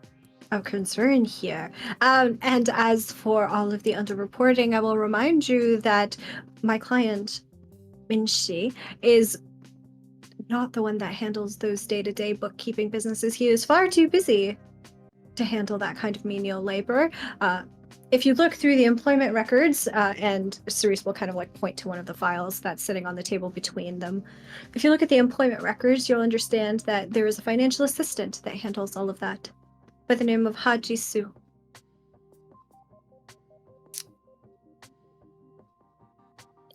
of concern here. And as for all of the underreporting, I will remind you that my client, Minshi, is not the one that handles those day-to-day bookkeeping businesses. He is far too busy to handle that kind of menial labor. If you look through the employment records, and Cerise will kind of point to one of the files that's sitting on the table between them. If you look at the employment records, you'll understand that there is a financial assistant that handles all of that, by the name of Haji Su.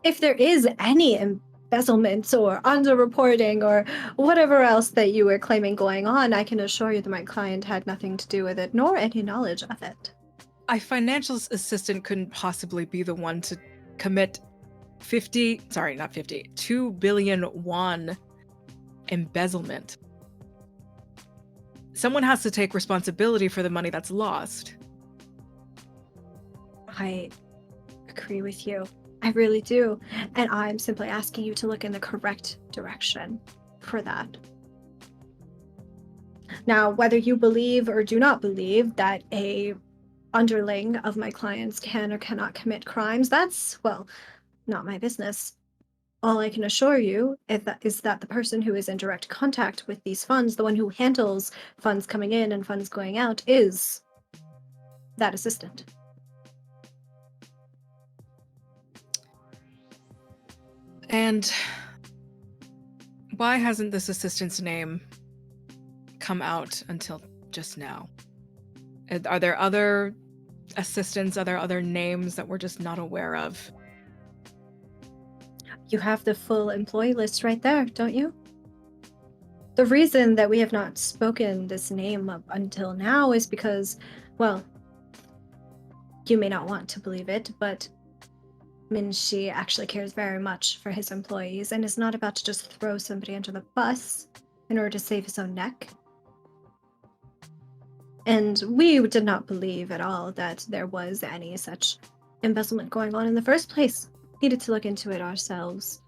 If there is any embezzlement or underreporting or whatever else that you were claiming going on, I can assure you that my client had nothing to do with it, nor any knowledge of it. A financial assistant couldn't possibly be the one to commit 2 billion won embezzlement. Someone has to take responsibility for the money that's lost. I agree with you. I really do. And I'm simply asking you to look in the correct direction for that. Now, whether you believe or do not believe that a underling of my clients can or cannot commit crimes, that's, well, not my business. All I can assure you is that the person who is in direct contact with these funds, the one who handles funds coming in and funds going out, is that assistant. And why hasn't this assistant's name come out until just now? Are there other assistants? Are there other names that we're just not aware of? You have the full employee list right there, don't you? The reason that we have not spoken this name up until now is because, well, you may not want to believe it, but Minshi actually cares very much for his employees and is not about to just throw somebody under the bus in order to save his own neck. And we did not believe at all that there was any such embezzlement going on in the first place. Needed to look into it ourselves.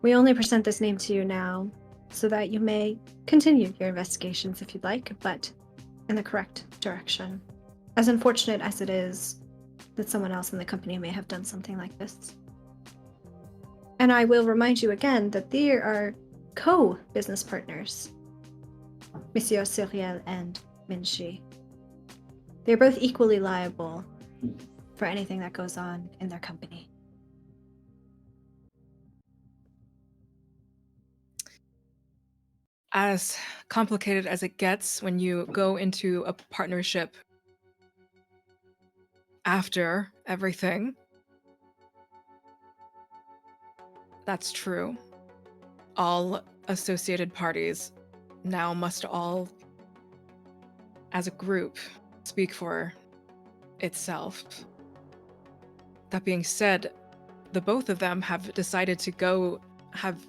We only present this name to you now so that you may continue your investigations if you'd like, but in the correct direction. As unfortunate as it is that someone else in the company may have done something like this. And I will remind you again that they are co-business partners, Monsieur Cyril and Minshi. They're both equally liable for anything that goes on in their company. As complicated as it gets when you go into a partnership after everything, that's true. All associated parties now must all, as a group, speak for itself. That being said, the both of them have decided to have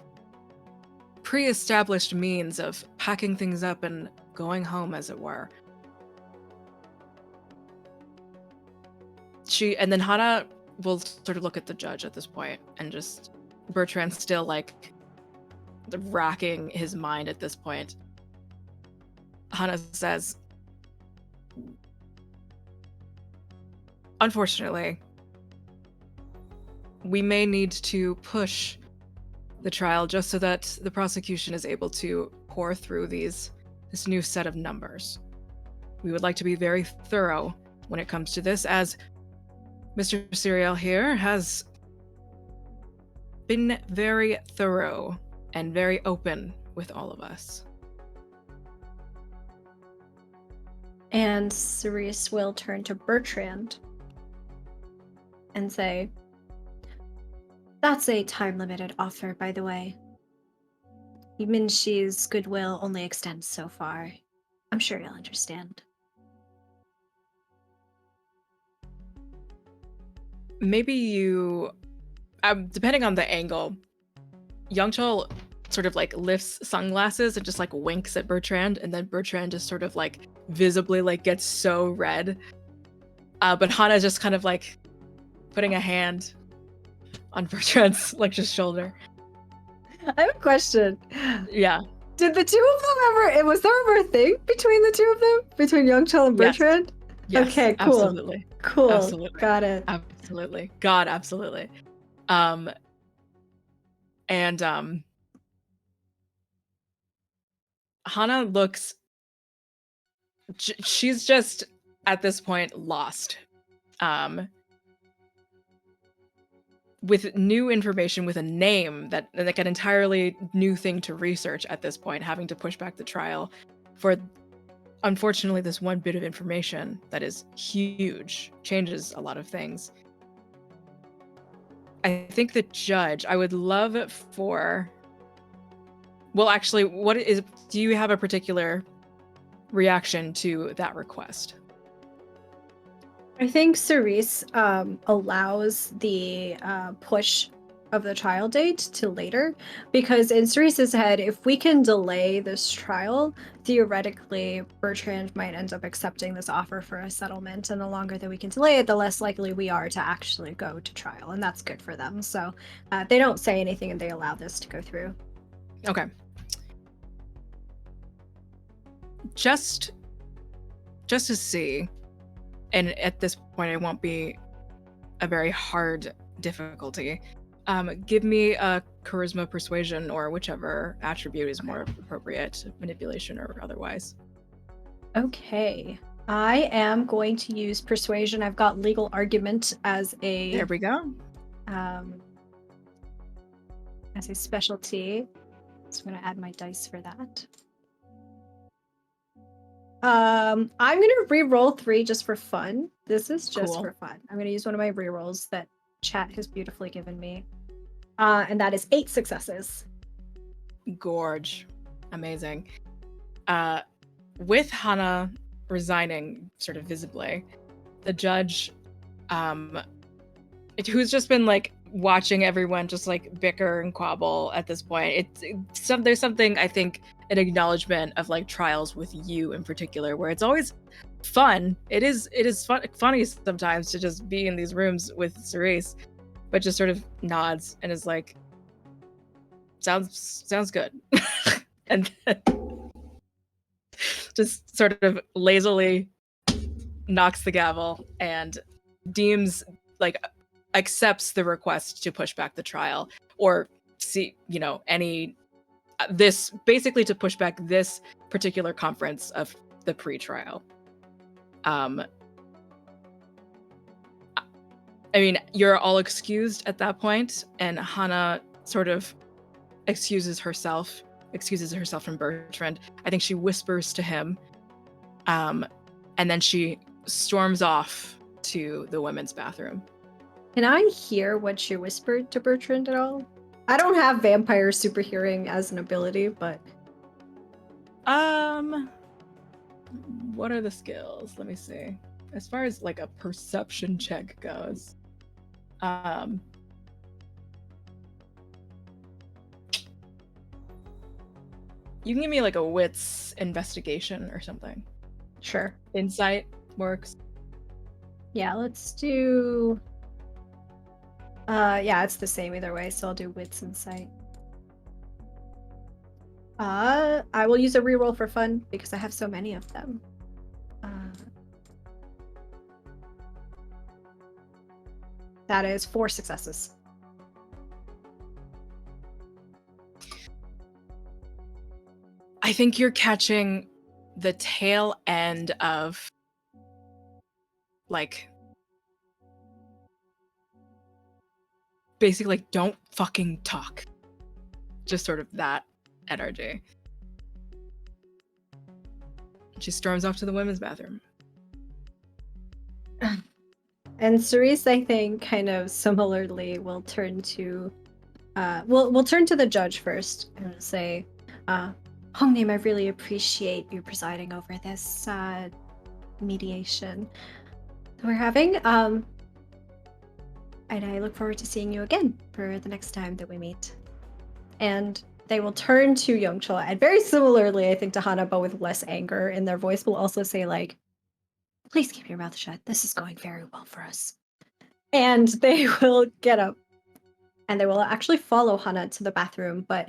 pre-established means of packing things up and going home, as it were. And then Hana will sort of look at the judge at this point, and just Bertrand's still like racking his mind at this point. Hana says, unfortunately, we may need to push the trial just so that the prosecution is able to pour through this new set of numbers. We would like to be very thorough when it comes to this, as Mr. Cyril here has been very thorough and very open with all of us. And Cerise will turn to Bertrand and say, that's a time-limited offer, by the way. Minshi's goodwill only extends so far. I'm sure you'll understand. Maybe you, depending on the angle, Youngchul sort of like lifts sunglasses and just like winks at Bertrand, and then Bertrand just sort of like visibly like gets so red. But Hana just kind of like putting a hand on Bertrand's like just shoulder. I have a question. Yeah. Did the two of them was there ever a thing between the two of them? Between Youngchul and Bertrand? Yes, okay, cool. Absolutely. Cool. Absolutely. Got it. Absolutely. God, absolutely. And Hana looks, she's just at this point lost. With new information, with a name that like an entirely new thing to research at this point, having to push back the trial for, unfortunately, this one bit of information that is huge, changes a lot of things. I think the judge, I would love for, well, actually, do you have a particular reaction to that request? I think Cerise allows the push of the trial date to later, because in Cerise's head, if we can delay this trial, theoretically, Bertrand might end up accepting this offer for a settlement, and the longer that we can delay it, the less likely we are to actually go to trial, and that's good for them. So they don't say anything and they allow this to go through. Okay. Just to see, and at this point I won't be a very hard difficulty. Give me a charisma, persuasion, or whichever attribute is more appropriate, manipulation or otherwise. Okay. I am going to use persuasion. I've got legal argument as There we go. as a specialty. So I'm going to add my dice for that. I'm going to re-roll 3 just for fun. This is just Cool. for fun. I'm going to use one of my re-rolls that chat has beautifully given me. And that is 8 successes. Gorge. Amazing. With Hana resigning sort of visibly, the judge, who's just been like watching everyone just like bicker and quabble at this point, there's something, I think, an acknowledgement of like trials with you in particular, where it's always fun. It is funny sometimes to just be in these rooms with Cerise, but just sort of nods and is like, sounds good. And then just sort of lazily knocks the gavel and accepts the request to push back the trial, or basically to push back this particular conference of the pre-trial. I mean, you're all excused at that point, and Hana sort of excuses herself from Bertrand. I think she whispers to him, and then she storms off to the women's bathroom. Can I hear what she whispered to Bertrand at all? I don't have vampire super hearing as an ability, but what are the skills? Let me see. As far as like a perception check goes, you can give me like a wits investigation or something. sure. Insight works. Yeah, let's do. Yeah, it's the same either way, so I'll do wits insight. I will use a reroll for fun because I have so many of them. That is 4 successes. I think you're catching the tail end of like basically like, don't fucking talk. Just sort of that energy. She storms off to the women's bathroom. And Cerise, I think, kind of similarly will turn to we'll turn to the judge first and say, Hongname, I really appreciate you presiding over this mediation that we're having. And I look forward to seeing you again for the next time that we meet. And they will turn to Youngchul, and very similarly, I think, to Hana, but with less anger in their voice, will also say, like, please keep your mouth shut. This is going very well for us. And they will get up and they will actually follow Hana to the bathroom, but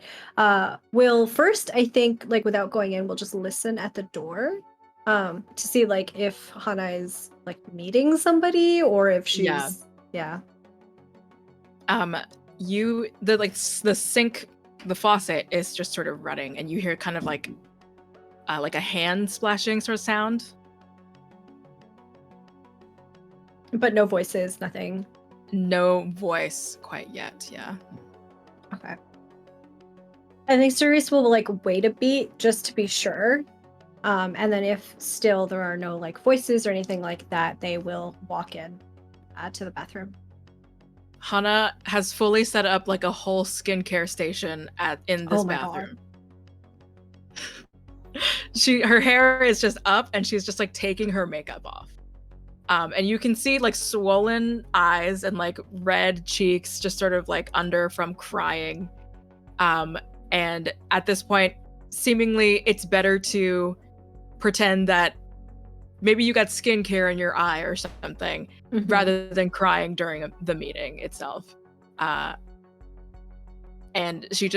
will first, I think, like, without going in, we'll just listen at the door to see, like, if Hana is, like, meeting somebody or if she's... Yeah. The sink, the faucet is just sort of running, and you hear kind of like a hand splashing sort of sound. But no voices, nothing. No voice quite yet, yeah. Okay. I think Cerise will, like, wait a beat just to be sure. And then if still there are no, like, voices or anything like that, they will walk in to the bathroom. Hana has fully set up like a whole skincare station in this bathroom. Her hair is just up and she's just like taking her makeup off. And you can see like swollen eyes and like red cheeks just sort of like under from crying. And at this point, seemingly it's better to pretend that maybe you got skincare in your eye or something, rather than crying during the meeting itself. And she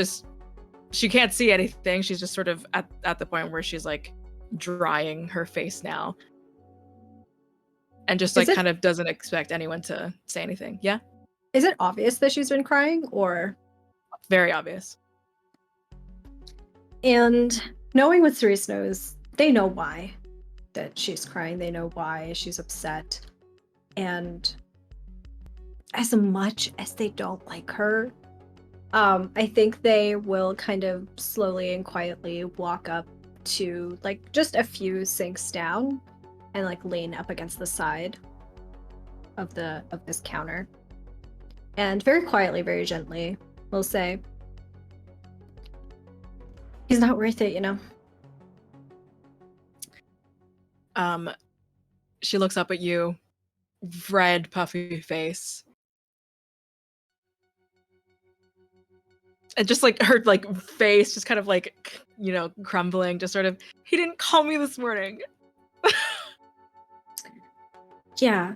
can't see anything. She's just sort of at the point where she's like drying her face now. and just Is like it- kind of doesn't expect anyone to say anything. Yeah, Is it obvious that she's been crying, or? very obvious. And knowing what Cerise knows, they know why that she's crying. They know why she's upset. And as much as they don't like her, I think they will kind of slowly and quietly walk up to like just a few sinks down and like lean up against the side of this counter. And very quietly, very gently, will say, "He's not worth it, you know." She looks up at you, red, puffy face. And just like her like face just kind of like, you know, crumbling, just sort of, he didn't call me this morning. Yeah.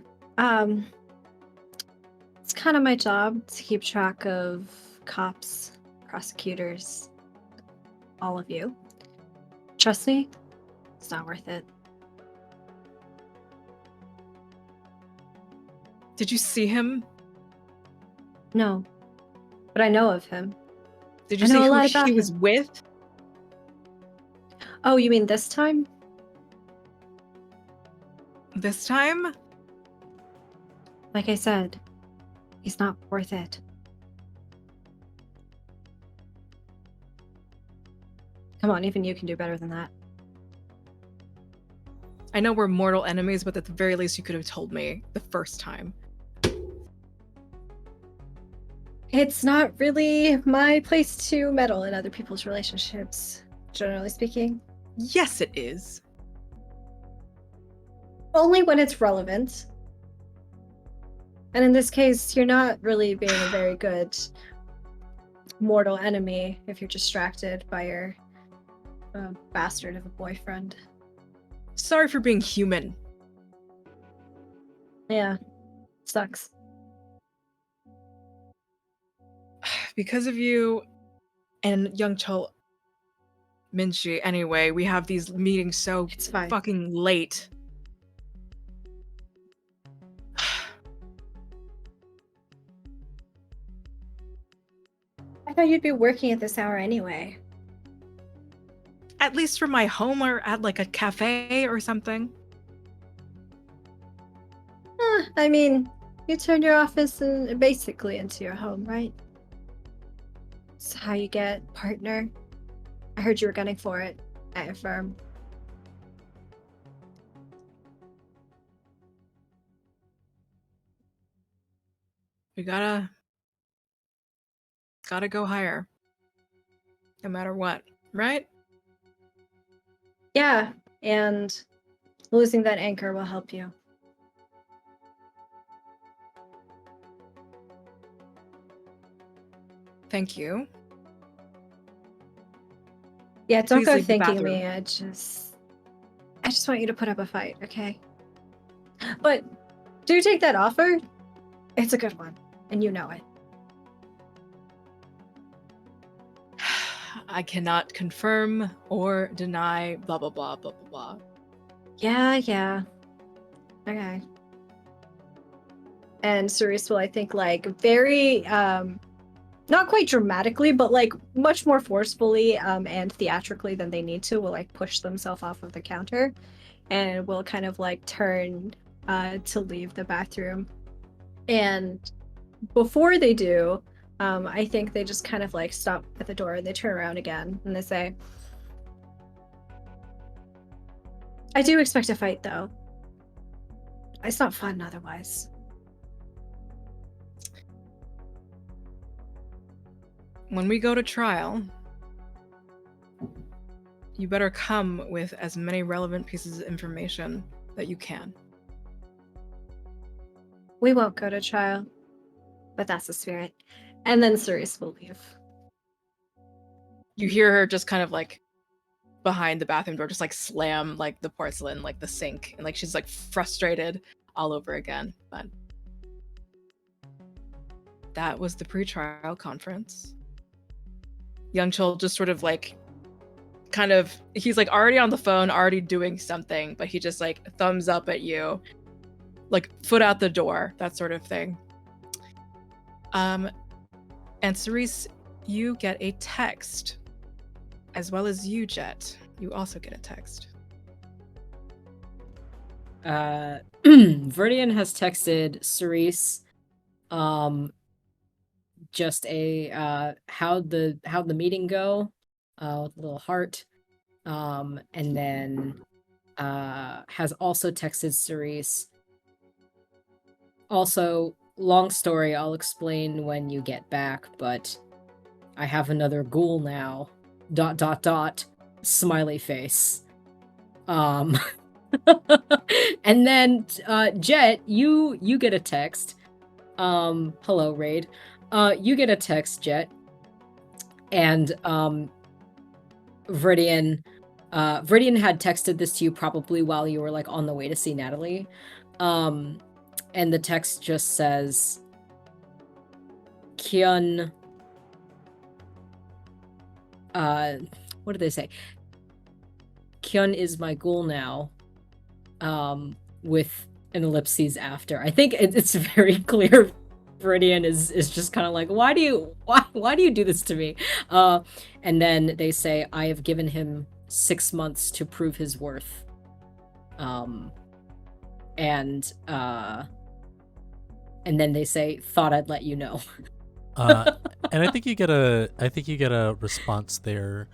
It's kind of my job to keep track of cops, prosecutors, all of you. Trust me, it's not worth it. Did you see him? No. But I know of him. Did you I know see a lot who about he was him. with? Oh, you mean this time? This time? Like I said, he's not worth it. Come on, even you can do better than that. I know we're mortal enemies, but at the very least you could have told me the first time. It's not really my place to meddle in other people's relationships, generally speaking. Yes, it is. Only when it's relevant. And in this case, you're not really being a very good mortal enemy if you're distracted by your bastard of a boyfriend. Sorry for being human. Yeah, sucks. Because of you and young Chol Minchi, anyway, we have these meetings so It's fine. fucking late. I thought you'd be working at this hour anyway. At least from my home or at like a cafe or something. I mean, you turned your office basically into your home, right? It's how you get partner. I heard you were gunning for it at your firm. We gotta go higher. No matter what, right? Yeah, and losing that anchor will help you. Thank you. Yeah, don't Please go leave the thanking me. bathroom. I just want you to put up a fight, okay? But do take that offer. It's a good one, and you know it. I cannot confirm or deny blah blah blah blah blah blah. Yeah. Okay. And Cerise will, I think, like very not quite dramatically, but like much more forcefully and theatrically than they need to, will like push themselves off of the counter and will kind of like turn to leave the bathroom. And before they do, I think they just kind of like stop at the door and they turn around again and they say, "I do expect a fight though. It's not fun otherwise." When we go to trial, you better come with as many relevant pieces of information that you can. We won't go to trial, but that's the spirit. And then Cerise will leave. You hear her just kind of like behind the bathroom door, just like slam like the porcelain, like the sink, and like she's like frustrated all over again. But that was the pre-trial conference. Young Chol just sort of like kind of, he's like already on the phone, already doing something, but he just like thumbs up at you, like foot out the door, that sort of thing. And Cerise, you get a text, as well as you, Jet. You also get a text. Viridian has texted Cerise, just a how'd the meeting go, with a little heart, and then has also texted Cerise. Also, long story, I'll explain when you get back, but I have another ghoul now. ... Smiley face. And then Jet, you get a text. Hello, Raid. You get a text, Jet. And Viridian had texted this to you probably while you were like on the way to see Natali. And the text just says, Kyun, what did they say? Kyun is my ghoul now, with an ellipses after. I think it's very clear Viridian is just kind of like, why do you do this to me? And then they say, I have given him 6 months to prove his worth. And then they say, thought I'd let you know. And I think you get a response there.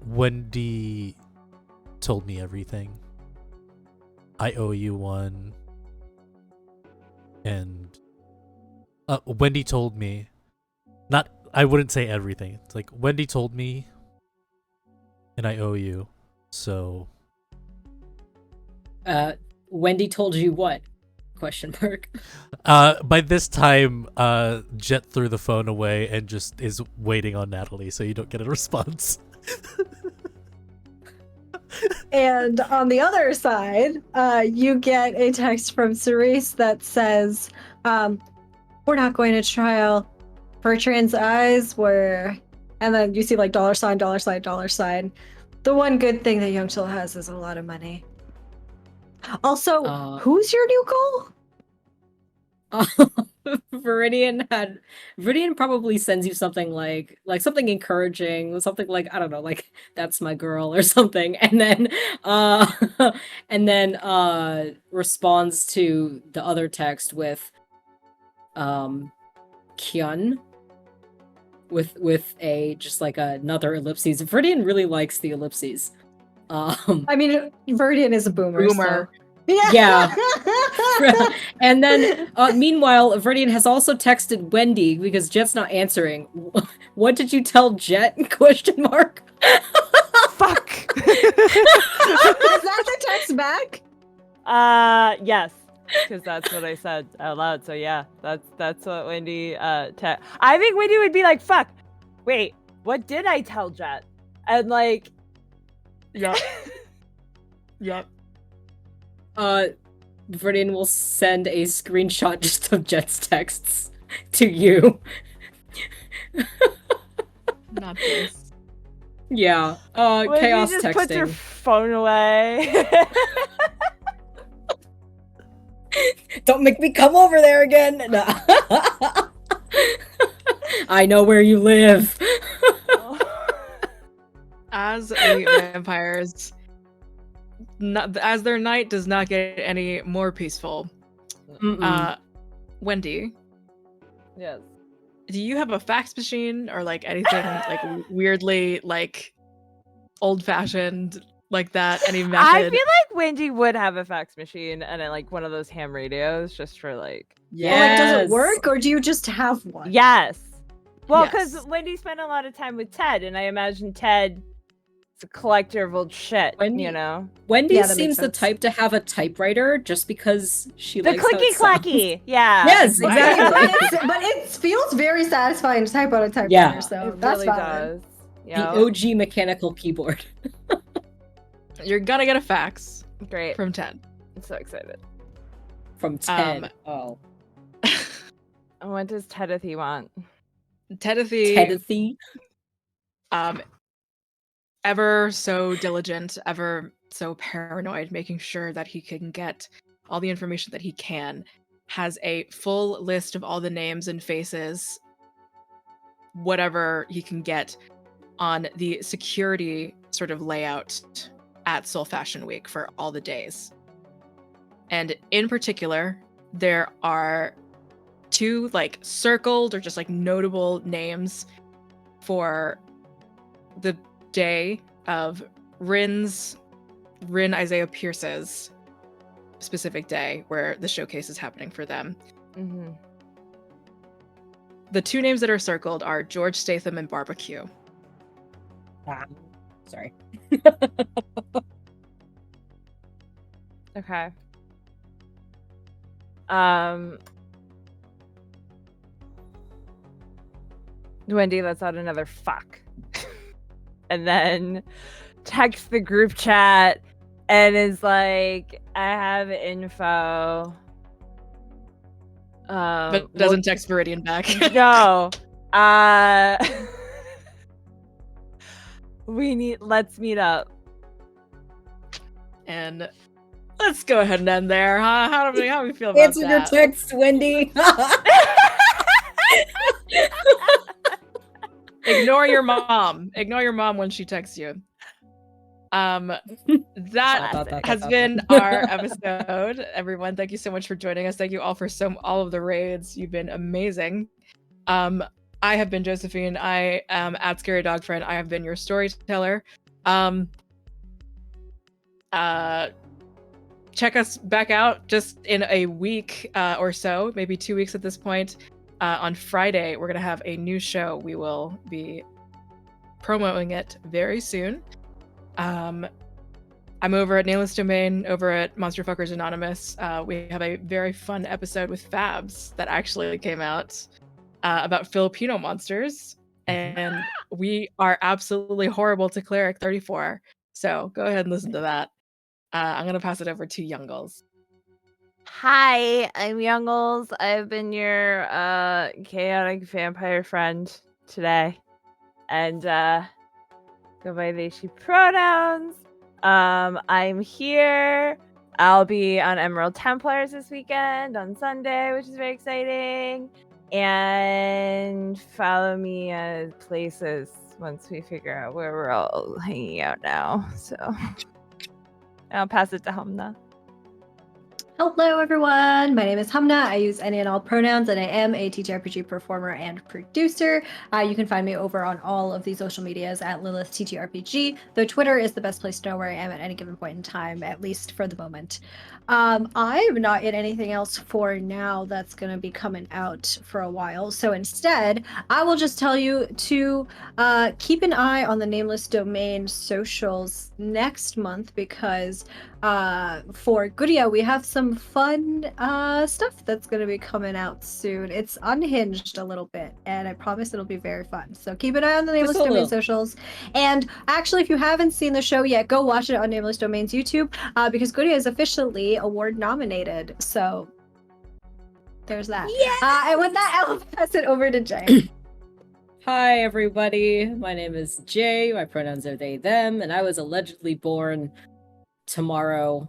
Wendy told me everything. I owe you one. And Wendy told me, I wouldn't say everything. It's like Wendy told me and I owe you. So Wendy told you what? Question mark. By this time, Jet threw the phone away and just is waiting on Natali, so you don't get a response. And on the other side, you get a text from Cerise that says, we're not going to trial. Bertrand's eyes were... And then you see like $, $. The one good thing that Youngchill has is a lot of money. Also, who's your new goal? Viridian probably sends you something like something encouraging, something like, I don't know, like that's my girl or something, and then responds to the other text with Kyun with a just like another ellipses. Viridian really likes the ellipses. I mean, Viridian is a boomer. So. Yeah. And then, meanwhile, Viridian has also texted Wendy because Jet's not answering. What did you tell Jet? Question mark. Fuck. Is that the text back? Yes, because that's what I said out loud. So yeah, that's what Wendy I think Wendy would be like, "Fuck, wait, what did I tell Jet?" And like, yep. Yep. Viridian will send a screenshot just of Jet's texts to you. Not this. Yeah. Wendy Chaos just texting. puts her phone away. Don't make me come over there again. No. I know where you live. As the vampires, as their night does not get any more peaceful. Wendy. Yes. Do you have a fax machine or like anything like weirdly like old-fashioned like that? Any method? I feel like Wendy would have a fax machine and like one of those ham radios just for like. Yeah. Well, like, does it work or do you just have one? Yes. Well, because Yes. Wendy spent a lot of time with Ted, and I imagine Ted is a collector of old shit. Wendy- you know. Wendy Yeah, that seems makes the sense. type to have a typewriter just because she The likes how clicky it sounds. clacky. Yeah. Yes, But exactly. it feels very satisfying to type on a typewriter, Yeah. so It that's really valid. does. The Yeah. OG mechanical keyboard. You're gonna get a fax Great. from Ted. I'm so excited. From Ted. Oh. And what does Tedithy want? Tedithy, ever so diligent, ever so paranoid, making sure that he can get all the information that he can, has a full list of all the names and faces, whatever he can get, on the security sort of layout at Seoul Fashion Week for all the days. And in particular, there are 2 like circled or just like notable names for the day of Rin Isaiah Pierce's specific day where the showcase is happening for them. Mm-hmm. The 2 names that are circled are George Statham and Barbecue. Sorry. Okay. Wendy lets out another fuck. And then texts the group chat and is like, I have info. But doesn't text Viridian back. No. Let's meet up. And let's go ahead and end there, huh? How do we feel about Answer your that? text, Wendy. Ignore your mom. Ignore your mom when she texts you. That has been our episode, everyone. Thank you so much for joining us. Thank you all for all of the raids. You've been amazing. I have been Josephine. I am at Scary Dog Friend. I have been your storyteller. Check us back out just in a week or so, maybe 2 weeks at this point. On Friday, we're going to have a new show. We will be promoting it very soon. I'm over at Nameless Domain, over at Monster Fuckers Anonymous. We have a very fun episode with Fabs that actually came out about Filipino monsters. And we are absolutely horrible to Cleric 34. So go ahead and listen to that. I'm going to pass it over to Youngles. Hi, I'm Youngles. I've been your chaotic vampire friend today. And go by they, she pronouns. I'm here. I'll be on Emerald Templars this weekend on Sunday, which is very exciting. And follow me at places once we figure out where we're all hanging out now. So I'll pass it to Hamna. Hello, everyone. My name is Hamna. I use any and all pronouns, and I am a TTRPG performer and producer. You can find me over on all of the social medias at Lilith TTRPG, though Twitter is the best place to know where I am at any given point in time, at least for the moment. I'm not in anything else for now that's going to be coming out for a while. So instead, I will just tell you to keep an eye on the Nameless Domain socials next month, because for Goodia, we have some fun stuff that's going to be coming out soon. It's unhinged a little bit, and I promise it'll be very fun. So keep an eye on the Nameless Domain socials. And actually, if you haven't seen the show yet, go watch it on Nameless Domain's YouTube, because Goodia is officially award nominated. So there's that. Yeah. And with that, I'll pass it over to Jay. Hi, everybody. My name is Jay. My pronouns are they, them, and I was allegedly born tomorrow.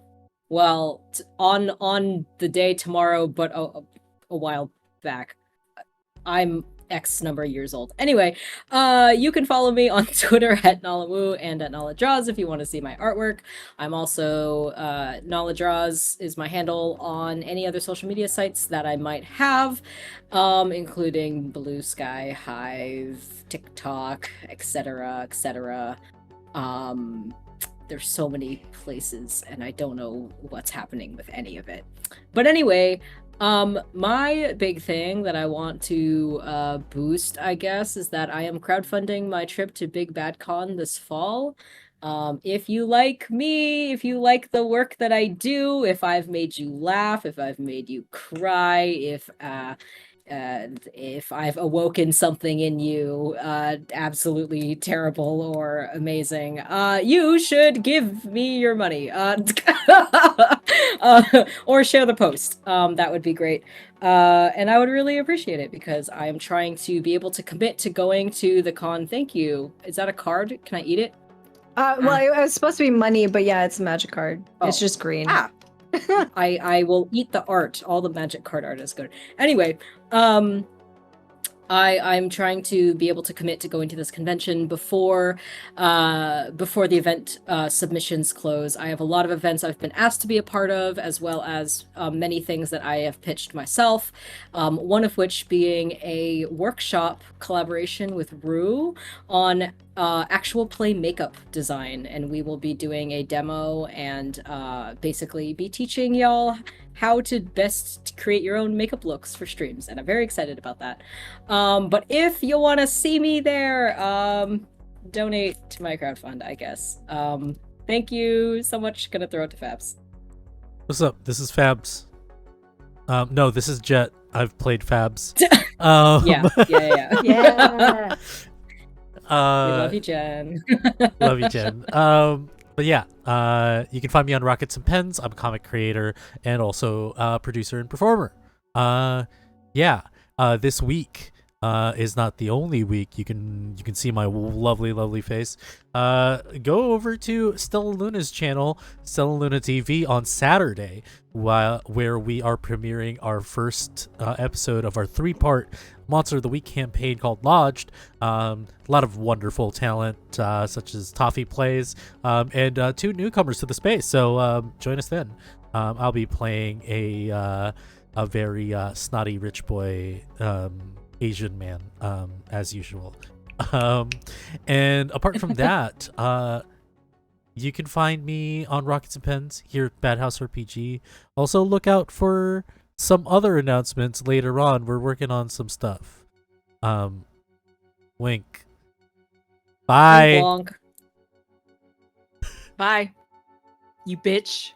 Well, on the day tomorrow, but a while back. I'm X number of years old. Anyway, you can follow me on Twitter at NalaWoo and at NalaDraws if you want to see my artwork. I'm also NalaDraws is my handle on any other social media sites that I might have, including Blue Sky, Hive, TikTok, etc., etc. There's so many places, and I don't know what's happening with any of it. But anyway, my big thing that I want to boost, I guess, is that I am crowdfunding my trip to Big Bad Con this fall. If you like me, if you like the work that I do, if I've made you laugh, if I've made you cry, if I've awoken something in you absolutely terrible or amazing, you should give me your money or share the post. That would be great. And I would really appreciate it, because I am trying to be able to commit to going to the con. Thank you. Is that a card? Can I eat it? Well, it was supposed to be money, but yeah, it's a magic card. It's Oh. just green. Ah. I will eat the art. All the magic card art is good. Anyway, I'm trying to be able to commit to going to this convention before the event submissions close. I have a lot of events I've been asked to be a part of, as well as many things that I have pitched myself. One of which being a workshop collaboration with Rue on actual play makeup design, and we will be doing a demo and basically be teaching y'all how to best create your own makeup looks for streams, and I'm very excited about that. But if you want to see me there, donate to my crowdfund, I guess. Thank you so much. Gonna throw it to Fabs. What's up? This is Fabs. No, this is Jet. I've played Fabs. Yeah. Yeah. We love you, Jen. Love you, Jen. But yeah, you can find me on Rockets and Pens. I'm a comic creator and also producer and performer. This week is not the only week. You can see my lovely face. Go over to Stella Luna's channel, Stella Luna TV, on Saturday, where we are premiering our first episode of our 3-part Monster of the Week campaign called Lodged. A lot of wonderful talent, such as Toffee Plays, and 2 newcomers to the space. So join us then. I'll be playing a very snotty rich boy Asian man, as usual. And apart from that, you can find me on Rockets and Pens here at Bad House RPG. Also, look out for some other announcements later on. We're working on some stuff. Wink. Bye. Wonk. Bye, you bitch.